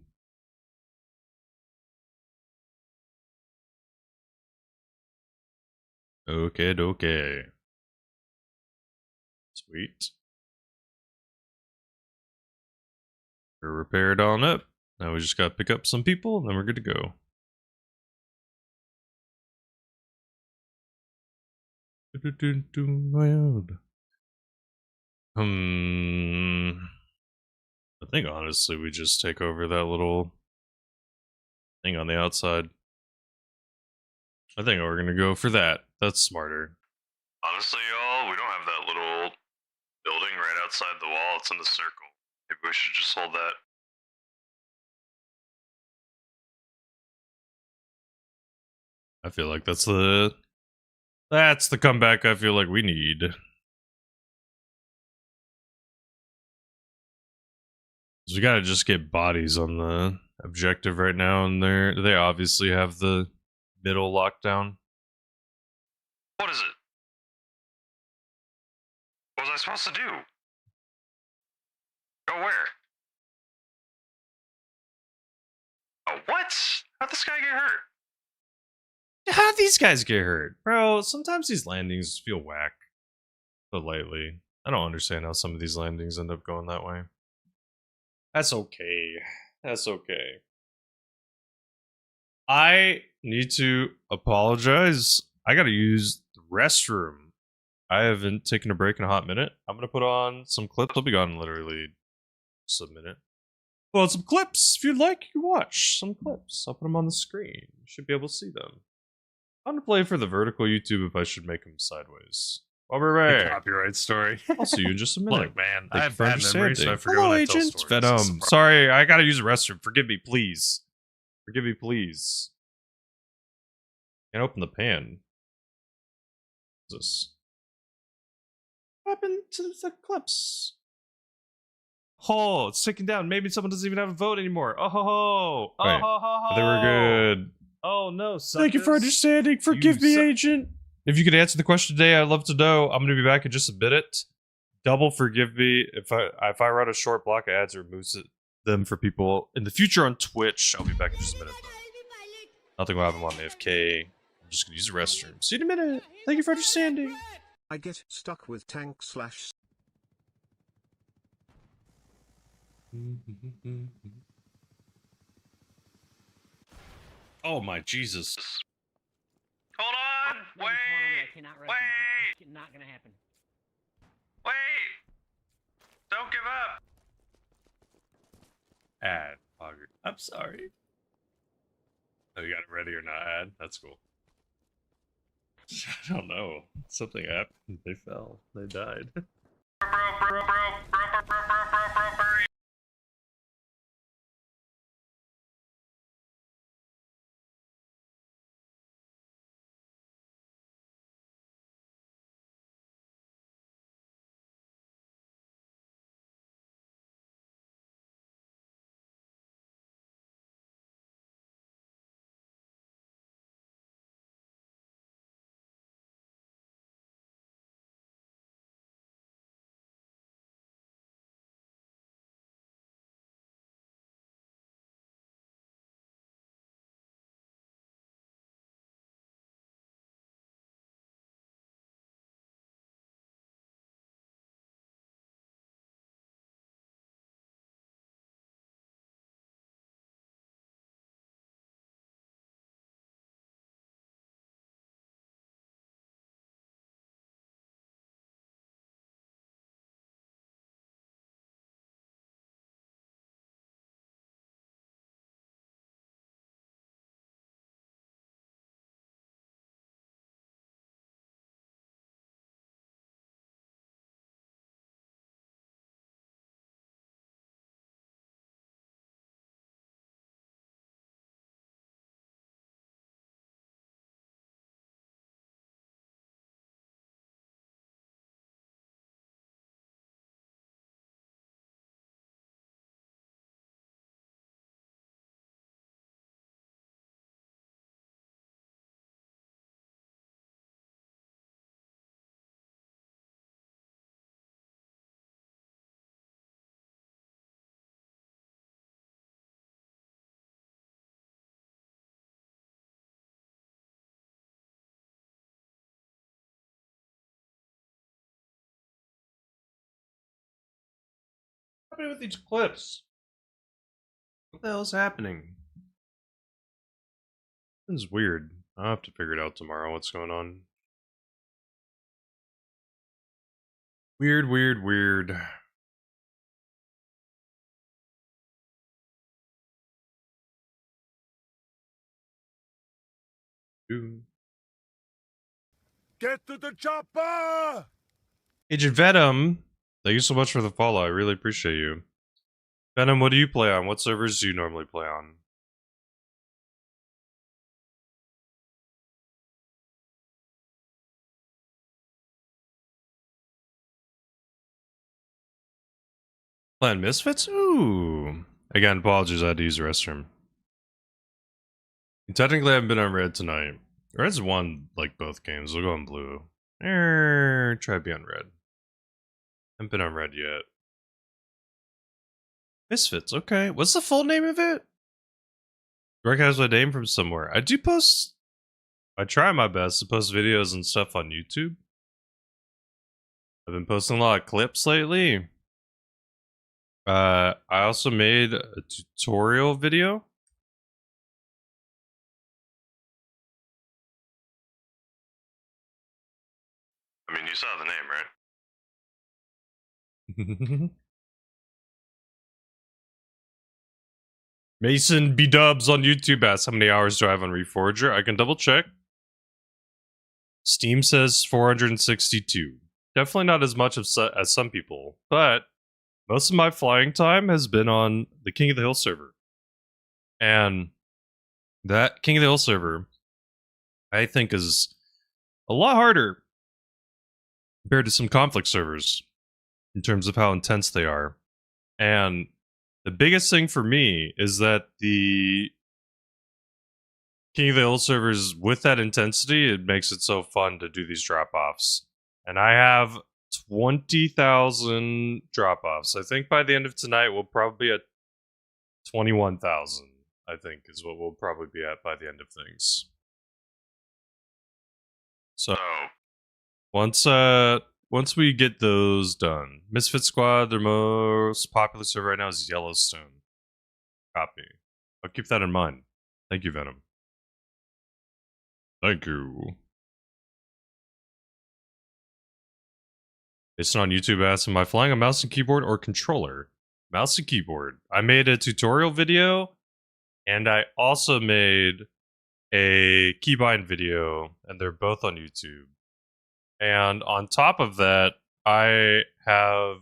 Okay. Sweet. We're repaired on up. Now we just gotta pick up some people, and then we're good to go. I think honestly we just take over that little thing on the outside. I think we're gonna go for that. That's smarter. Honestly, y'all, we don't have that little building right outside the wall. It's in the circle. Maybe we should just hold that. I feel like that's the comeback I feel like we need. So we gotta just get bodies on the objective right now, and they obviously have the middle lockdown. What is it? What was I supposed to do? Go where? Oh, what? How'd this guy get hurt? How these guys get hurt? Bro, sometimes these landings feel whack. But lately, I don't understand how some of these landings end up going that way. That's okay. That's okay. I need to apologize. I gotta use the restroom. I haven't taken a break in a hot minute. I'm gonna put on some clips. I'll be gone in literally just a minute. Well, some clips. If you'd like, you can watch some clips. I'll put them on the screen. You should be able to see them. I'm gonna play for the vertical YouTube if I should make them sideways. I'll be right back. Copyright story. I'll see you in just a minute. Look, man, Thank I you have for bad memories, so I understanding. forget Hello, when I tell Agent stories. Venom. This is the problem. Sorry, I gotta use the restroom. Forgive me, please. Forgive me, please. Can't open the pan. What's this? What happened to the clips? Oh, it's ticking down. Maybe someone doesn't even have a vote anymore. Oh ho ho! Oh Right. ho ho ho! I think we're good. Oh no! Thank you for understanding. Forgive me, Agent. If you could answer the question today, I'd love to know. I'm gonna be back in just a minute. Double forgive me if I run a short block of ads or moves them for people in the future on Twitch. I'll be back in just a minute. Nothing will happen while I'm AFK. I'm just gonna use the restroom. See you in a minute. Thank you for understanding. I get stuck with tank slash. Oh my Jesus. Hold on! Wait! Wait! It's not gonna happen. Wait! Don't give up! Ad. Auger. I'm sorry. Oh, you got it ready or not, ad? That's cool. I don't know. Something happened. They fell. They died. What happened with these clips? the hell's happening? This is weird. I'll have to figure it out tomorrow what's going on. Weird, weird, weird. Get to the chopper! Agent Venom, thank you so much for the follow. I really appreciate you. Venom, what do you play on? What servers do you normally play on? Playing Misfits? Ooh. Again, apologies, I had to use the restroom. Technically, I haven't been on red tonight. Red's won, like, both games. We'll go on blue. Try to be on red. Haven't been on red yet. Misfits, okay. What's the full name of it? Recognize my name from somewhere. I do post... I try my best to post videos and stuff on YouTube. I've been posting a lot of clips lately. I also made a tutorial video. I mean, you saw the name, right? Mason B Dubs on YouTube asks how many hours do I have on Reforger? I can double check. Steam says 462. Definitely not as much as some people, but most of my flying time has been on the King of the Hill server. And that King of the Hill server, I think, is a lot harder compared to some conflict servers in terms of how intense they are. And the biggest thing for me is that the King of the Hill servers, with that intensity, it makes it so fun to do these drop-offs. And I have 20,000 drop-offs. I think by the end of tonight, we'll probably be at 21,000, I think, is what we'll probably be at by the end of things. So, once we get those done, Misfit Squad, their most popular server right now is Yellowstone. Copy. I'll keep that in mind. Thank you, Venom. Thank you. It's on YouTube asking, am I flying a mouse and keyboard or controller? Mouse and keyboard. I made a tutorial video, and I also made a keybind video, and they're both on YouTube. And on top of that, I have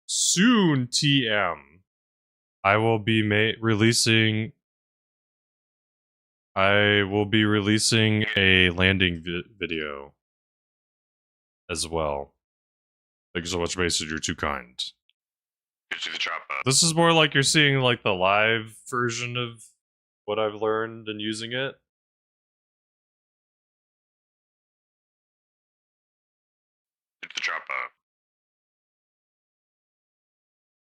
soon TM. I will be releasing a landing video as well. Thank you so much, Mason. You're too kind. Gives you the drop up. This is more like you're seeing like the live version of what I've learned and using it. Gives the drop up.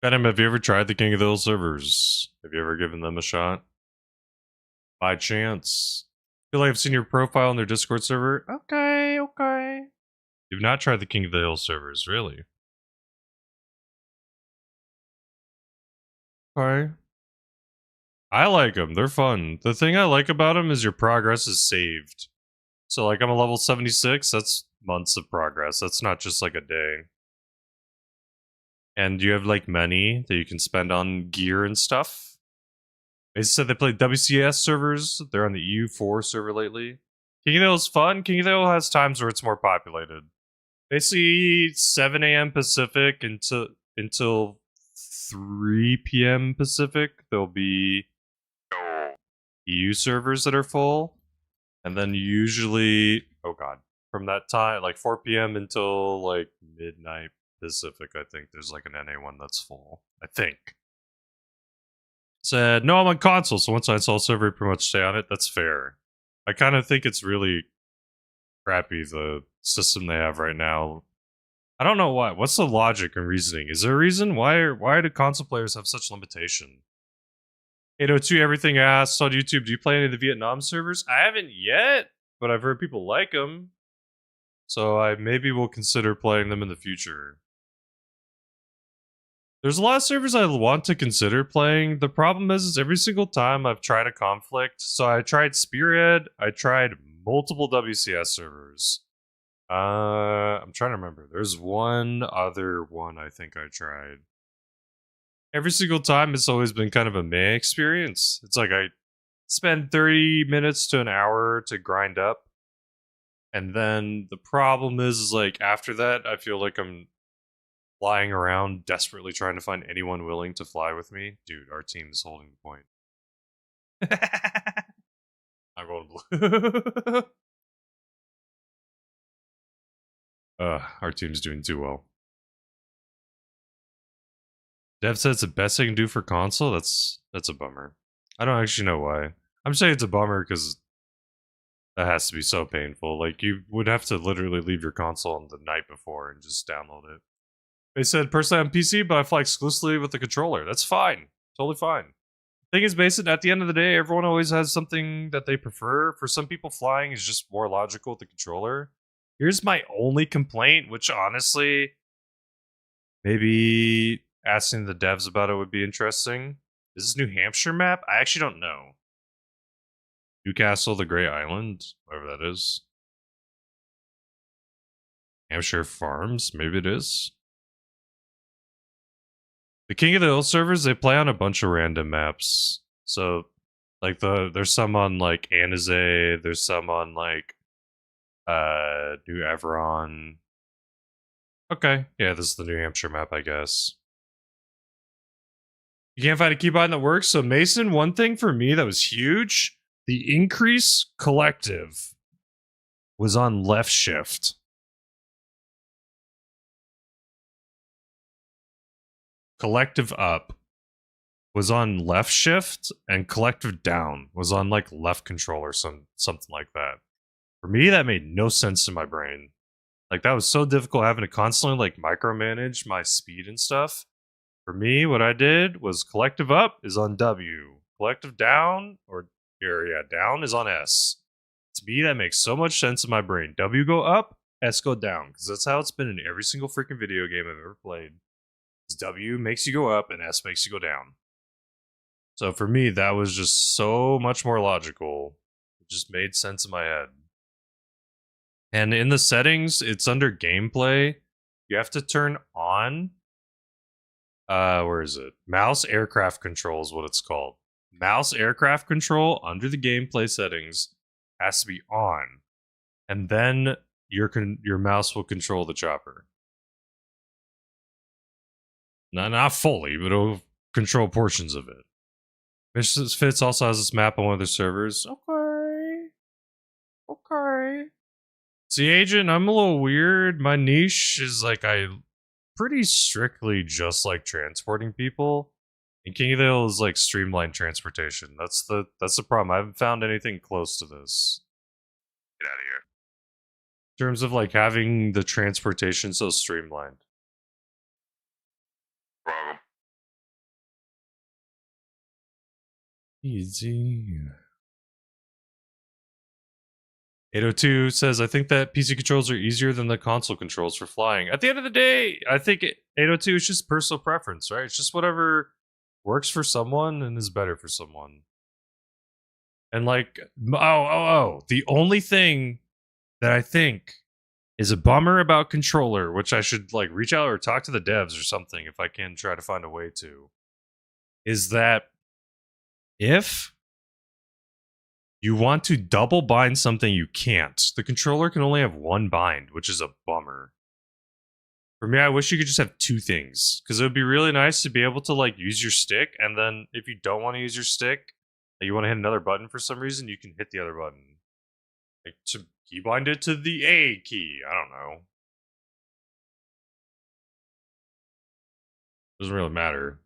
Venom, have you ever tried the King of the Hill servers? Have you ever given them a shot? By chance. I feel like I've seen your profile on their Discord server. Okay, okay. You've not tried the King of the Hill servers, really? Okay. I like them. They're fun. The thing I like about them is your progress is saved. So, like, I'm a level 76. That's months of progress. That's not just, like, a day. And you have, like, money that you can spend on gear and stuff. They said they played WCS servers. They're on the EU4 server lately. King of the Hill is fun. King of the Hill has times where it's more populated. Basically, 7 a.m. Pacific until 3 p.m. Pacific, there'll be EU servers that are full. And then usually, oh god, from that time, like 4 p.m. until like midnight Pacific, I think there's like an NA one that's full. I think. Said, no, I'm on console, so once I install a server, I pretty much stay on it. That's fair. I kind of think it's really crappy, the system they have right now. I don't know why. What's the logic and reasoning? Is there a reason? Why do console players have such limitation? 802, everything I asked on YouTube. Do you play any of the Vietnam servers? I haven't yet, but I've heard people like them. So I maybe will consider playing them in the future. There's a lot of servers I want to consider playing. The problem is every single time I've tried a conflict. So I tried Spearhead. I tried multiple WCS servers. I'm trying to remember. There's one other one I think I tried. Every single time, it's always been kind of a meh experience. It's like I spend 30 minutes to an hour to grind up. And then the problem is like after that, I feel like I'm flying around desperately trying to find anyone willing to fly with me. Dude, our team is holding the point. I'm going blue. Our team's doing too well. Dev said it's the best they can do for console. That's a bummer. I don't actually know why. I'm saying it's a bummer because that has to be so painful. Like you would have to literally leave your console on the night before and just download it. They said personally on PC, but I fly exclusively with the controller. That's fine. Totally fine. Thing is, Mason, at the end of the day, everyone always has something that they prefer. For some people, flying is just more logical with the controller. Here's my only complaint, which honestly, maybe asking the devs about it would be interesting. Is this New Hampshire map? I actually don't know. Newcastle, the Grey Island, whatever that is. Hampshire Farms, maybe it is. The King of the Hill servers, they play on a bunch of random maps. So, like there's some on like Anazay, there's some on like New Everon. Okay, yeah, this is the New Hampshire map, I guess. You can't find a keybind that works. So Mason, one thing for me that was huge, the increase collective was on left shift. Collective up was on left shift, and collective down was on like left control or something like that. For me, that made no sense in my brain. Like that was so difficult having to constantly like micromanage my speed and stuff. For me, what I did was collective up is on W, collective down or down is on S. To me, that makes so much sense in my brain. W go up, S go down, because that's how it's been in every single freaking video game I've ever played. W makes you go up and S makes you go down. So for me, that was just so much more logical. It just made sense in my head. And in the settings, it's under gameplay. You have to turn on. Where is it? Mouse aircraft control is what it's called. Mouse aircraft control under the gameplay settings has to be on. And then your mouse will control the chopper. Not fully, but it'll control portions of it. Missions Fits also has this map on one of their servers. Okay. See, Agent, I'm a little weird. My niche is like I pretty strictly just like transporting people. And King of the Hill is like streamlined transportation. That's the problem. I haven't found anything close to this. Get out of here. In terms of like having the transportation so streamlined. Wrong. Easy. 802 says, I think that PC controls are easier than the console controls for flying. At the end of the day, I think 802 is just personal preference, right? It's just whatever works for someone and is better for someone. And like, the only thing that I think is a bummer about controller, which I should like reach out or talk to the devs or something if I can try to find a way to, is that if you want to double bind something you can't, the controller can only have one bind, which is a bummer. For me, I wish you could just have two things, because it would be really nice to be able to like use your stick, and then if you don't want to use your stick, and you want to hit another button for some reason, you can hit the other button. Like to keybind it to the A key. I don't know. Doesn't really matter.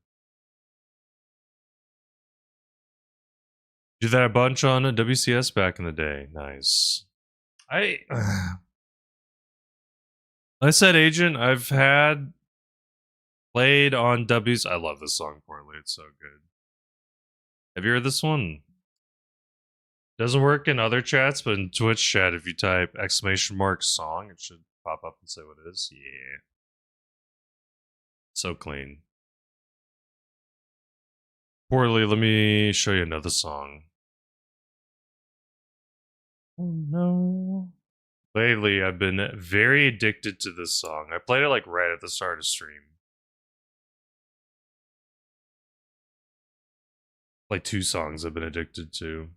Do that a bunch on a WCS back in the day. Nice. I said, Agent, I've had played on W's. I love this song, Poorly. It's so good. Have you heard this one? Doesn't work in other chats, but in Twitch chat, if you type !song, it should pop up and say what it is. Yeah. So clean. Poorly, let me show you another song. Oh no. Lately, I've been very addicted to this song. I played it like right at the start of stream. Like 2 songs I've been addicted to.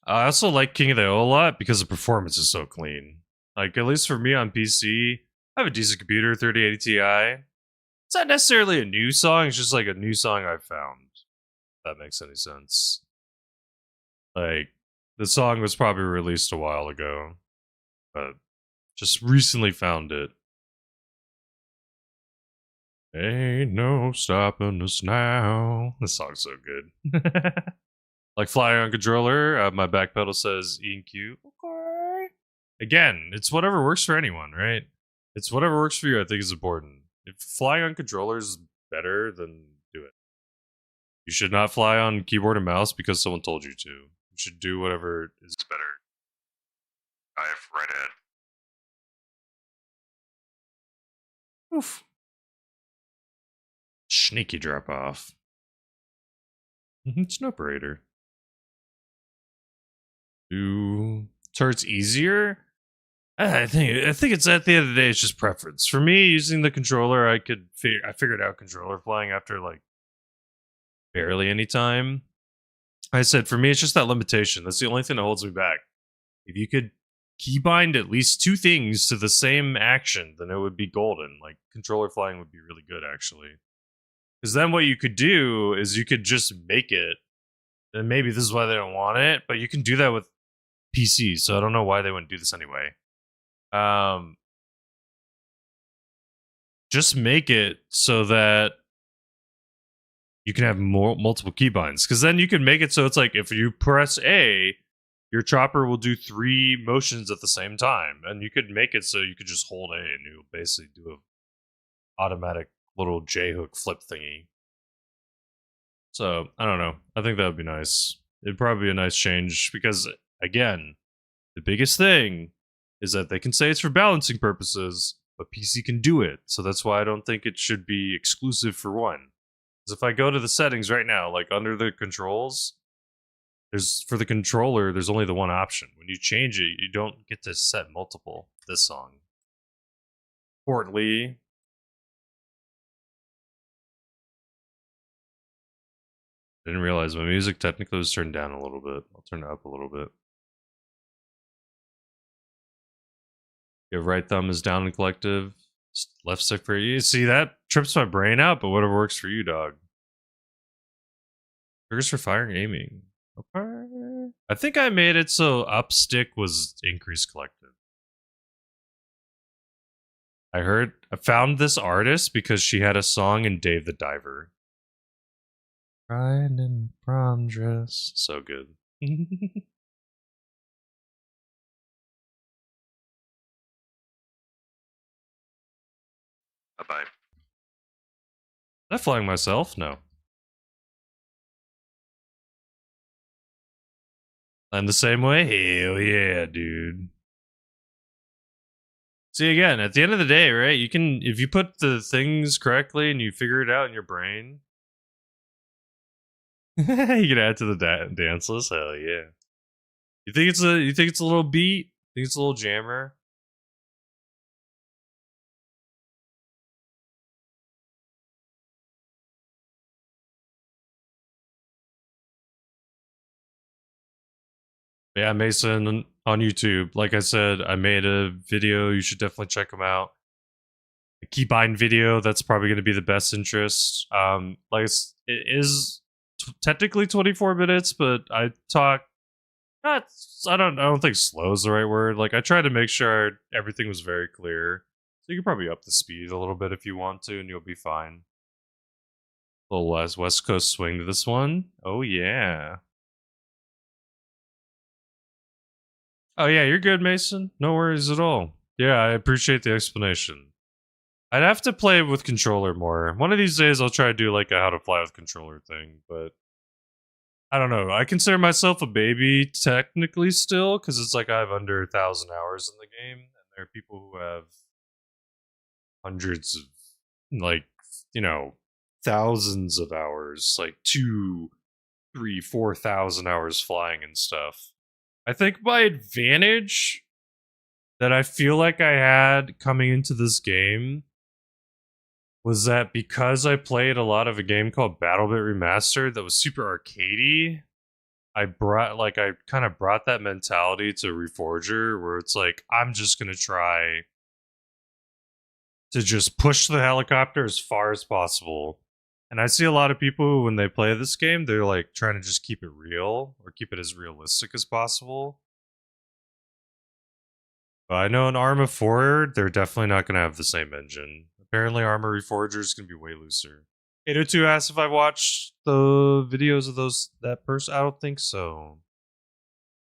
I also like King of the Hill a lot because the performance is so clean. Like, at least for me on PC, I have a decent computer, 3080 Ti. It's not necessarily a new song, it's just like a new song I found. If that makes any sense. Like, the song was probably released a while ago, but just recently found it. Ain't no stopping us now. This song's so good. Like flying on controller, my back pedal says E and Q. Okay. Again, it's whatever works for anyone, right? It's whatever works for you, I think is important. If flying on controller is better, then do it. You should not fly on keyboard and mouse because someone told you to. You should do whatever is It's better. I have right ahead. Oof. Sneaky drop off. It's an operator. So it's easier. I think it's at the end of the day, it's just preference. For me, using the controller, I figured out controller flying after like barely any time. I said for me, it's just that limitation. That's the only thing that holds me back. If you could keybind at least 2 things to the same action, then it would be golden. Like controller flying would be really good, actually. Because then what you could do is you could just make it. And maybe this is why they don't want it, but you can do that with PC. So I don't know why they wouldn't do this anyway. Just make it so that you can have multiple keybinds. Because then you can make it so it's like if you press A, your chopper will do 3 motions at the same time. And you could make it so you could just hold A and you'll basically do a automatic little J-hook flip thingy. So, I don't know. I think that would be nice. It'd probably be a nice change because, again, the biggest thing is that they can say it's for balancing purposes, but PC can do it. So that's why I don't think it should be exclusive for one. Because if I go to the settings right now, like under the controls, for the controller, there's only the one option. When you change it, you don't get to set multiple. This song. Portly. Didn't realize my music technically was turned down a little bit. I'll turn it up a little bit. Your right thumb is down in collective. Left stick for you. See, that trips my brain out, but whatever works for you, dog. Triggers for firing, aiming. Okay. I think I made it so up stick was increased collective. I found this artist because she had a song in Dave the Diver. Crying in prom dress. So good. Bye-bye. Am I flying myself? No. I'm the same way? Hell yeah, dude. See, again, at the end of the day, right? You can, if you put the things correctly and you figure it out in your brain, you can add to the dance list. Hell yeah! You think it's a little beat? Think it's a little jammer? Yeah, Mason on YouTube. Like I said, I made a video. You should definitely check them out. A keybind video. That's probably going to be the best interest. Like it is technically 24 minutes, but I talk. Not, I don't think slow is the right word. Like I tried to make sure everything was very clear. So you can probably up the speed a little bit if you want to, and you'll be fine. A little less West Coast swing to this one. Oh yeah. Oh yeah, you're good, Mason. No worries at all. Yeah, I appreciate the explanation. I'd have to play with controller more. One of these days I'll try to do like a how to fly with controller thing, but I don't know. I consider myself a baby technically still because it's like I have under 1,000 hours in the game, and There are people who have hundreds of, like, you know, thousands of hours, like 2, 3, 4,000 hours flying and stuff. I think my advantage that I feel like I had coming into this game was that because I played a lot of a game called BattleBit Remastered that was super arcadey, I kind of brought that mentality to Reforger where it's like, I'm just going to try to just push the helicopter as far as possible. And I see a lot of people who, when they play this game, they're like trying to just keep it real or keep it as realistic as possible. But I know in Arma 4, they're definitely not going to have the same engine. Apparently, Arma Reforger is going to be way looser. 802 asked if I watched the videos of that person. I don't think so.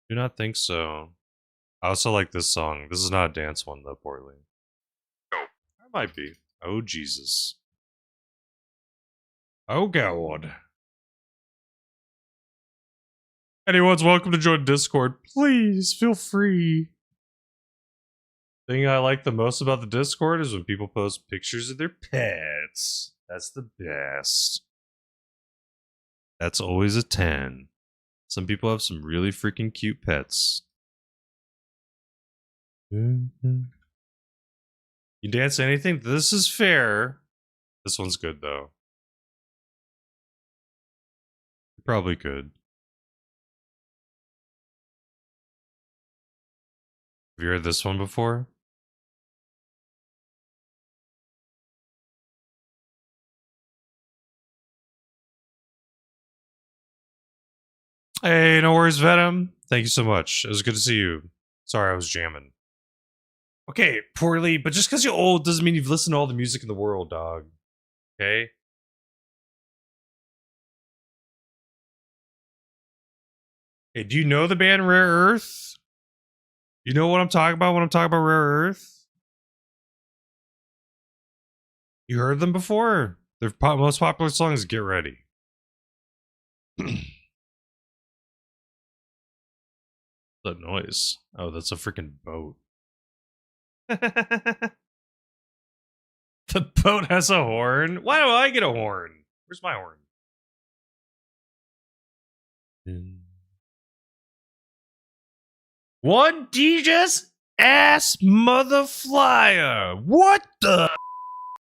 Do not think so. I also like this song. This is not a dance one, though, poorly. Oh. It might be. Oh, Jesus. Oh, God. Anyone's welcome to join Discord. Please, feel free. Thing I like the most about the Discord is when people post pictures of their pets. That's the best. That's always a 10. Some people have some really freaking cute pets. Mm-hmm. You dance to anything? This is fair. This one's good, though. You probably could. Have you heard this one before? Hey, no worries, Venom. Thank you so much. It was good to see you. Sorry, I was jamming. Okay, poorly, but just because you're old doesn't mean you've listened to all the music in the world, dog. Okay? Hey, do you know the band Rare Earth? You know what I'm talking about when I'm talking about Rare Earth? You heard them before? Their most popular song is Get Ready. That noise. Oh, that's a freaking boat. The boat has a horn? Why do I get a horn? Where's my horn? One DJ's ass mother flyer. What the?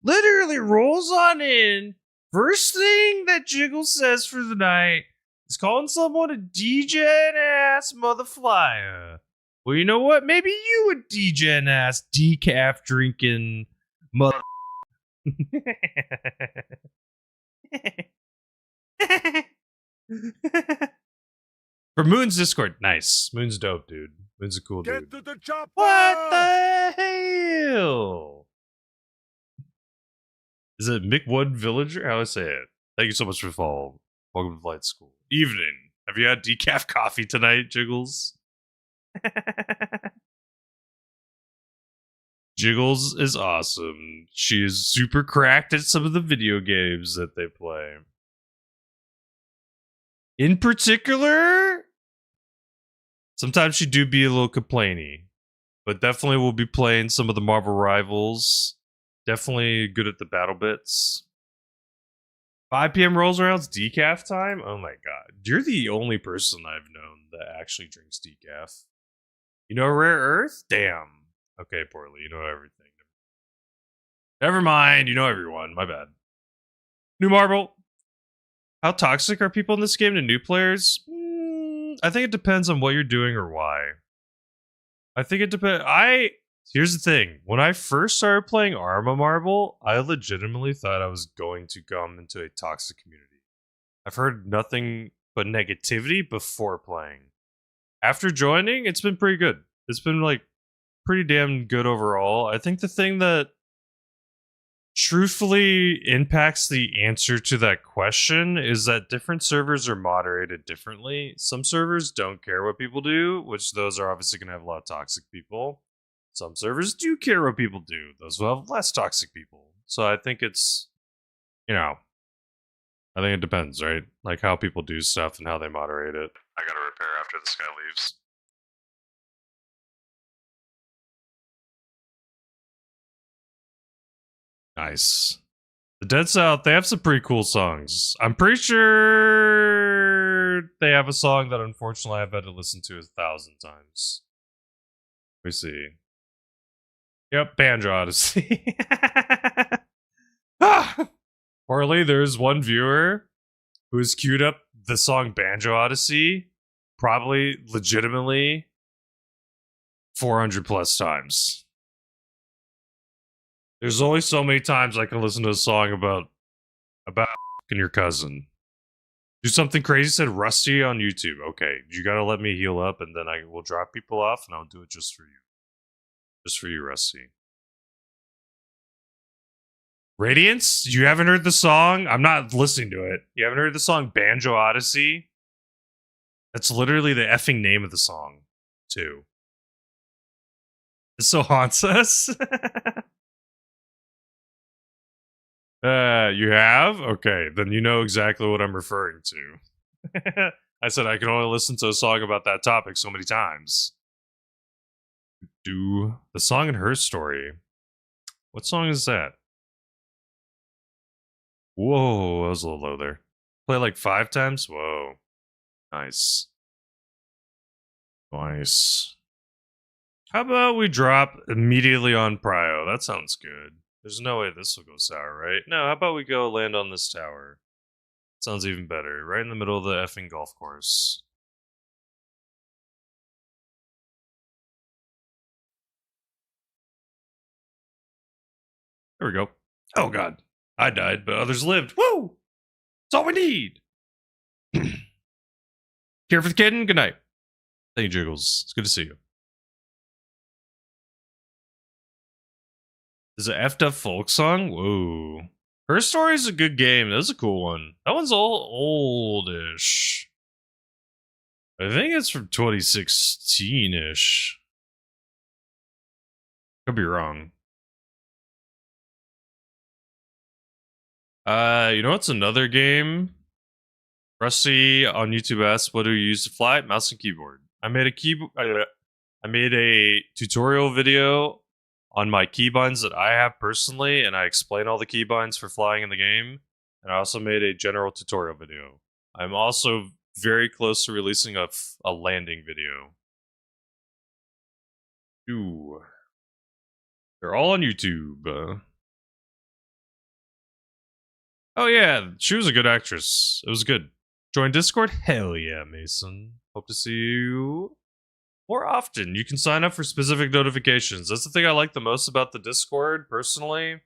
Literally rolls on in. First thing that Jiggle says for the night is calling someone a DJ and ass mother flyer. Well, you know what? Maybe you a DJ and ass decaf drinking mother. For Moon's Discord, nice. Moon's dope, dude. Moon's a cool dude. Get to the chopper! What the hell? Is it Mickwood Villager? How do I say it? Thank you so much for following. Welcome to Flight School. Evening. Have you had decaf coffee tonight, Jiggles? Jiggles is awesome. She is super cracked at some of the video games that they play. In particular, sometimes she do be a little complainy, but definitely will be playing some of the Marvel Rivals. Definitely good at the battle bits. 5 p.m. rolls around, it's decaf time? Oh my god. You're the only person I've known that actually drinks decaf. You know Rare Earth? Damn. Okay, poorly. You know everything. Never mind. You know everyone. My bad. New Marble. How toxic are people in this game to new players? I think it depends on what you're doing or why. I think it depends. Here's the thing. When I first started playing Arma Marble, I legitimately thought I was going to come into a toxic community. I've heard nothing but negativity before playing. After joining, it's been pretty good. It's been like pretty damn good overall. I think the thing that truthfully impacts the answer to that question is that different servers are moderated differently. Some servers don't care what people do, which those are obviously going to have a lot of toxic people. Some servers do care what people do. Those will have less toxic people. So I think it's, I think it depends, right? Like how people do stuff and how they moderate it. I gotta repair after this guy leaves. Nice. The Dead South, they have some pretty cool songs. I'm pretty sure they have a song that unfortunately I've had to listen to 1,000 times. Let me see. Yep, Banjo Odyssey. Orly, there's one viewer who's queued up the song Banjo Odyssey probably legitimately 400 plus times. There's only so many times I can listen to a song about your cousin. Do something crazy, said Rusty on YouTube. Okay, you gotta let me heal up and then I will drop people off and I'll do it just for you. Just for you, Rusty. Radiance? You haven't heard the song? I'm not listening to it. You haven't heard the song Banjo Odyssey? That's literally the effing name of the song, too. It still haunts us? You have? Okay, then you know exactly what I'm referring to. I said I can only listen to a song about that topic so many times. Do the song in Her Story. What song is that? Whoa, that was a little low there. Play like 5 times? Whoa. Nice. Nice. How about we drop immediately on Prio? That sounds good. There's no way this will go sour, right? No, how about we go land on this tower? Sounds even better. Right in the middle of the effing golf course. There we go. Oh god. I died, but others lived. Woo! That's all we need. Care for the kitten? Good night. Thank you, Jiggles. It's good to see you. Is it effed up folk song? Whoa. Her Story is a good game. That's a cool one. That one's oldish. I think it's from 2016-ish. Could be wrong. You know what's another game? Rusty on YouTube asks, what do you use to fly? Mouse and keyboard. I made a tutorial video on my keybinds that I have personally, and I explain all the keybinds for flying in the game. And I also made a general tutorial video. I'm also very close to releasing a landing video. Ooh. They're all on YouTube. Oh yeah, she was a good actress. It was good. Join Discord? Hell yeah, Mason. Hope to see you more often. You can sign up for specific notifications. That's the thing I like the most about the Discord, personally.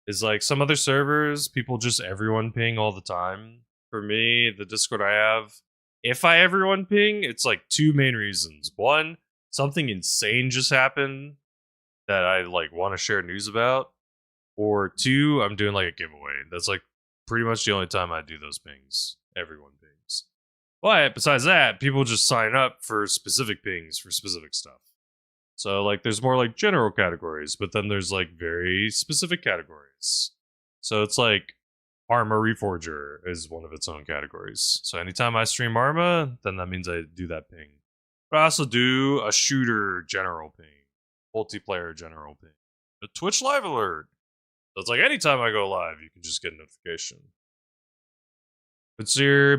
Is like some other servers, people just everyone ping all the time. For me, the Discord I have, if I everyone ping, it's like 2 main reasons. One, something insane just happened that I like want to share news about. Or 2, I'm doing like a giveaway. That's like pretty much the only time I do those pings. Everyone pings. But besides that, people just sign up for specific pings for specific stuff. So like there's more like general categories, but then there's like very specific categories. So it's like Arma Reforger is one of its own categories. So anytime I stream Arma, then that means I do that ping. But I also do a shooter general ping, multiplayer general ping, a Twitch live alert. So it's like anytime I go live, you can just get a notification.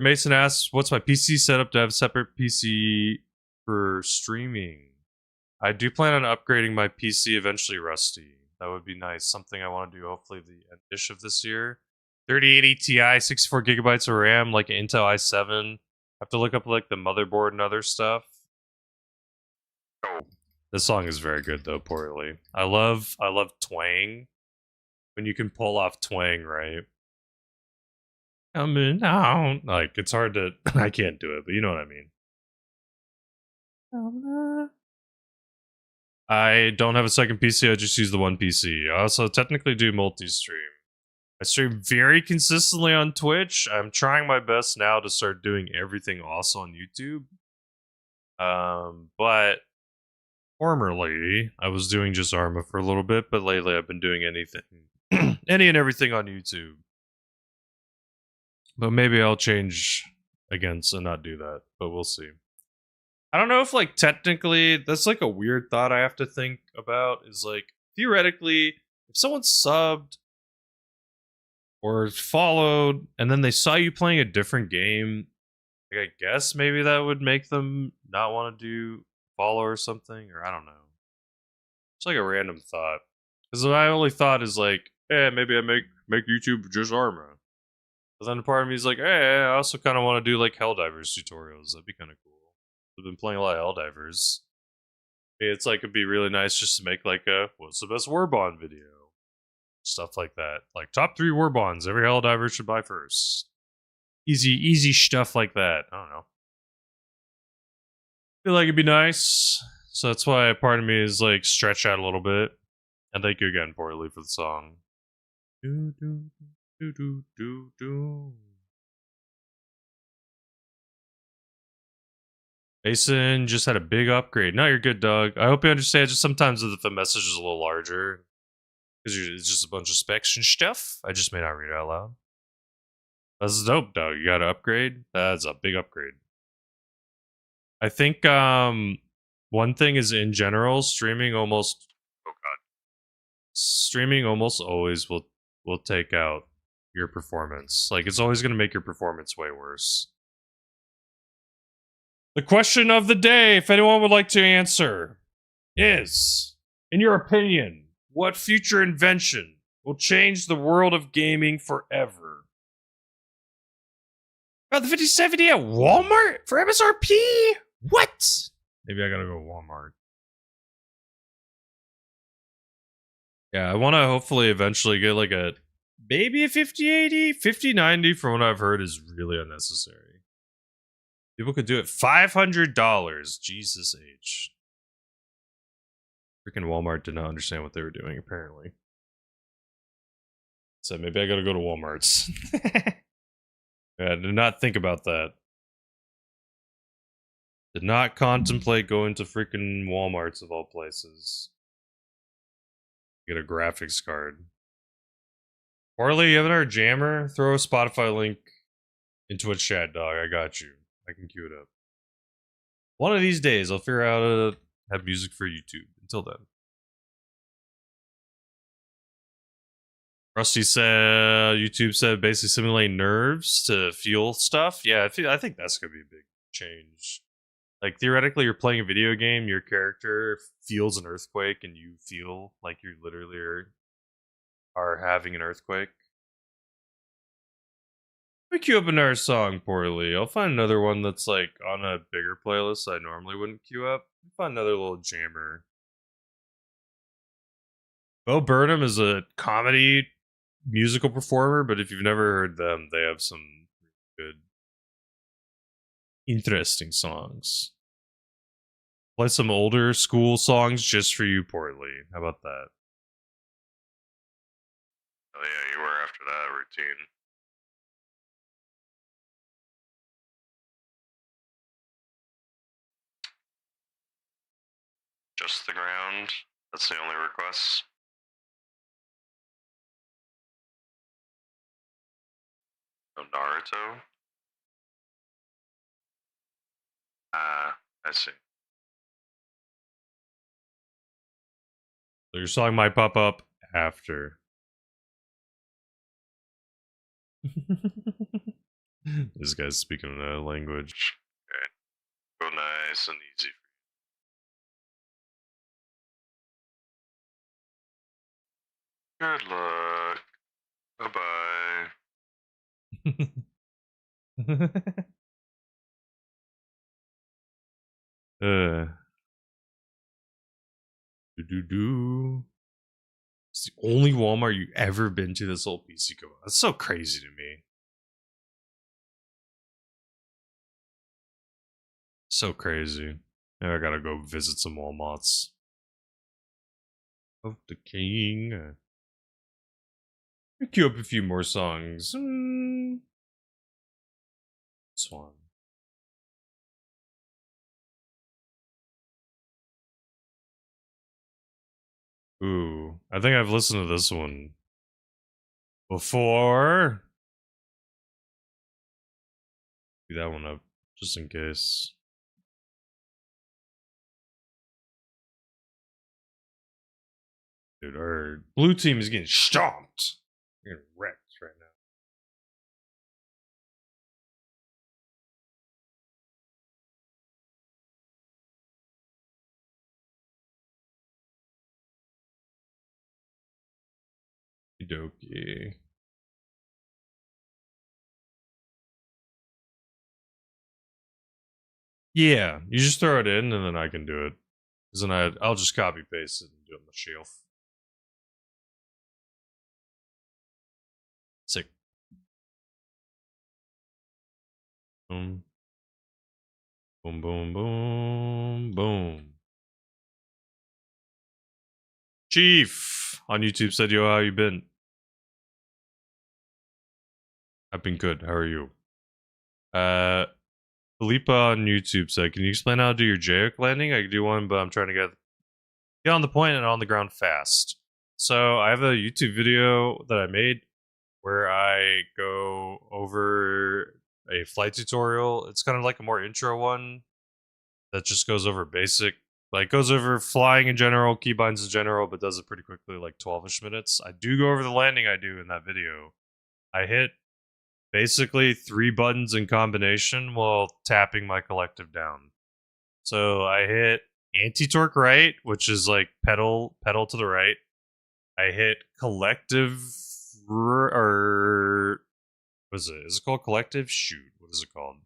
Mason asks, what's my PC setup to have a separate PC for streaming? I do plan on upgrading my PC eventually, Rusty. That would be nice. Something I want to do hopefully the end-ish of this year. 3080 Ti, 64 gigabytes of RAM, like an Intel i7. I have to look up like the motherboard and other stuff. This song is very good though, poorly. I love twang. When you can pull off twang, right? Coming out. Like, it's hard to... I can't do it, but you know what I mean. I don't have a second PC, I just use the one PC. I also technically do multi-stream. I stream very consistently on Twitch. I'm trying my best now to start doing everything also on YouTube. But formerly, I was doing just Arma for a little bit, but lately I've been doing anything. Any and everything on YouTube. But maybe I'll change against and not do that, but we'll see. I don't know if like technically that's like a weird thought I have to think about is like theoretically if someone subbed or followed and then they saw you playing a different game, like, I guess maybe that would make them not want to do follow or something, or I don't know. It's like a random thought. Because my only thought is like, maybe I make YouTube just Arma. But then part of me is like, I also kind of want to do like Helldivers tutorials. That'd be kind of cool. I've been playing a lot of Helldivers. It's like it'd be really nice just to make like a what's the best Warbond video, stuff like that. Like top 3 Warbonds every Helldiver should buy first. Easy stuff like that. I don't know. Feel like it'd be nice. So that's why part of me is like stretch out a little bit. And thank you again, Portly, for the song. Do do do do do do. Mason just had a big upgrade. No, you're good, Doug. I hope you understand. Just sometimes if the message is a little larger, because it's just a bunch of specs and stuff, I just may not read it out loud. That's dope, Doug. You got an upgrade. That's a big upgrade. I think one thing is in general, streaming almost always will take out your performance. Like it's always going to make your performance way worse. The question of the day, if anyone would like to answer, is, in your opinion, what future invention will change the world of gaming forever? Oh, the 5070 at Walmart for MSRP? What? Maybe I gotta go to Walmart. Yeah, I want to hopefully eventually get like a maybe a 5080, 5090 from what I've heard is really unnecessary. People could do it $500. Jesus H. Freaking Walmart did not understand what they were doing, apparently. So maybe I gotta go to Walmart's. Yeah, I did not think about that. Did not contemplate going to freaking Walmart's of all places. Get a graphics card. Orly, you haven't heard Jammer? Throw a Spotify link into a chat, dog. I got you. I can queue it up. One of these days, I'll figure out how to have music for YouTube. Until then. Rusty said, YouTube said basically simulate nerves to feel stuff. Yeah, I think that's going to be a big change. Like, theoretically, you're playing a video game, your character feels an earthquake, and you feel like you literally are having an earthquake. Let me queue up another song, poorly. I'll find another one that's like on a bigger playlist I normally wouldn't queue up. I'll find another little jammer. Bo Burnham is a comedy musical performer, but if you've never heard them, they have some good, interesting songs. Play some older school songs just for you, Portly. How about that? Oh yeah, you were after that routine. Just the ground. That's the only request. No Naruto. Ah, I see. So your song might pop up after. This guy's speaking another language. Okay. Go nice and easy. Good luck. Bye-bye. Do. It's the only Walmart you've ever been to this whole PC go. That's so crazy to me. So crazy. Now I gotta go visit some Walmarts. Of the King. Queue up a few more songs. This one. Ooh, I think I've listened to this one before. Cue that one up, just in case. Dude, our blue team is getting stomped. We're getting wrecked right now. Okie dokie. Yeah, you just throw it in and then I can do it. Because then I'll just copy paste it and do it myself. Sick. Boom. Boom, boom, boom, boom. Chief on YouTube said, yo, how you been? I've been good. How are you? Philippa on YouTube said, can you explain how to do your JOK landing? I can do one, but I'm trying to get on the point and on the ground fast. So I have a YouTube video that I made where I go over a flight tutorial. It's kind of like a more intro one that just goes over basic, like goes over flying in general, keybinds in general, but does it pretty quickly, like 12-ish minutes. I do go over the landing I do in that video. I hit basically 3 buttons in combination while tapping my collective down. So I hit anti-torque right, which is like pedal to the right. I hit collective or what is it? Is it called collective? Shoot, what is it called?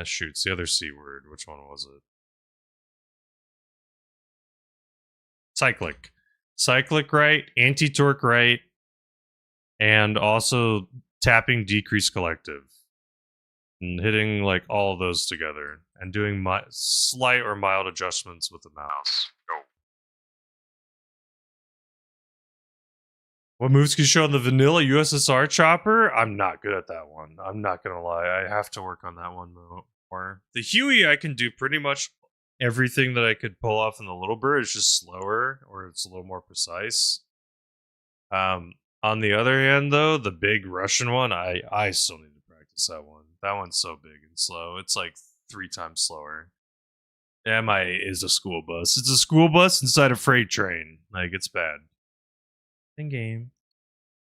Shoot, it's the other C word. Which one was it? Cyclic. Cyclic right, anti-torque right, and also tapping decrease collective. And hitting like all of those together and doing slight or mild adjustments with the mouse. Go. What moves can you show on the vanilla USSR chopper? I'm not good at that one. I'm not gonna lie. I have to work on that one more. The Huey, I can do pretty much everything that I could pull off in the Little Bird. It's just slower, or it's a little more precise. On the other hand, though, the big Russian one, I still need to practice that one. That one's so big and slow. It's like 3 times slower. MIA is a school bus. It's a school bus inside a freight train. Like, it's bad. In game.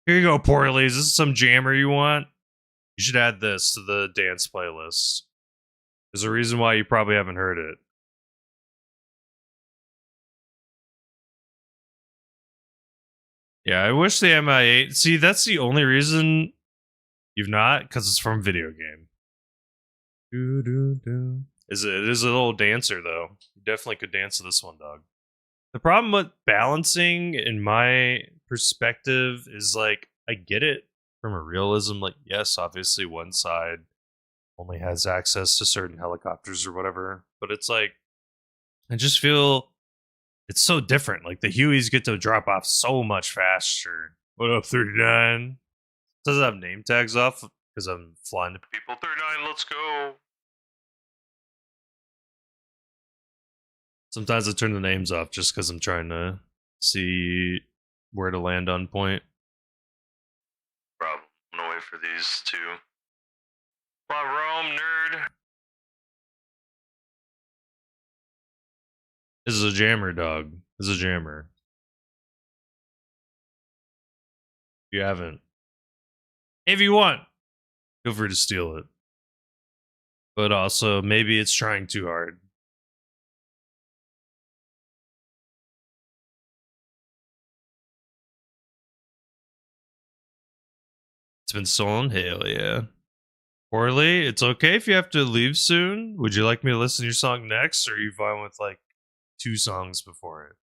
Here you go, Portly. Is this some jammer you want? You should add this to the dance playlist. There's a reason why you probably haven't heard it. Yeah, I wish the MI8. See, that's the only reason you've not, because it's from video game. It is a little dancer though. You definitely could dance to this one, dog. The problem with balancing, in my perspective, is like I get it from a realism. Like, yes, obviously one side only has access to certain helicopters or whatever, but it's like I just feel it's so different. Like the Hueys get to drop off so much faster. What up, 39? Does it have name tags off because I'm flying to People 39, let's go. Sometimes I turn the names off just because I'm trying to see where to land on point. Problem. I'm gonna wait for these two. Fly Rome, nerd. This is a jammer, dog. This is a jammer. If you haven't. If you want, feel free to steal it. But also, maybe it's trying too hard. It's been stolen? Hell yeah. Poorly, it's okay if you have to leave soon. Would you like me to listen to your song next, or are you fine with like 2 songs before it?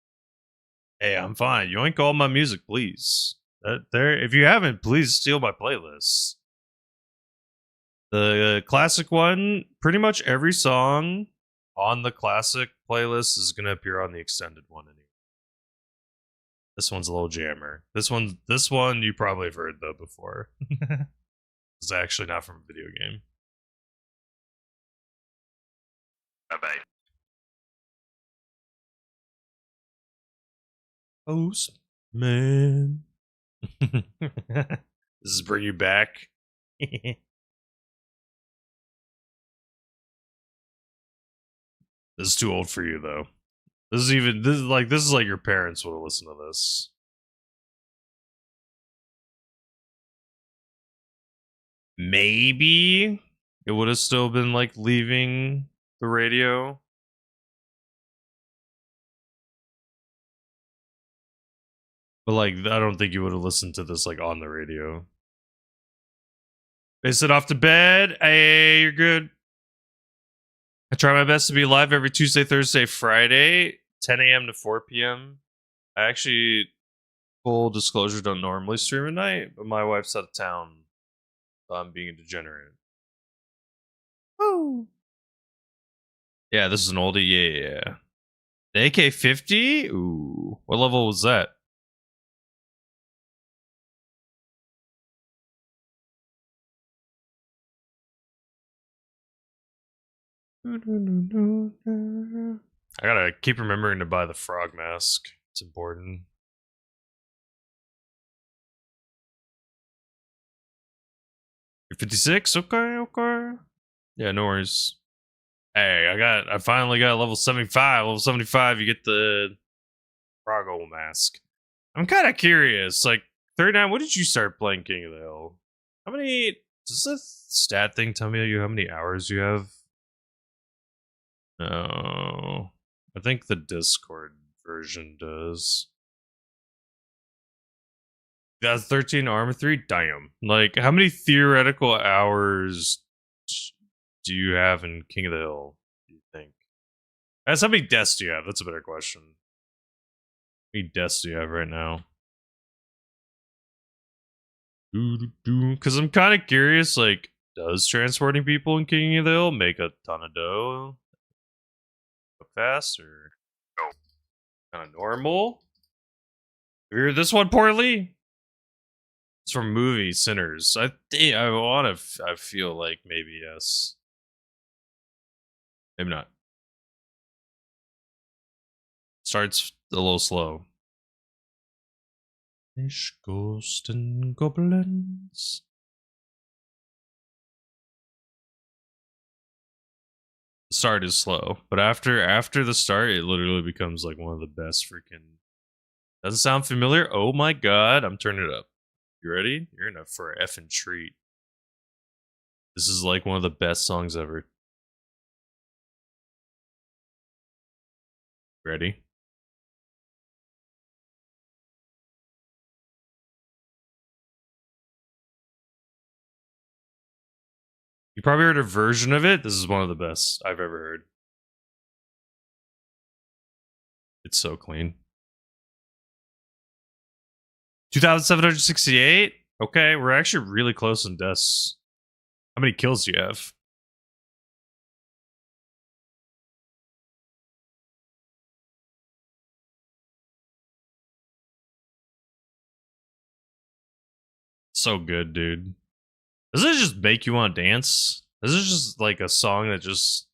Hey, I'm fine. Yoink all my music, please. If you haven't, please steal my playlist. The classic one, pretty much every song on the classic playlist is gonna appear on the extended one anyway. This one's a little jammer. This one you probably have heard though before. It's actually not from a video game. Bye-bye. Postman. Does this bring you back? This is too old for you though. This is like your parents would have listened to this. Maybe it would have still been like leaving the radio. But like I don't think you would have listened to this like on the radio. They said off to bed. Hey, you're good. I try my best to be live every Tuesday, Thursday, Friday, 10 a.m. to 4 p.m. I actually, full disclosure, don't normally stream at night, but my wife's out of town. So I'm being a degenerate. Woo! Yeah, this is an oldie. Yeah. The AK-50? Ooh. What level was that? I gotta keep remembering to buy the frog mask. It's important. You're 56? Okay. Yeah, no worries. Hey, I finally got level 75. Level 75, you get the froggle mask. I'm kind of curious. Like, 39, when did you start playing King of the Hill? How many... Does this stat thing tell me how many hours you have? No. I think the Discord version does. That's 13 Arma 3? Damn. Like, how many theoretical hours do you have in King of the Hill, do you think? That's how many deaths do you have? That's a better question. How many deaths do you have right now? Because I'm kind of curious, like, does transporting people in King of the Hill make a ton of dough? Fast or kind of normal? Have you heard this one poorly? It's from movie Sinners. I feel like maybe yes. Maybe not. Starts a little slow. Fish, ghost, and goblins. The start is slow, but after the start, it literally becomes like one of the best freaking. Doesn't sound familiar? Oh my god! I'm turning it up. You ready? You're in for a effing treat. This is like one of the best songs ever. Ready? You probably heard a version of it. This is one of the best I've ever heard. It's so clean. 2,768? Okay, we're actually really close in deaths. How many kills do you have? So good, dude. Does it just make you want to dance? This is just like a song that just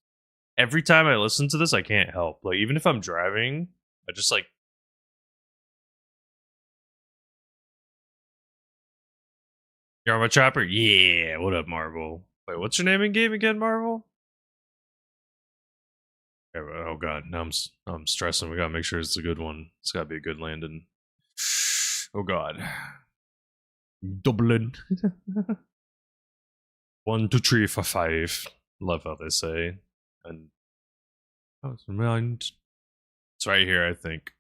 every time I listen to this, I can't help. Like even if I'm driving, I just like. You're on my chopper? Yeah. What up, Marvel? Wait, what's your name in game again, Marvel? Oh god, now I'm stressing. We gotta make sure it's a good one. It's gotta be a good landing. Oh god. Dublin. 1, 2, 3, 4, 5. Love how they say. And it's right here, I think.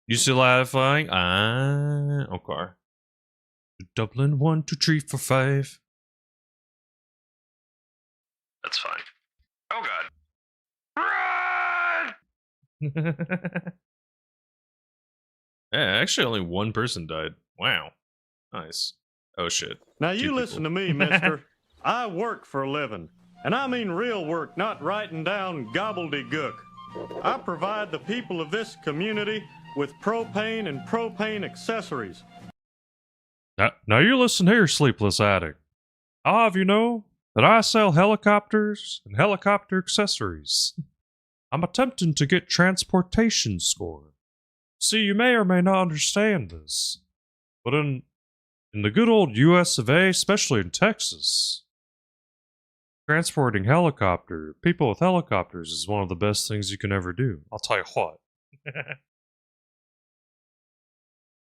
You still have flying? Okay. Dublin, 1, 2, 3, 4, 5. That's fine. Oh god. Run! Yeah, actually only one person died. Wow. Nice. Oh shit. Now Two you people. listen to me, mister. I work for a living. And I mean real work, not writing down gobbledygook. I provide the people of this community with propane and propane accessories. Now you listen here, sleepless addict. I'll have you know that I sell helicopters and helicopter accessories. I'm attempting to get transportation score. See, you may or may not understand this, but in the good old US of A, especially in Texas, Transporting people with helicopters is one of the best things you can ever do. I'll tell you what.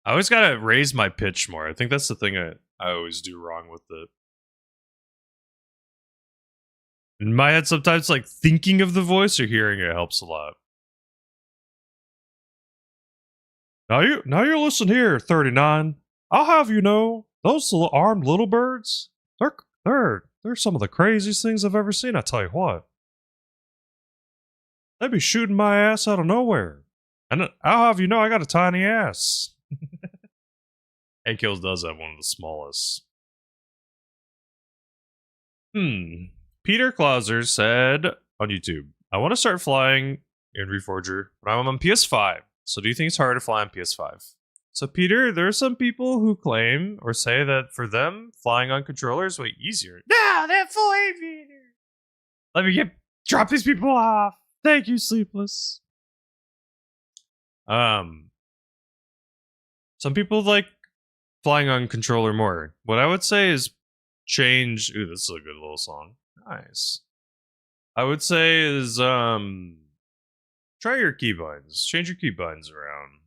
I always gotta raise my pitch more. I think that's the thing I always do wrong with it. In my head, sometimes like thinking of the voice or hearing it helps a lot. Now you listen here, 39. I'll have you know, those armed little birds, they're some of the craziest things I've ever seen, I tell you what. They'd be shooting my ass out of nowhere. And I'll have you know I got a tiny ass. A Kills does have one of the smallest. Peter Clauser said on YouTube, I want to start flying in Reforger, but I'm on PS5. So do you think it's hard to fly on PS5? So Peter, there are some people who claim or say that for them, flying on controller is way easier. No, they're full aviator. Let me drop these people off. Thank you, Sleepless. Some people like flying on controller more. What I would say is change. Ooh, this is a good little song. Nice. I would say is try your keybinds. Change your keybinds around.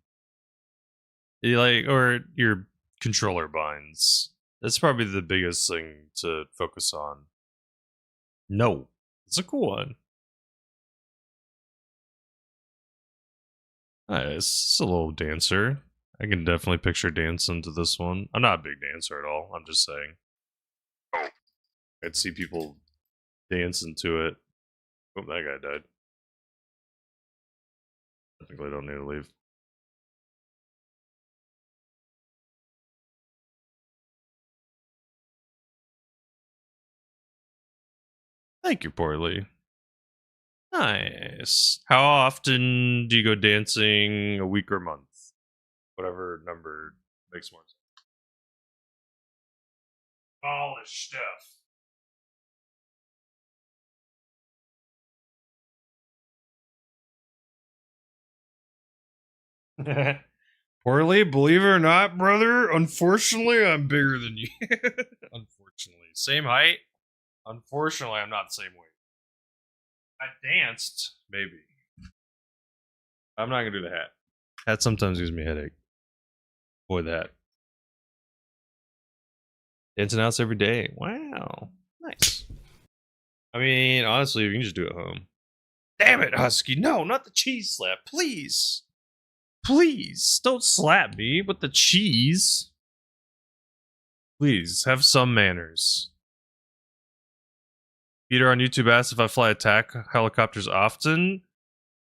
Or your controller binds. That's probably the biggest thing to focus on. No. It's a cool one. Nice. It's a little dancer. I can definitely picture dancing to this one. I'm not a big dancer at all. I'm just saying. Oh. I'd see people dancing to it. Oh, that guy died. I think I don't need to leave. Thank you, Poorly. Nice. How often do you go dancing? A week or a month? Whatever number makes more sense. Polish stuff. Poorly, believe it or not, brother, unfortunately, I'm bigger than you. Unfortunately. Same height. Unfortunately, I'm not the same weight. I danced, maybe. I'm not gonna do the hat. Hat sometimes gives me a headache. Avoid that. Dancing outs every day. Wow. Nice. I mean, honestly, you can just do it at home. Damn it, Husky. No, not the cheese slap. Please. Please. Don't slap me with the cheese. Please, have some manners. Peter on YouTube asked if I fly attack helicopters often.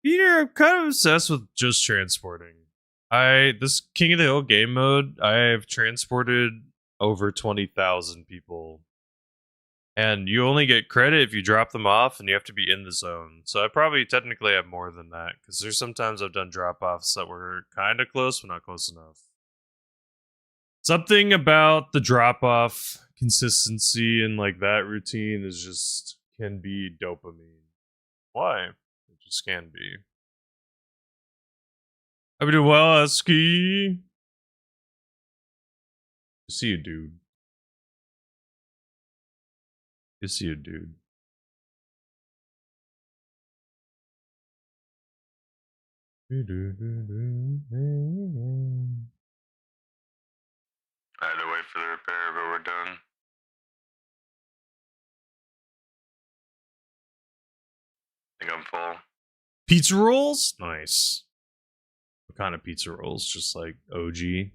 Peter, I'm kind of obsessed with just transporting. This King of the Hill game mode, I have transported over 20,000 people. And you only get credit if you drop them off and you have to be in the zone. So I probably technically have more than that. Because there's sometimes I've done drop-offs that were kind of close, but not close enough. Something about the drop-off consistency and like that routine is just can be dopamine. Why? It just can be. I've been doing well, Husky. See you, dude. You see you, dude. I had to wait for the repair, but we're done. I think I'm full. Pizza rolls? Nice. What kind of pizza rolls? Just like OG?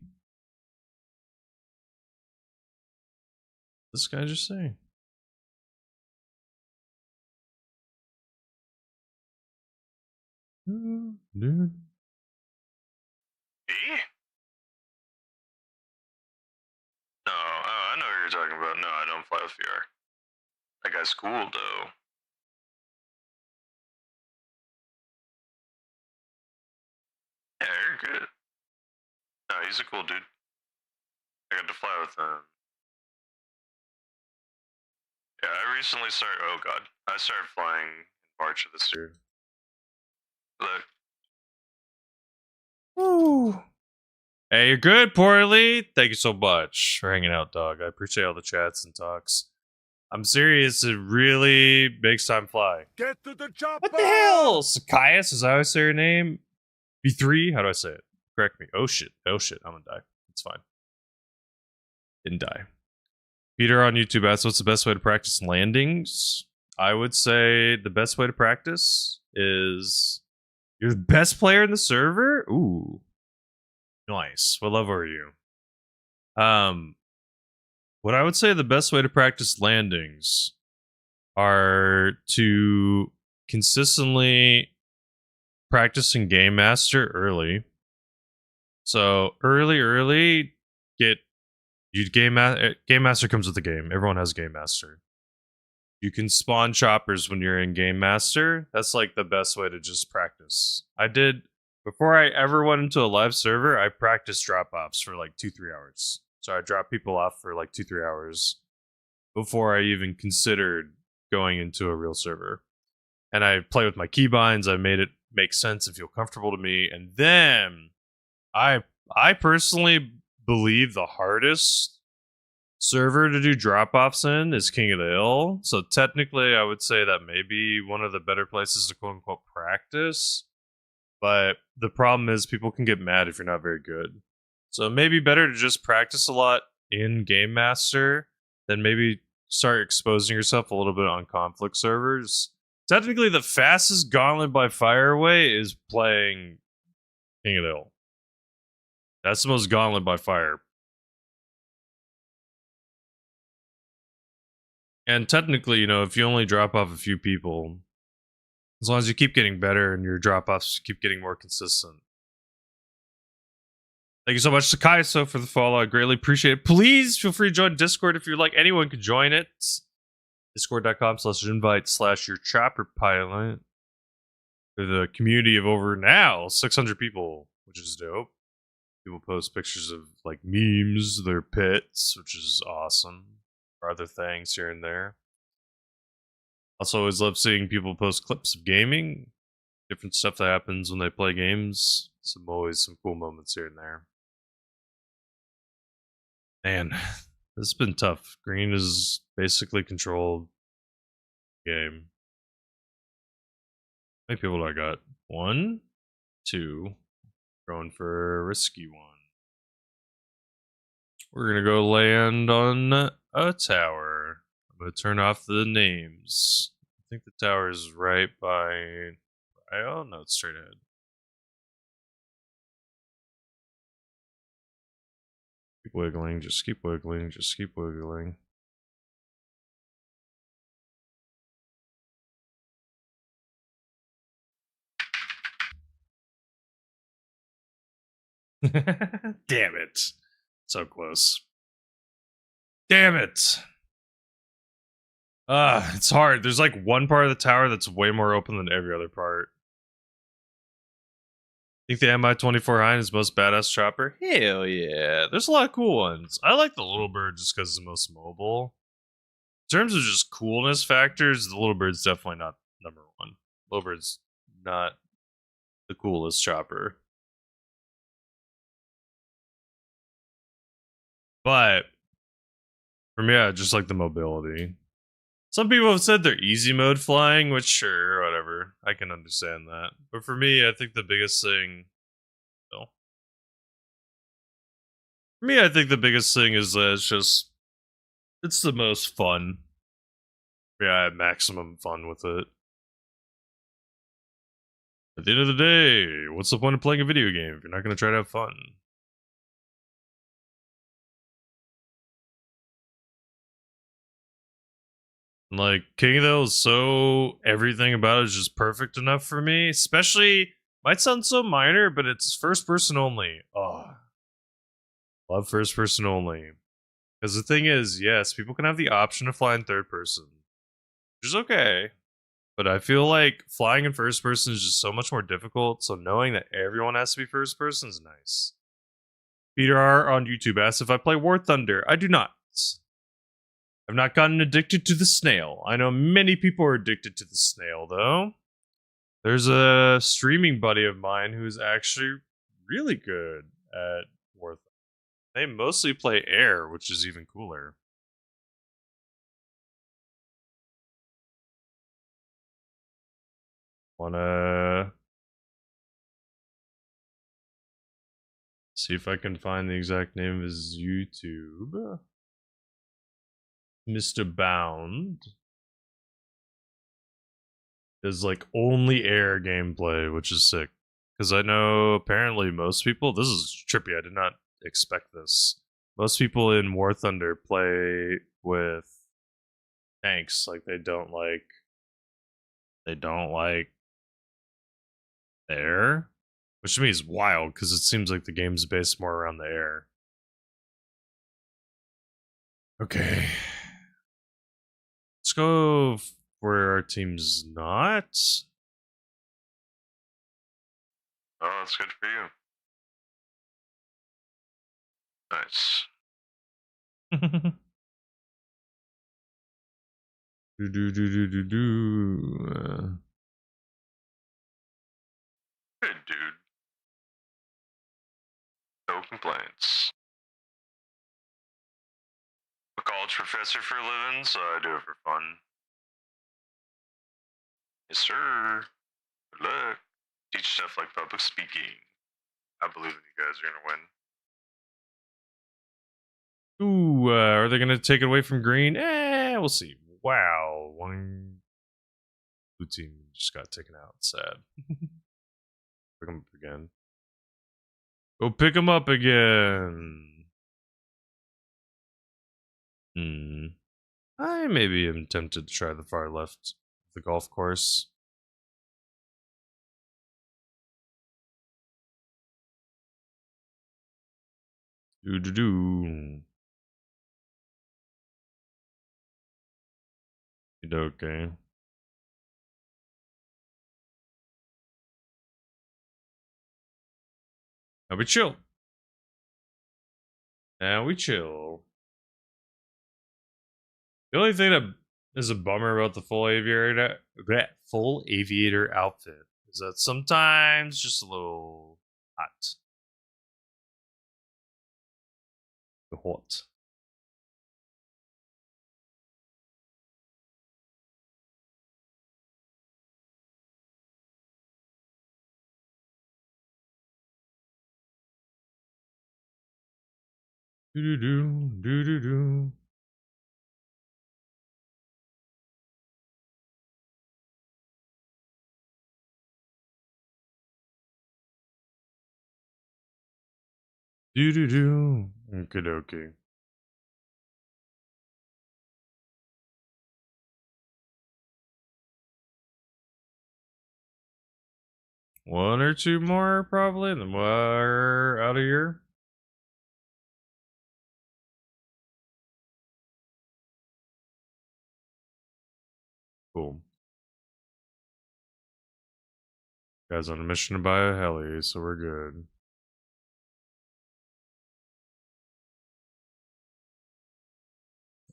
This guy just saying. Me? No, I know what you're talking about. No, I don't fly with VR. That guy's cool, though. Yeah, you're good. No, he's a cool dude. I got to fly with him. Yeah, I recently started. Oh god, I started flying in March of this year. Look. Woo. Hey, you're good, Poorly. Thank you so much for hanging out, dog. I appreciate all the chats and talks. I'm serious. It really makes time fly. Get to the chopper! What the hell? Sakias, is that how I say your name? B3? How do I say it? Correct me. Oh shit. Oh shit. I'm gonna die. It's fine. Didn't die. Peter on YouTube asks, what's the best way to practice landings? I would say the best way to practice is you're the best player in the server? Ooh. Nice. What level are you? What I would say the best way to practice landings are to consistently practice in Game Master early. So early, Game Master comes with the game. Everyone has Game Master. You can spawn choppers when you're in Game Master. That's like the best way to just practice. I did before I ever went into a live server. I practiced drop offs for like 2-3 hours. So I dropped people off for like 2-3 hours before I even considered going into a real server. And I play with my keybinds. I made it make sense and feel comfortable to me. And then I personally believe the hardest server to do drop-offs in is King of the Hill. So technically I would say that may be one of the better places to quote-unquote practice. But the problem is people can get mad if you're not very good. So it may be better to just practice a lot in Game Master than maybe start exposing yourself a little bit on conflict servers. Technically, the fastest Gauntlet by Fire way is playing King of the Hill. That's the most Gauntlet by Fire. And technically, if you only drop off a few people, as long as you keep getting better and your drop-offs keep getting more consistent. Thank you so much to Kaiso for the follow. I greatly appreciate it. Please feel free to join Discord if you'd like. Anyone could join it. Discord.com/invite/your-chopper-pilot. For the community of over now 600 people, which is dope. People post pictures of like memes, their pets, which is awesome. Or other things here and there. Also, always love seeing people post clips of gaming, different stuff that happens when they play games. Always some cool moments here and there. Man, this has been tough. Green is basically controlled game. How many people do I got? 1, 2. Going for a risky one. We're gonna go land on a tower. I'm gonna turn off the names. I think the tower is right by. Oh no, it's straight ahead. Keep wiggling, just keep wiggling, just keep wiggling. Damn it. So close. Damn it. It's hard. There's like one part of the tower that's way more open than every other part. Think the MI-24 Hind is the most badass chopper? Hell yeah. There's a lot of cool ones. I like the Little Bird just because it's the most mobile. In terms of just coolness factors, the Little Bird's definitely not number one. Little Bird's not the coolest chopper. But for me, I just like the mobility. Some people have said they're easy mode flying, which sure, whatever. I can understand that. But for me, I think the biggest thing... Well, for me, I think the biggest thing is that it's the most fun. Yeah, I had maximum fun with it. At the end of the day, what's the point of playing a video game if you're not going to try to have fun? Like, King of the Hill is so... Everything about it is just perfect enough for me. Especially... Might sound so minor, but it's first person only. Oh. Love first person only. Because the thing is, yes, people can have the option to fly in third person. Which is okay. But I feel like flying in first person is just so much more difficult, so knowing that everyone has to be first person is nice. Peter R. on YouTube asks if I play War Thunder. I do not. I've not gotten addicted to the snail. I know many people are addicted to the snail, though. There's a streaming buddy of mine who's actually really good at War Thunder. They mostly play air, which is even cooler. Wanna see if I can find the exact name of his YouTube. Mr. Bound. Is like only air gameplay, which is sick. Because I know apparently most people, this is trippy, I did not expect this. Most people in War Thunder play with tanks, like they don't like air. Which to me is wild, because it seems like the game's based more around the air. Okay. Let's go where our team's not. Oh, that's good for you. Nice. Good, dude. No complaints. I'm a college professor for a living, so I do it for fun. Yes, sir. Good luck. Teach stuff like public speaking. I believe that you guys are gonna win. Ooh, are they gonna take it away from green? We'll see. Wow, one blue team just got taken out. Sad. Pick them up again. Go pick them up again. I maybe am tempted to try the far left of the golf course. Do. Okay. Now we chill. Now we chill. The only thing that is a bummer about the full aviator outfit is that sometimes just a little hot. Hot. Do do do do do. Do do do. Okay. One or two more, probably, and then we're out of here. Cool. Guys on a mission to buy a heli, so we're good.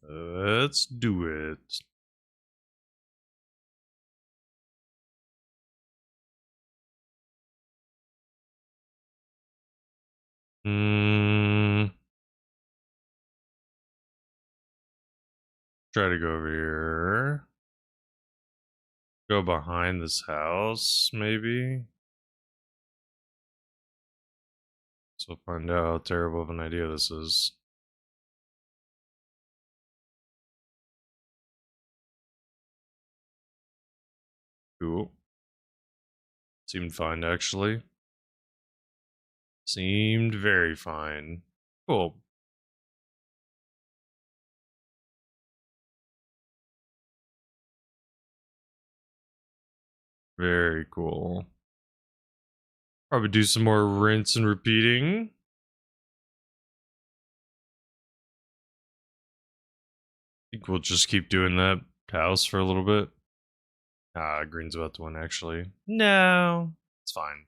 Let's do it. Try to go over here. Go behind this house, maybe. So find out how terrible of an idea this is. Cool. Seemed fine, actually. Seemed very fine. Cool. Very cool. Probably do some more rinse and repeating. I think we'll just keep doing that house for a little bit. Green's about to win, actually. No, it's fine.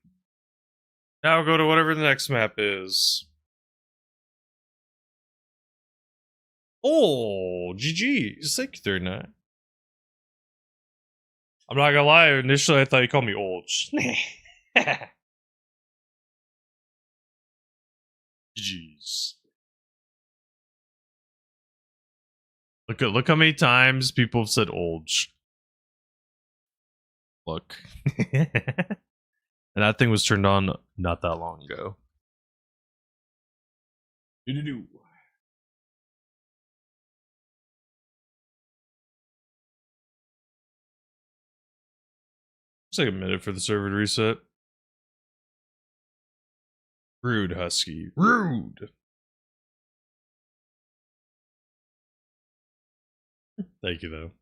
Now we'll go to whatever the next map is. Oh, GG's. Thank you, 39. I'm not gonna lie, initially I thought you called me old. GG's. Look how many times people have said old. Look. And that thing was turned on not that long ago. Do-do-do. It's like a minute for the server to reset. Rude, Husky. Rude! Thank you, though.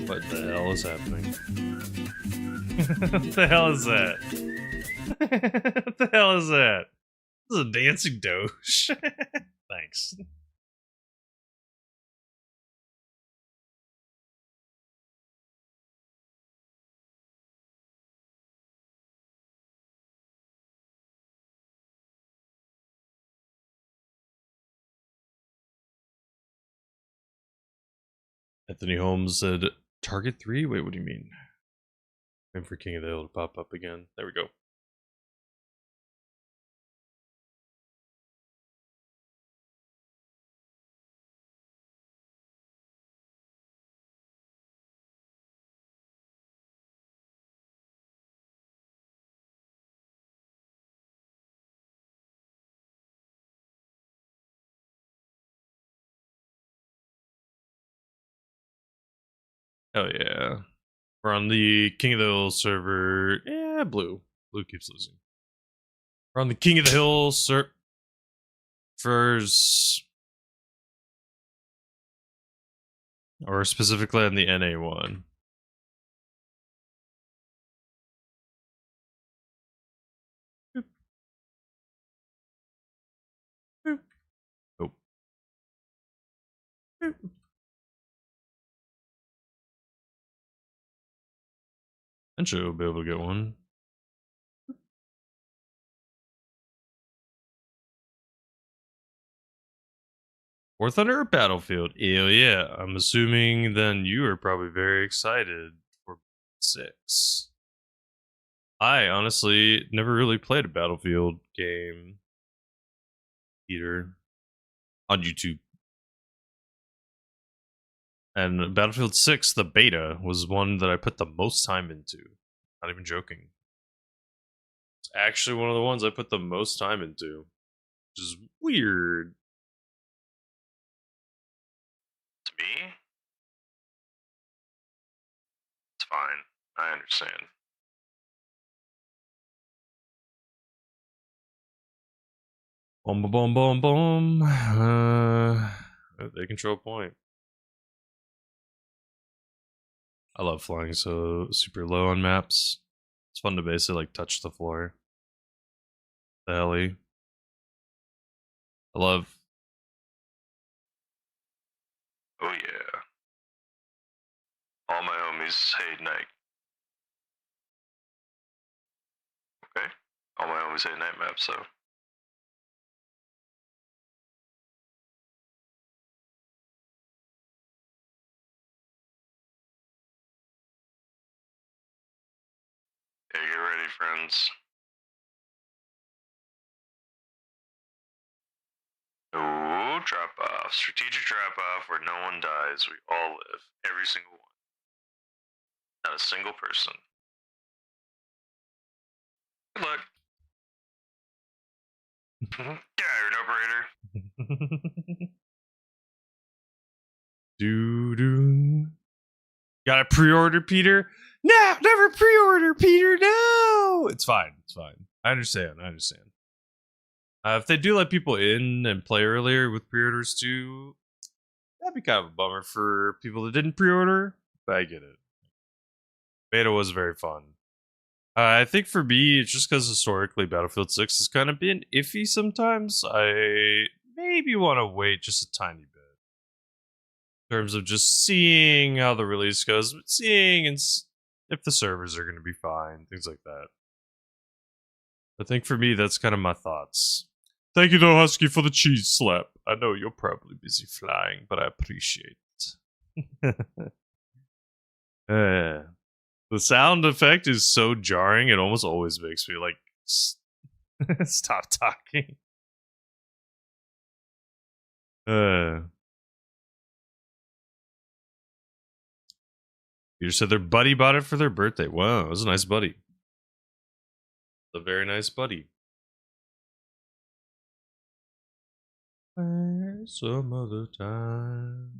What the hell is happening? What the hell is that? What the hell is that? This is a dancing Doge. Thanks. Anthony Holmes said, Target 3? Wait, what do you mean? Waiting for King of the Hill to pop up again. There we go. Oh yeah. We're on the King of the Hill server. Yeah, blue. Blue keeps losing. We're on the King of the Hill servers. Or specifically on the NA one. Boop. Boop. Oh. Boop. And she'll be able to get one. War Thunder or Battlefield? Ew, yeah. I'm assuming then you are probably very excited for 6. I honestly never really played a Battlefield game either on YouTube. And Battlefield 6, the beta, was one that I put the most time into. Not even joking. It's actually one of the ones I put the most time into. Which is weird. To me, it's fine. I understand. Boom, boom, boom, boom, boom. They control a point. I love flying so super low on maps. It's fun to basically like touch the floor. The heli. I love. Oh yeah. All my homies hate night. Okay. All my homies hate night maps, so. Yeah, get ready, friends. No drop off. Strategic drop off where no one dies. We all live. Every single one. Not a single person. Good luck. Yeah, you're an operator. Doo. Got a pre-order, Peter? No, never pre-order, Peter. No, it's fine. It's fine. I understand. If they do let people in and play earlier with pre-orders too, that'd be kind of a bummer for people that didn't pre-order. But I get it. Beta was very fun. I think for me, it's just because historically Battlefield 6 has kind of been iffy sometimes. I maybe want to wait just a tiny bit. In terms of just seeing how the release goes, but seeing and if the servers are going to be fine, things like that. I think for me, that's kind of my thoughts. Thank you, though, Husky, for the cheese slap. I know you're probably busy flying, but I appreciate it. The sound effect is so jarring, it almost always makes me like stop talking. Peter said their buddy bought it for their birthday. Wow, it was a nice buddy. A very nice buddy. Some other time.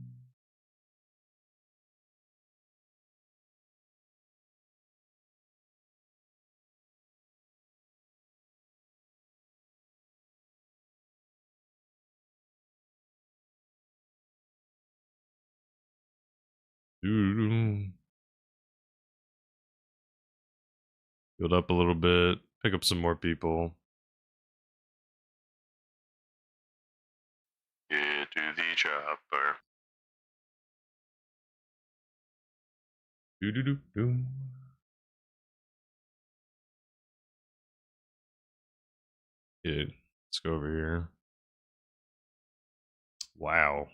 Build up a little bit. Pick up some more people. Get to the chopper. Do. Yeah, let's go over here. Wow.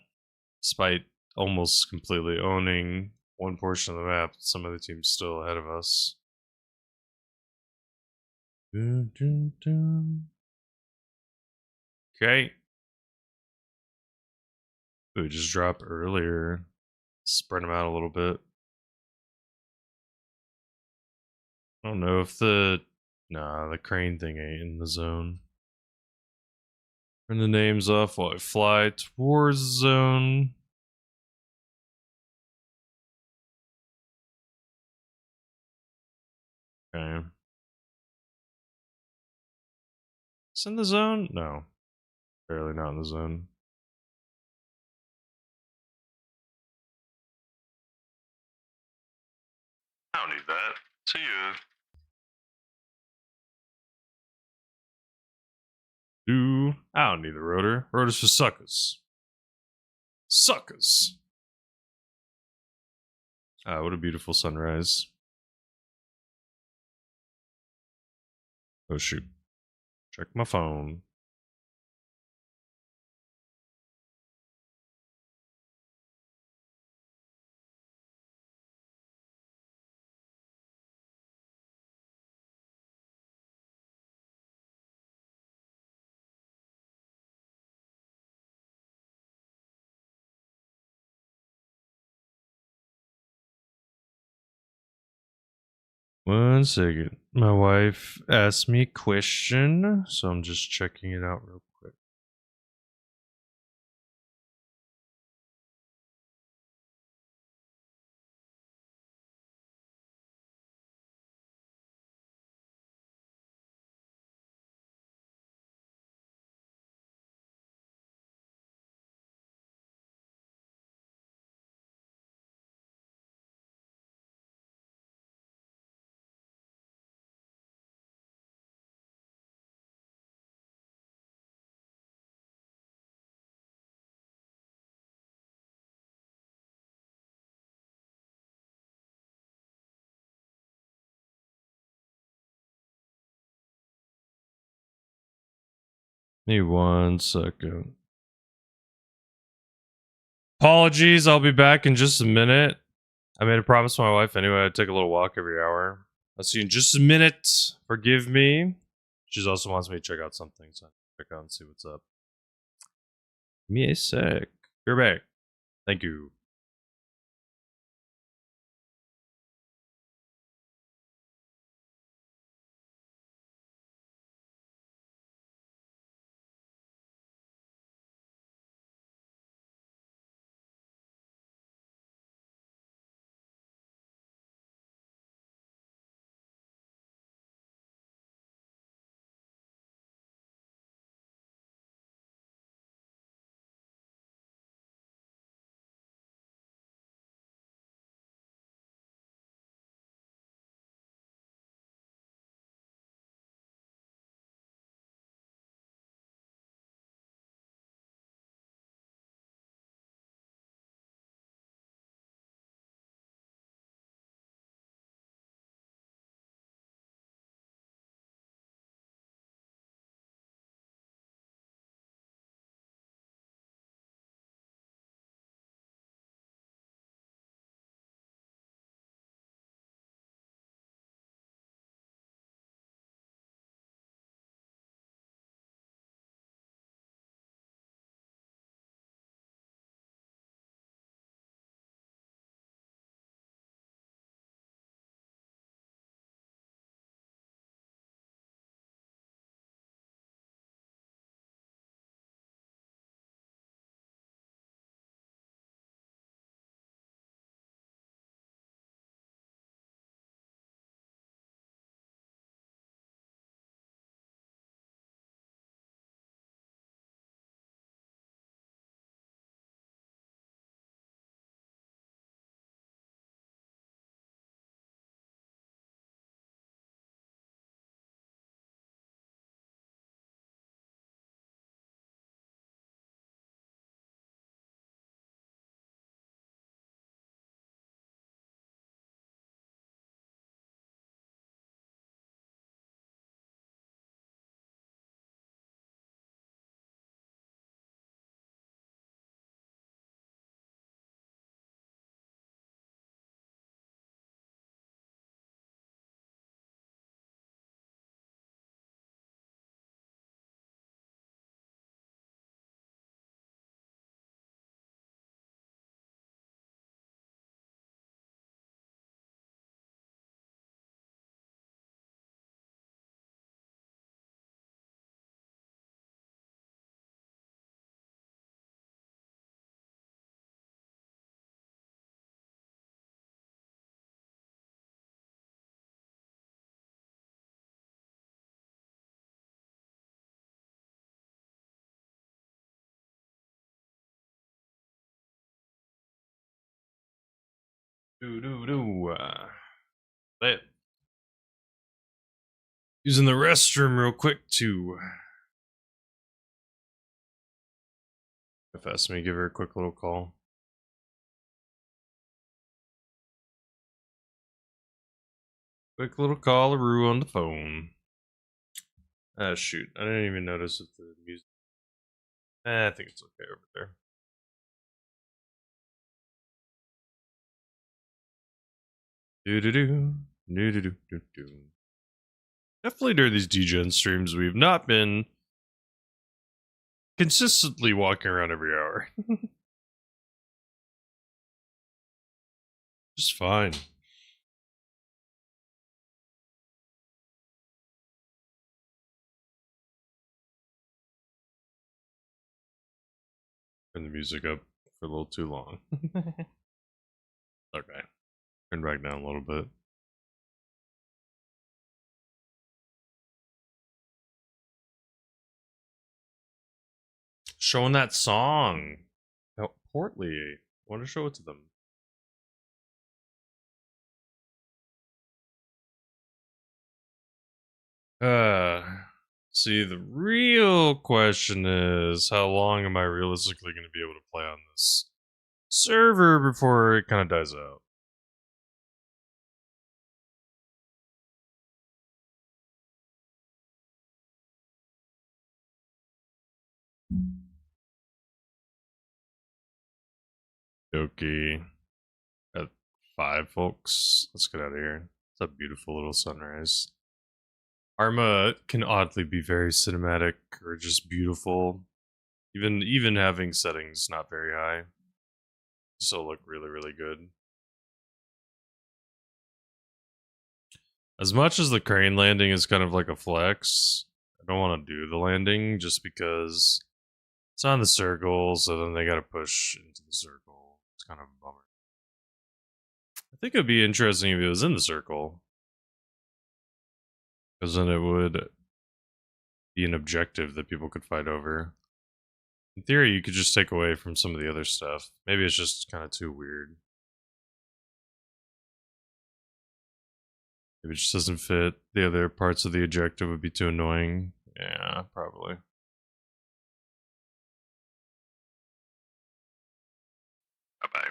Despite almost completely owning one portion of the map, some of the teams still ahead of us. Okay. We just drop earlier. Spread them out a little bit. I don't know if the crane thing ain't in the zone. Turn the names off while I fly towards the zone. Okay. It's in the zone? No. Barely not in the zone. I don't need that. See you. I don't need the rotor. Rotor's for suckers. Suckers. Ah, what a beautiful sunrise. Oh shoot. Check my phone. One second. My wife asked me a question, so I'm just checking it out real quick. Give me 1 second. Apologies, I'll be back in just a minute. I made a promise to my wife anyway. I'd take a little walk every hour. I'll see you in just a minute. Forgive me. She also wants me to check out something, so I'll check out and see what's up. Give me a sec. You're back. Thank you. Lit. Using the restroom real quick too. If asked me, give her a quick little call. Quick little call-a-roo on the phone. Ah, shoot. I didn't even notice if the music. I think it's okay over there. Do-do-do. Do-do-do-do-do. Definitely during these DGen streams, we've not been consistently walking around every hour. Just fine. Turn the music up for a little too long. Okay. Turn back down a little bit. Showing that song. Oh, Portly. I want to show it to them. See, the real question is, how long am I realistically going to be able to play on this server before it kind of dies out? Okay. At 5, folks. Let's get out of here. It's a beautiful little sunrise. Arma can oddly be very cinematic or just beautiful. Even having settings not very high. Still look really, really good. As much as the crane landing is kind of like a flex, I don't want to do the landing just because it's on the circle, so then they gotta push into the circle. It's kind of a bummer. I think it'd be interesting if it was in the circle. Because then it would be an objective that people could fight over. In theory, you could just take away from some of the other stuff. Maybe it's just kind of too weird. Maybe it just doesn't fit. The other parts of the objective would be too annoying. Yeah, probably. Bye-bye.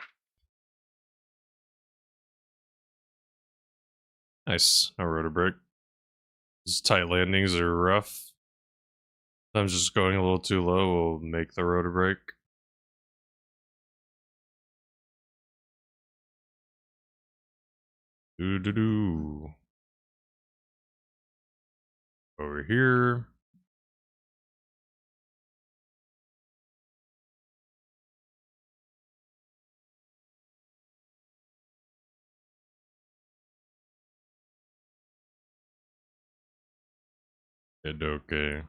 Nice. No rotor break. These tight landings are rough. Sometimes just going a little too low will make the rotor break. Doo-doo-doo. Over here. Okay.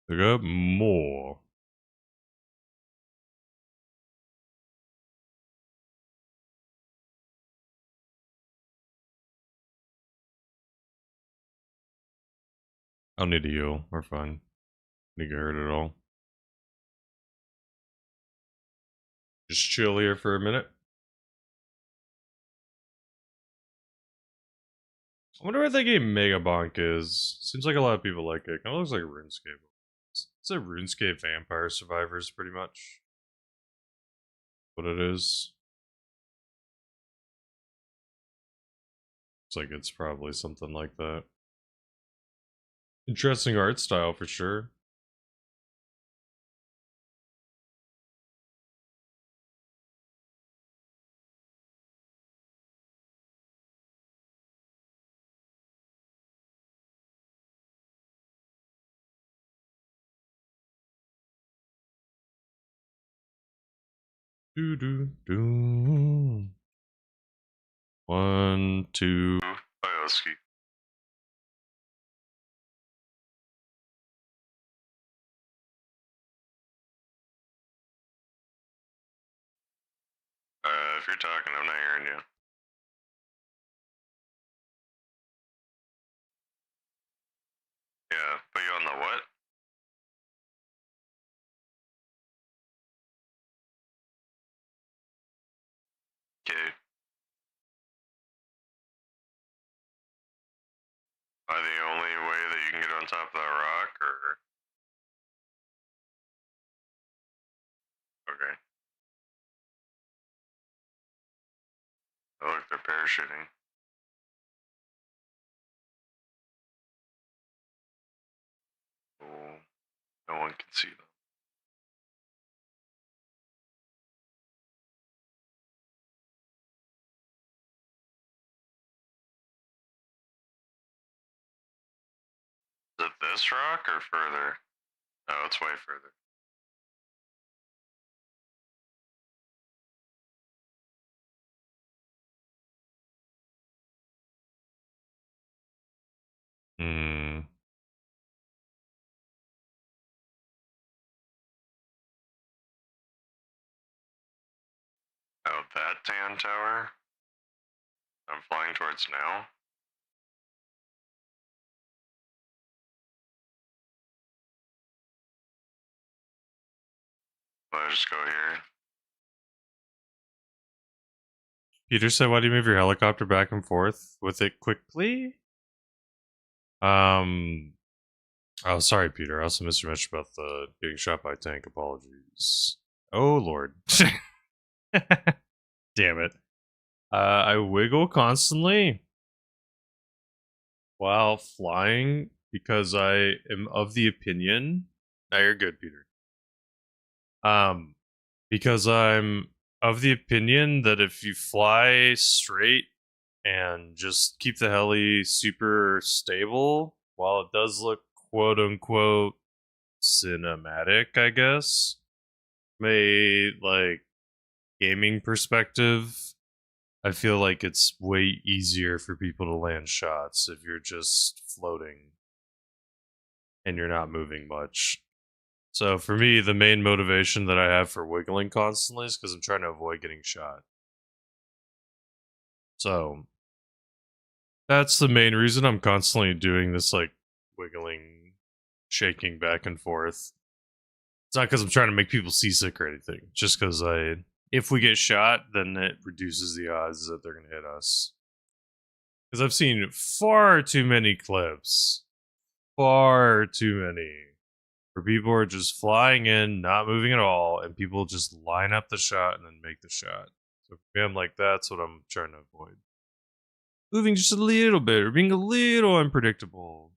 Pick up more. I don't need to heal. We're fine. Need to get hurt at all. Just chill here for a minute. I wonder what that game Mega Bonk is. Seems like a lot of people like it. Kind of looks like RuneScape. It's a RuneScape Vampire Survivors, pretty much. What it is. Looks like it's probably something like that. Interesting art style for sure. Do do do. 1, 2. Bye, Oski. If you're talking, I'm not hearing you. Yeah, put you on the what? By the only way that you can get on top of that rock, or okay. Oh, look, they're parachuting. Oh, no one can see them. Is it this rock or further? No, it's way further. Hmm. Oh, that tan tower I'm flying towards now? Let's just go here. Peter said, "Why do you move your helicopter back and forth with it quickly?" Oh, sorry, Peter. I also missed your mention about the getting shot by a tank. Apologies. Oh Lord. Damn it. I wiggle constantly while flying because I am of the opinion. Now you're good, Peter. Um, because I'm of the opinion that if you fly straight and just keep the heli super stable, while it does look quote unquote cinematic, I guess, may like gaming perspective, I feel like it's way easier for people to land shots if you're just floating and you're not moving much. So for me, the main motivation that I have for wiggling constantly is because I'm trying to avoid getting shot. So that's the main reason I'm constantly doing this like wiggling, shaking back and forth. It's not because I'm trying to make people seasick or anything. Just because if we get shot, then it reduces the odds that they're gonna hit us. Because I've seen far too many clips, far too many, where people are just flying in, not moving at all, and people just line up the shot and then make the shot. So for me, I'm like, that's what I'm trying to avoid. Moving just a little bit or being a little unpredictable.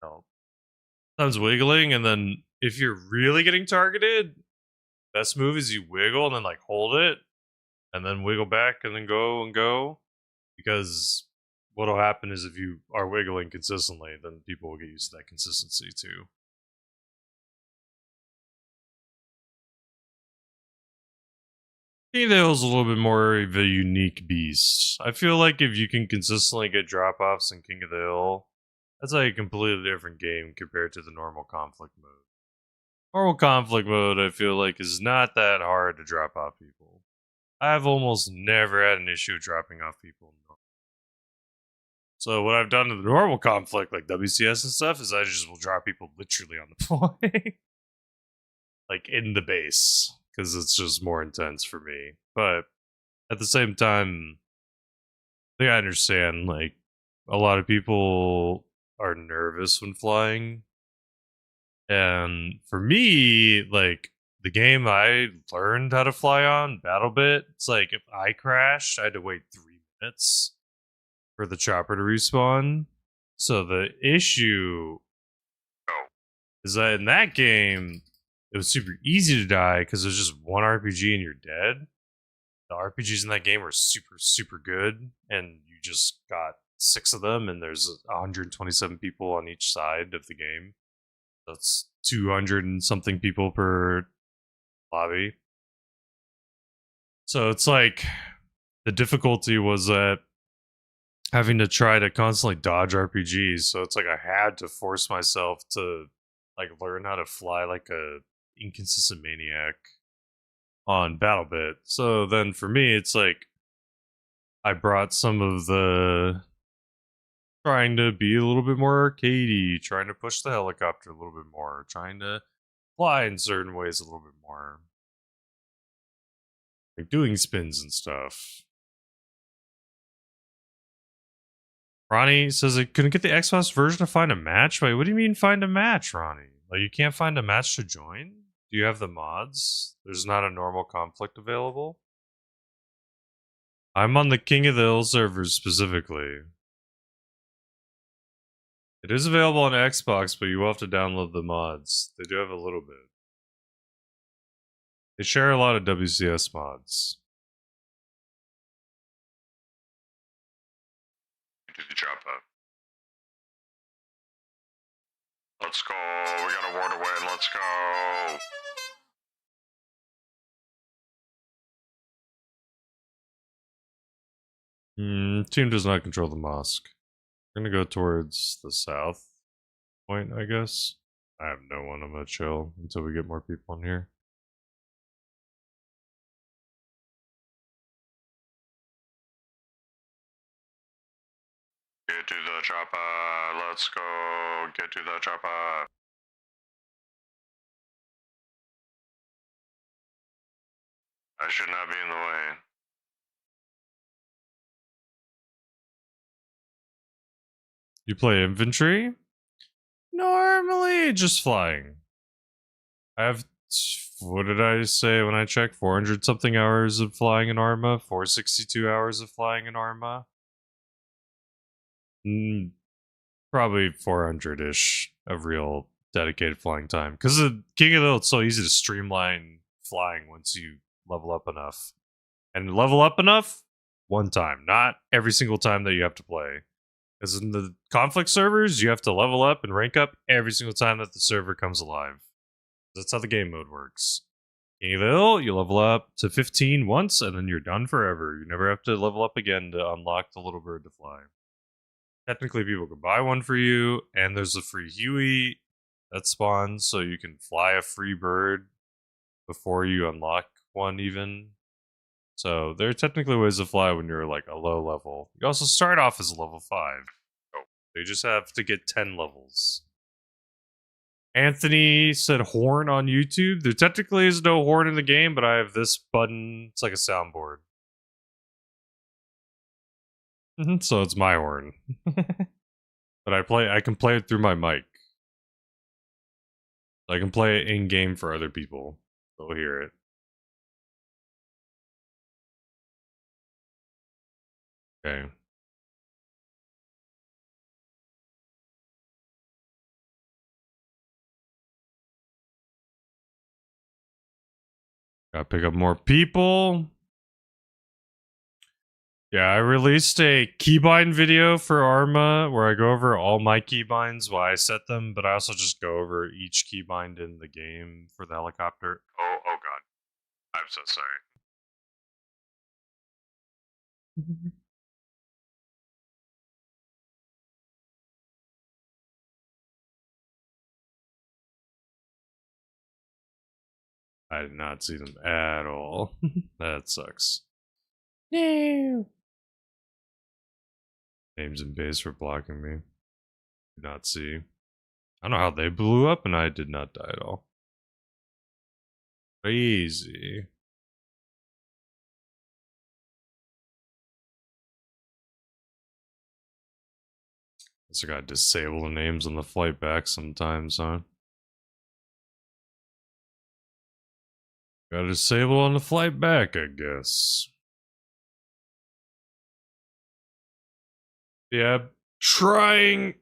No. Sometimes wiggling, and then if you're really getting targeted, best move is you wiggle and then like hold it, and then wiggle back and then go and go. Because what'll happen is if you are wiggling consistently, then people will get used to that consistency too. King of the Hill is a little bit more of a unique beast. I feel like if you can consistently get drop offs in King of the Hill, that's like a completely different game compared to the normal conflict mode. Normal conflict mode, I feel like, is not that hard to drop off people. I've almost never had an issue dropping off people. So what I've done in the normal conflict, like WCS and stuff, is I just will drop people literally on the play, like in the base, because it's just more intense for me. But at the same time, I think I understand. Like a lot of people are nervous when flying, and for me, like the game I learned how to fly on, BattleBit, it's like if I crashed, I had to wait 3 minutes for the chopper to respawn. So the issue is that in that game, it was super easy to die because there's just one RPG and you're dead. The RPGs in that game are super, super good, and you just got 6 of them, and there's 127 people on each side of the game. That's 200 and something people per lobby. So it's like the difficulty was that having to try to constantly dodge RPGs. So it's like I had to force myself to like learn how to fly like a inconsistent maniac on BattleBit. So then for me, it's like I brought some of the trying to be a little bit more arcadey, trying to push the helicopter a little bit more, trying to fly in certain ways a little bit more, like doing spins and stuff. Ronnie says it couldn't get the Xbox version to find a match. Wait, what do you mean find a match, Ronnie? Like you can't find a match to join? Do you have the mods? There's not a normal conflict available? I'm on the King of the Hill servers specifically. It is available on Xbox, but you will have to download the mods. They do have a little bit. They share a lot of WCS mods. Do the job up. Let's go. We got a war to win. Let's go. Team does not control the mosque. We're gonna go towards the south point, I guess. I have no one. I'm gonna chill until we get more people in here. Get to the chopper. Let's go. Get to the chopper. I should not be in the way. You play infantry? Normally, just flying. I have, what did I say when I checked? 400 something hours of flying in Arma, 462 hours of flying in Arma. Probably 400 ish of real dedicated flying time. Because the King of the Hill, it's so easy to streamline flying once you level up enough. And level up enough one time, not every single time that you have to play. Because in the conflict servers, you have to level up and rank up every single time that the server comes alive. That's how the game mode works. King of the Hill, you level up to 15 once, and then you're done forever. You never have to level up again to unlock the little bird to fly. Technically, people can buy one for you, and there's a free Huey that spawns, so you can fly a free bird before you unlock one even. So there are technically ways to fly when you're like a low level. You also start off as a level 5. Oh, you just have to get 10 levels. Anthony said horn on YouTube. There technically is no horn in the game, but I have this button. It's like a soundboard. So it's my horn. But I can play it through my mic. I can play it in game for other people. They'll hear it. Okay. Gotta pick up more people. Yeah, I released a keybind video for Arma where I go over all my keybinds, why I set them, but I also just go over each keybind in the game for the helicopter. Oh god. I'm so sorry. I did not see them at all. That sucks. No. Names and base for blocking me. Did not see. I don't know how they blew up and I did not die at all. Crazy. Guess I gotta disable the names on the flight back sometimes, huh? Gotta disable on the flight back, I guess. Yeah, trying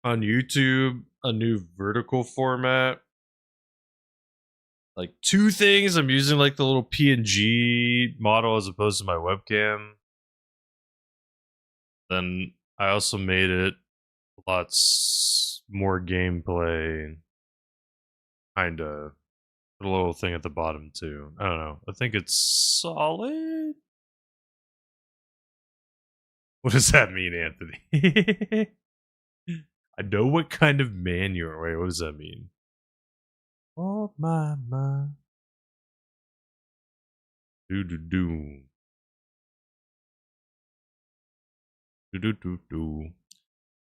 on YouTube a new vertical format. Like 2 things. I'm using like the little PNG model as opposed to my webcam. Then I also made it lots more gameplay. Kinda. Put a little thing at the bottom too. I don't know. I think it's solid. What does that mean, Anthony? I know what kind of man you are. Wait, what does that mean? Oh my. Do do do. Do do do do.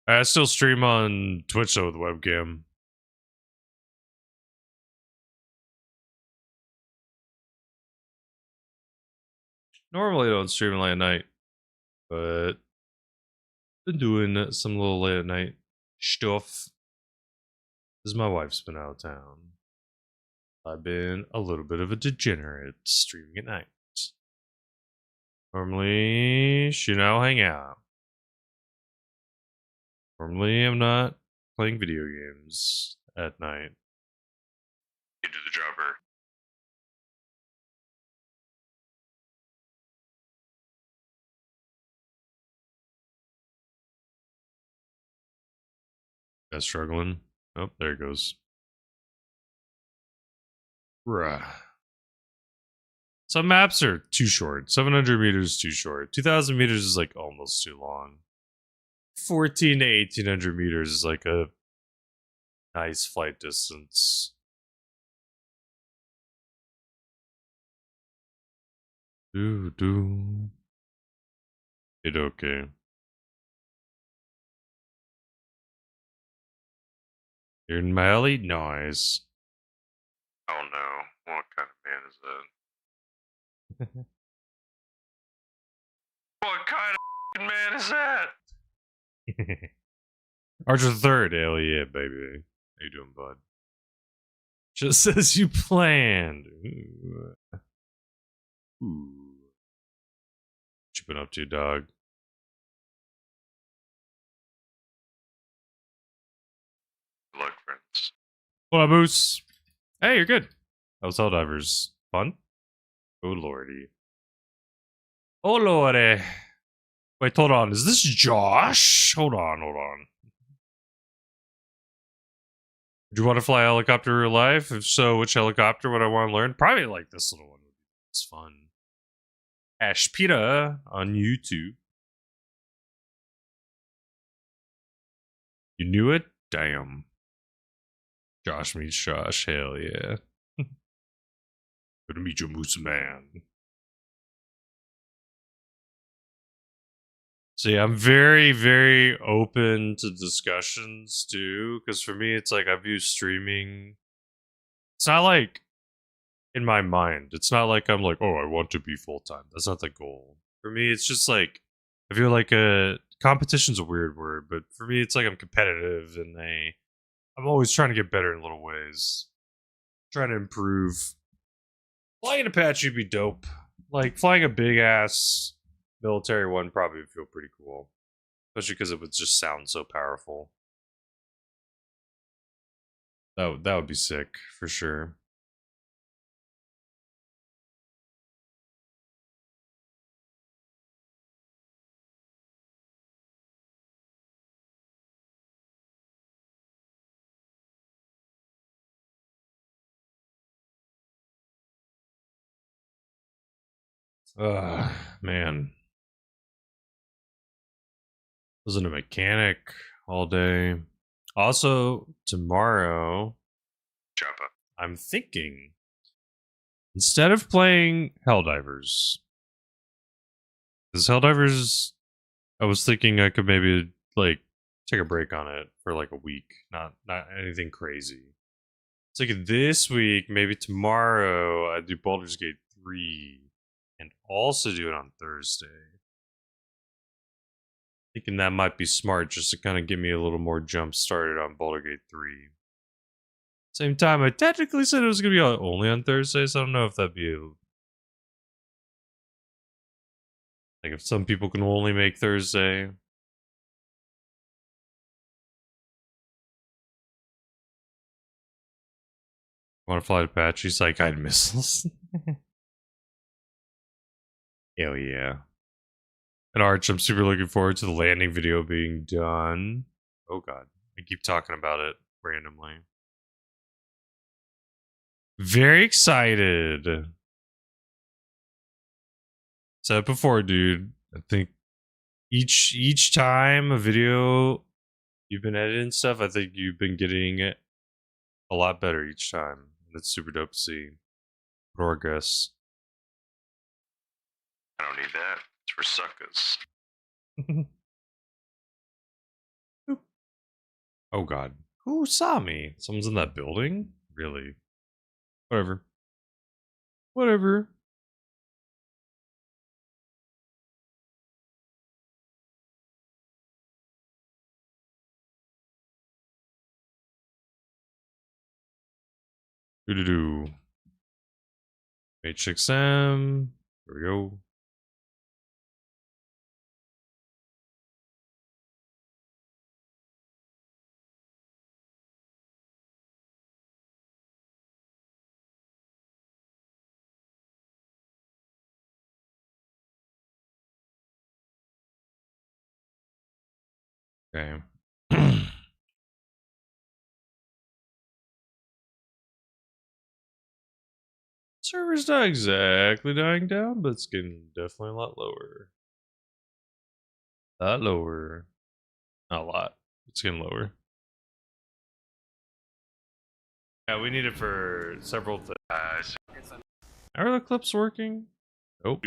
I still stream on Twitch though with webcam. Normally I don't stream late at night, but Been doing some little late at night stuff. Because my wife's been out of town. I've been a little bit of a degenerate streaming at night. Normally, she and I'll hang out. Normally, I'm not playing video games at night. You do the jobber. Guys struggling. Oh, there it goes. Bruh. Some maps are too short. 700 meters too short. 2,000 meters is like almost too long. 14 to 1,800 meters is like a nice flight distance. Do. It okay. You're in my alley? Nice. Oh no, what kind of man is that? What kind of man is that? Archer third, hell yeah, baby. How you doing, bud? Just as you planned. Ooh. What you been up to, dog? Good luck, friends. What up, Moose? Hey, you're good. How's Helldivers? Fun? Oh, lordy. Oh, lordy. Wait, hold on. Is this Josh? Hold on. Would you want to fly a helicopter in real life? If so, which helicopter would I want to learn? Probably like this little one. It's fun. Ashpita on YouTube. You knew it? Damn. Josh meets Josh. Hell yeah. Good to meet you, Moose Man. So yeah, I'm very, very open to discussions too. Because for me, it's like I view streaming. It's not like in my mind. It's not like I'm like, oh, I want to be full time. That's not the goal. For me, it's just like I feel like a competition's a weird word, but for me, it's like I'm competitive and I'm always trying to get better in little ways, trying to improve. Flying an Apache would be dope. Like flying a big ass military one probably would feel pretty cool, especially because it would just sound so powerful. That would be sick for sure. Man. Wasn't a mechanic all day. Also, tomorrow, Jabba. I'm thinking instead of playing Helldivers, because Helldivers, I was thinking I could maybe like take a break on it for like a week, not anything crazy. It's like this week, maybe tomorrow, I do Baldur's Gate 3 and also do it on Thursday. Thinking that might be smart just to kind of get me a little more jump started on Baldur's Gate 3. Same time, I technically said it was going to be only on Thursday, so I don't know if that'd be like if some people can only make Thursday. Want to fly Apaches like guided missiles? Hell yeah. And Arch, I'm super looking forward to the landing video being done. Oh god, I keep talking about it randomly. Very excited. Said before, dude. I think each time a video you've been editing stuff, I think you've been getting it a lot better each time. And it's super dope to see progress. I don't need that. It's for suckers. Oh god. Who saw me? Someone's in that building? Really? Whatever. Whatever. Do. HXM. There we go. Okay. Server's not exactly dying down, but it's getting definitely a lot lower. A lot lower. Not a lot. It's getting lower. Yeah, we need it for several things. Are the clips working? Oh.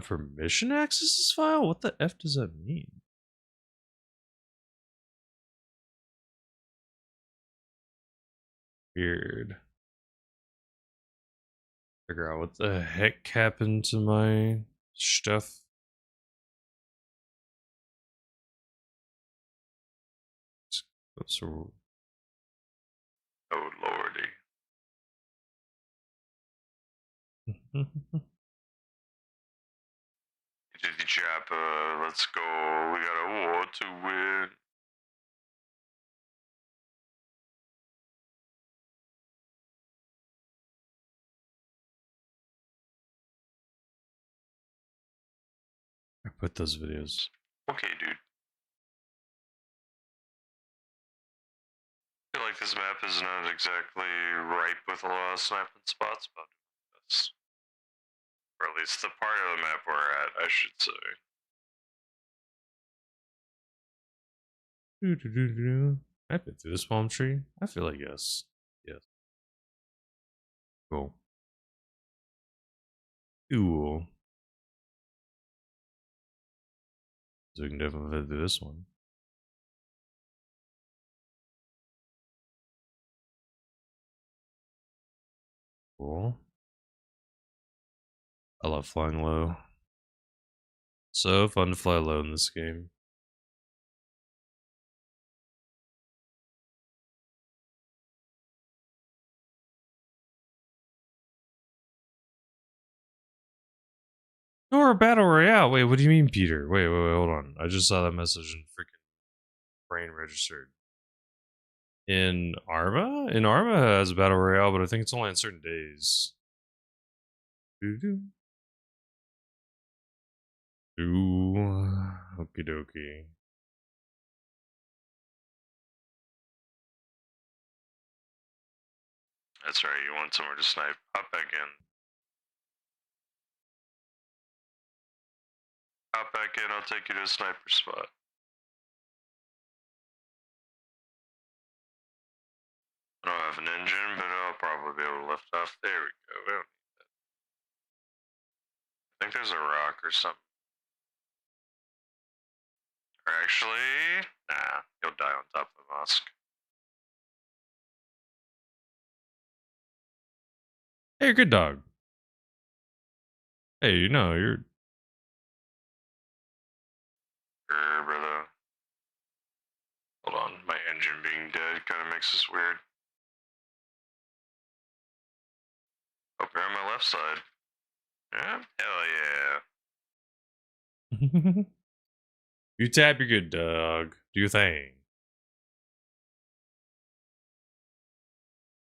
Permission access this file? What the F does that mean? Weird. Figure out what the heck happened to my stuff. Oops. Oh lordy. To the chopper, let's go. We got a war to win. I put those videos. Okay, dude. I feel like this map is not exactly ripe with a lot of sniping spots, but this. Or at least the part of the map we're at, I should say. I've been through this palm tree. I feel like yes. Yes. Cool. Cool. So we can definitely do this one. Cool. I love flying low. So fun to fly low in this game. Or a battle royale. Wait, what do you mean, Peter? Wait, hold on. I just saw that message and freaking brain registered. In Arma? In Arma has a battle royale, but I think it's only on certain days. Ooh, okie dokie. That's right, you want somewhere to snipe. Hop back in. Hop back in, I'll take you to a sniper spot. I don't have an engine, but I'll probably be able to lift off. There we go. We don't need that. I think there's a rock or something. Or actually, nah, you'll die on top of the mosque. Hey, good dog. Hey, you know, you're. Brother. Hold on, my engine being dead kind of makes this weird. Oh, you're on my left side. Yeah, hell yeah. You tap your good dog. Do your thing.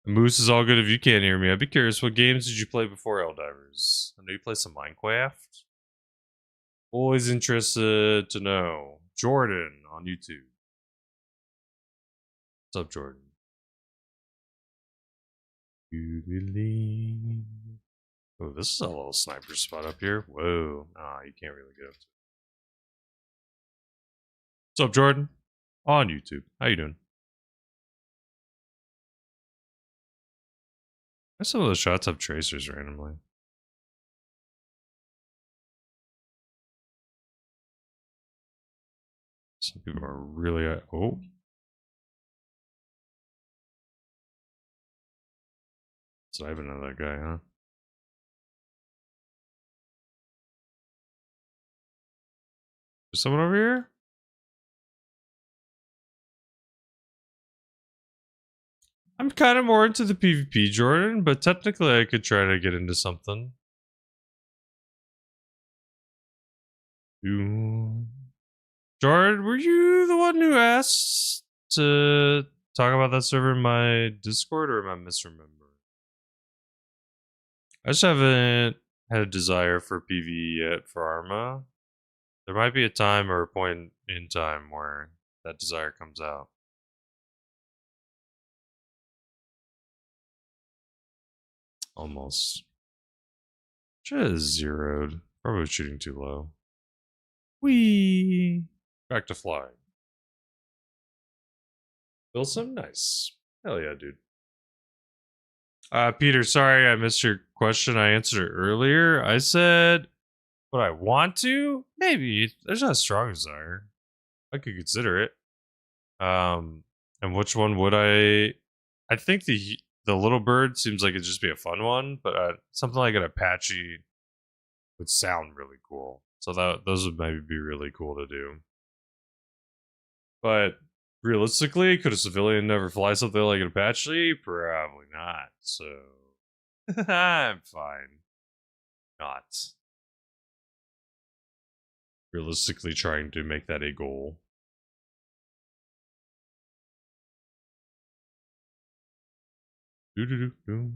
Moose is all good if you can't hear me. I'd be curious, what games did you play before Helldivers? I know you played some Minecraft. Always interested to know. Jordan on YouTube. What's up, Jordan? You believe. Oh, this is a little sniper spot up here. Whoa. Nah, you can't really get up to it. What's up, Jordan? On YouTube. How you doing? Why some of those shots have tracers randomly? Some people are really. Oh. So I even know that guy, huh? There's someone over here? I'm kind of more into the PvP, Jordan, but technically I could try to get into something. Jordan, were you the one who asked to talk about that server in my Discord, or am I misremembering? I just haven't had a desire for PvE yet for Arma. There might be a time or a point in time where that desire comes out. Almost. Just zeroed. Probably shooting too low. Whee! Back to flying. Wilson, nice. Hell yeah, dude. Peter, sorry I missed your question. I answered it earlier. I said, would I want to? Maybe. There's not a strong desire. I could consider it. And which one would I? I think the little bird seems like it'd just be a fun one, but something like an Apache would sound really cool. So those would maybe be really cool to do. But realistically, could a civilian never fly something like an Apache? Probably not. So I'm fine. Not realistically trying to make that a goal. Do-do-do-do.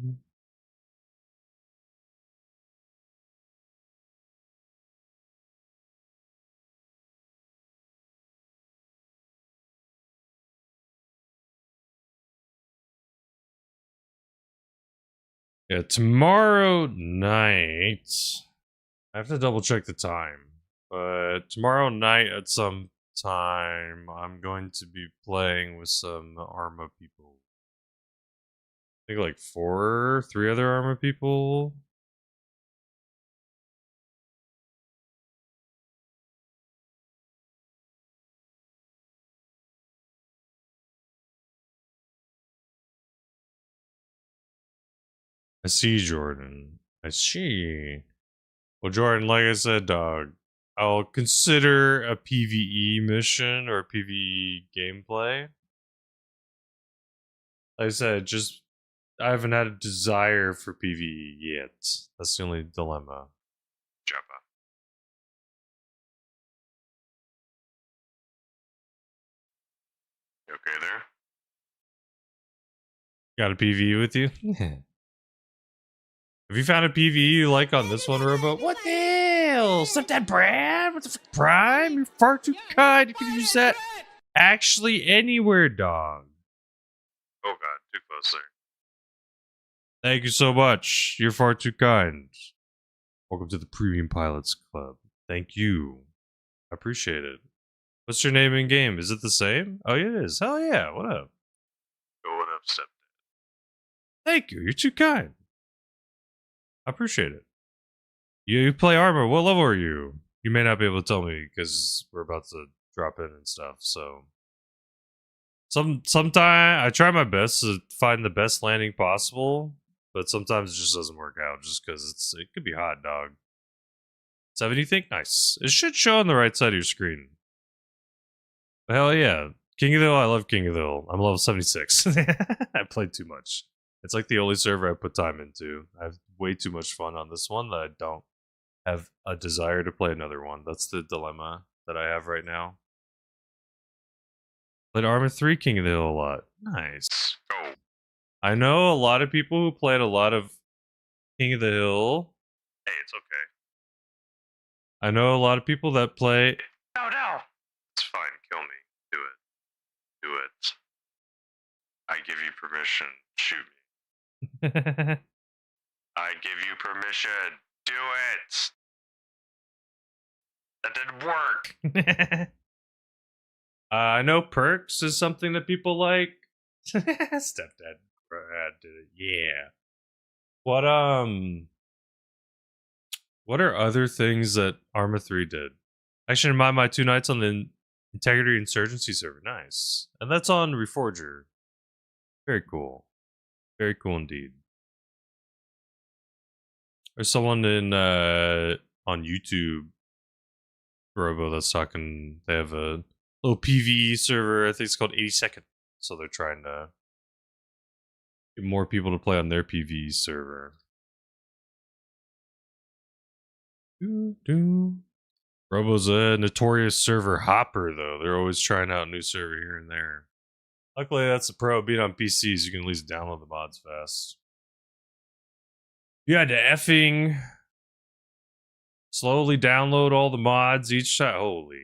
Yeah, tomorrow night. I have to double check the time. But tomorrow night at some time, I'm going to be playing with some Arma people. I think like three other Arma people. I see, Jordan. I see. Well, Jordan, like I said, dog, I'll consider a PvE mission or PvE gameplay. Like I said, just I haven't had a desire for PvE yet. That's the only dilemma. Jabba. You okay there? Got a PvE with you? Have you found a PvE you like on this one, Robo? What the hell? Stepdad Brad? What the fuck, Prime? You're far too kind. You can use that actually anywhere, dog. Oh god, too close there. Thank you so much. You're far too kind. Welcome to the Premium Pilots Club. Thank you. I appreciate it. What's your name in game? Is it the same? Oh, it is. Hell yeah. What up? Going up, step. Thank you. You're too kind. I appreciate it. You play Armor. What level are you? You may not be able to tell me because we're about to drop in and stuff. So sometime I try my best to find the best landing possible, but sometimes it just doesn't work out just because it could be hot, dog. 7, you think? Nice. It should show on the right side of your screen. Hell yeah. King of the Hill, I love King of the Hill. I'm level 76. I played too much. It's like the only server I put time into. I have way too much fun on this one that I don't have a desire to play another one. That's the dilemma that I have right now. Played Arma 3 King of the Hill a lot. Nice. Oh. I know a lot of people who played a lot of King of the Hill. Hey, it's okay. I know a lot of people that play. No. It's fine. Kill me. Do it. Do it. I give you permission. Shoot me. I give you permission. Do it. That didn't work. I know perks is something that people like. Stepdad Brad did it. Yeah. What are other things that Arma 3 did? Actually, my 2 nights on the Integrity Insurgency server. Nice. And that's on Reforger. Very cool. Very cool indeed. There's someone in on YouTube, Robo, that's talking. They have a little PvE server. I think it's called 82nd. So they're trying to Get more people to play on their PvE server. Robo's a notorious server hopper, though. They're always trying out a new server here and there. Luckily, that's the pro. Being on PCs, you can at least download the mods fast. You had to effing slowly download all the mods each time. Holy.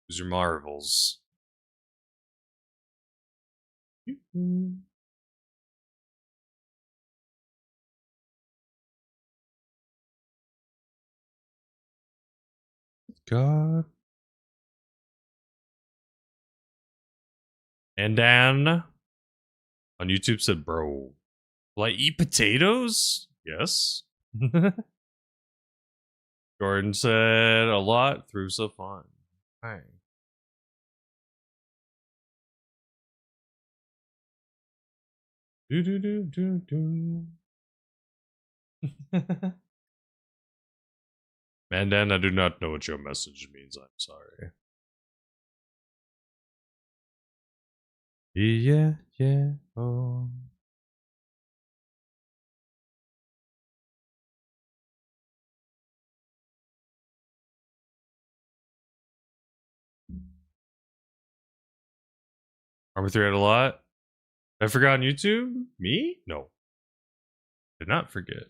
Those are marvels. God. And Dan on YouTube said, bro, will I eat potatoes? Yes. Jordan said a lot through so fun. Hi. Do do do do do. Mandan, I do not know what your message means. I'm sorry. Yeah, yeah, oh. Arma 3 had a lot. I forgot on YouTube? Me? No. Did not forget.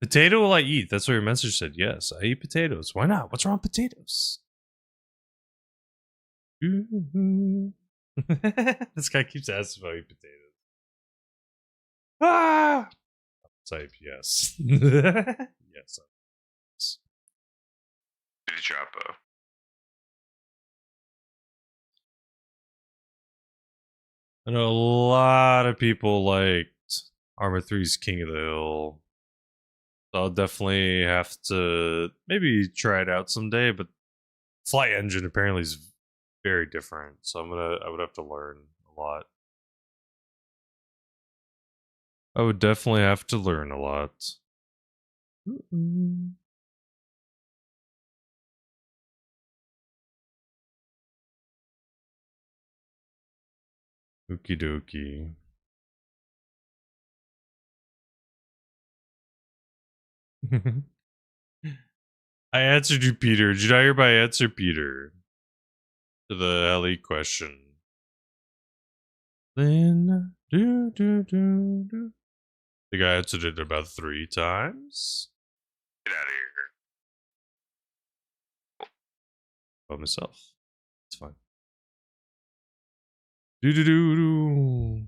Potato will I eat? That's what your message said. Yes, I eat potatoes. Why not? What's wrong with potatoes? This guy keeps asking if I eat potatoes. Ah! Type yes. Yes. Good job, Bo. I know a lot of people liked Arma 3's King of the Hill. So I'll definitely have to maybe try it out someday, but Flight Engine apparently is very different. So I would have to learn a lot. I would definitely have to learn a lot. Okie dokie. I answered you, Peter. Did I hereby answer Peter? To the LE question. Then do. I think I answered it about 3 times. Get out of here. By myself. It's fine. Do.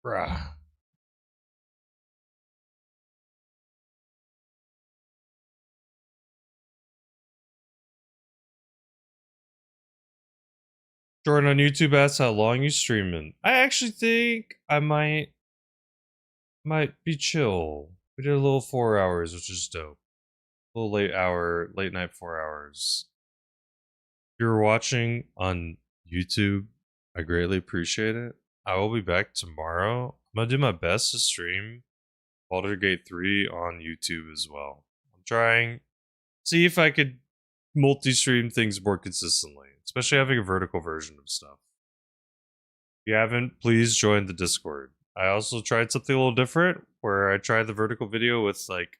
Bruh. Jordan on YouTube asks how long you streaming. I actually think I might be chill. We did a little 4 hours, which is dope. A little late night 4 hours. If you're watching on YouTube, I greatly appreciate it. I will be back tomorrow. I'm gonna do my best to stream Baldur's Gate 3 on YouTube as well. I'm trying see if I could multi-stream things more consistently, especially having a vertical version of stuff. If you haven't, please join the Discord. I also tried something a little different where I tried the vertical video with like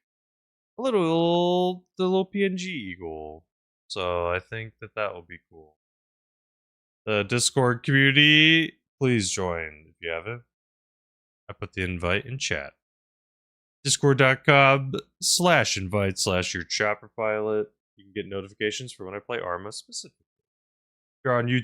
the little PNG eagle. So I think that will be cool. The Discord community, please join if you haven't. I put the invite in chat. Discord.com/invite/your chopper pilot. You can get notifications for when I play Arma specifically. If you're on YouTube,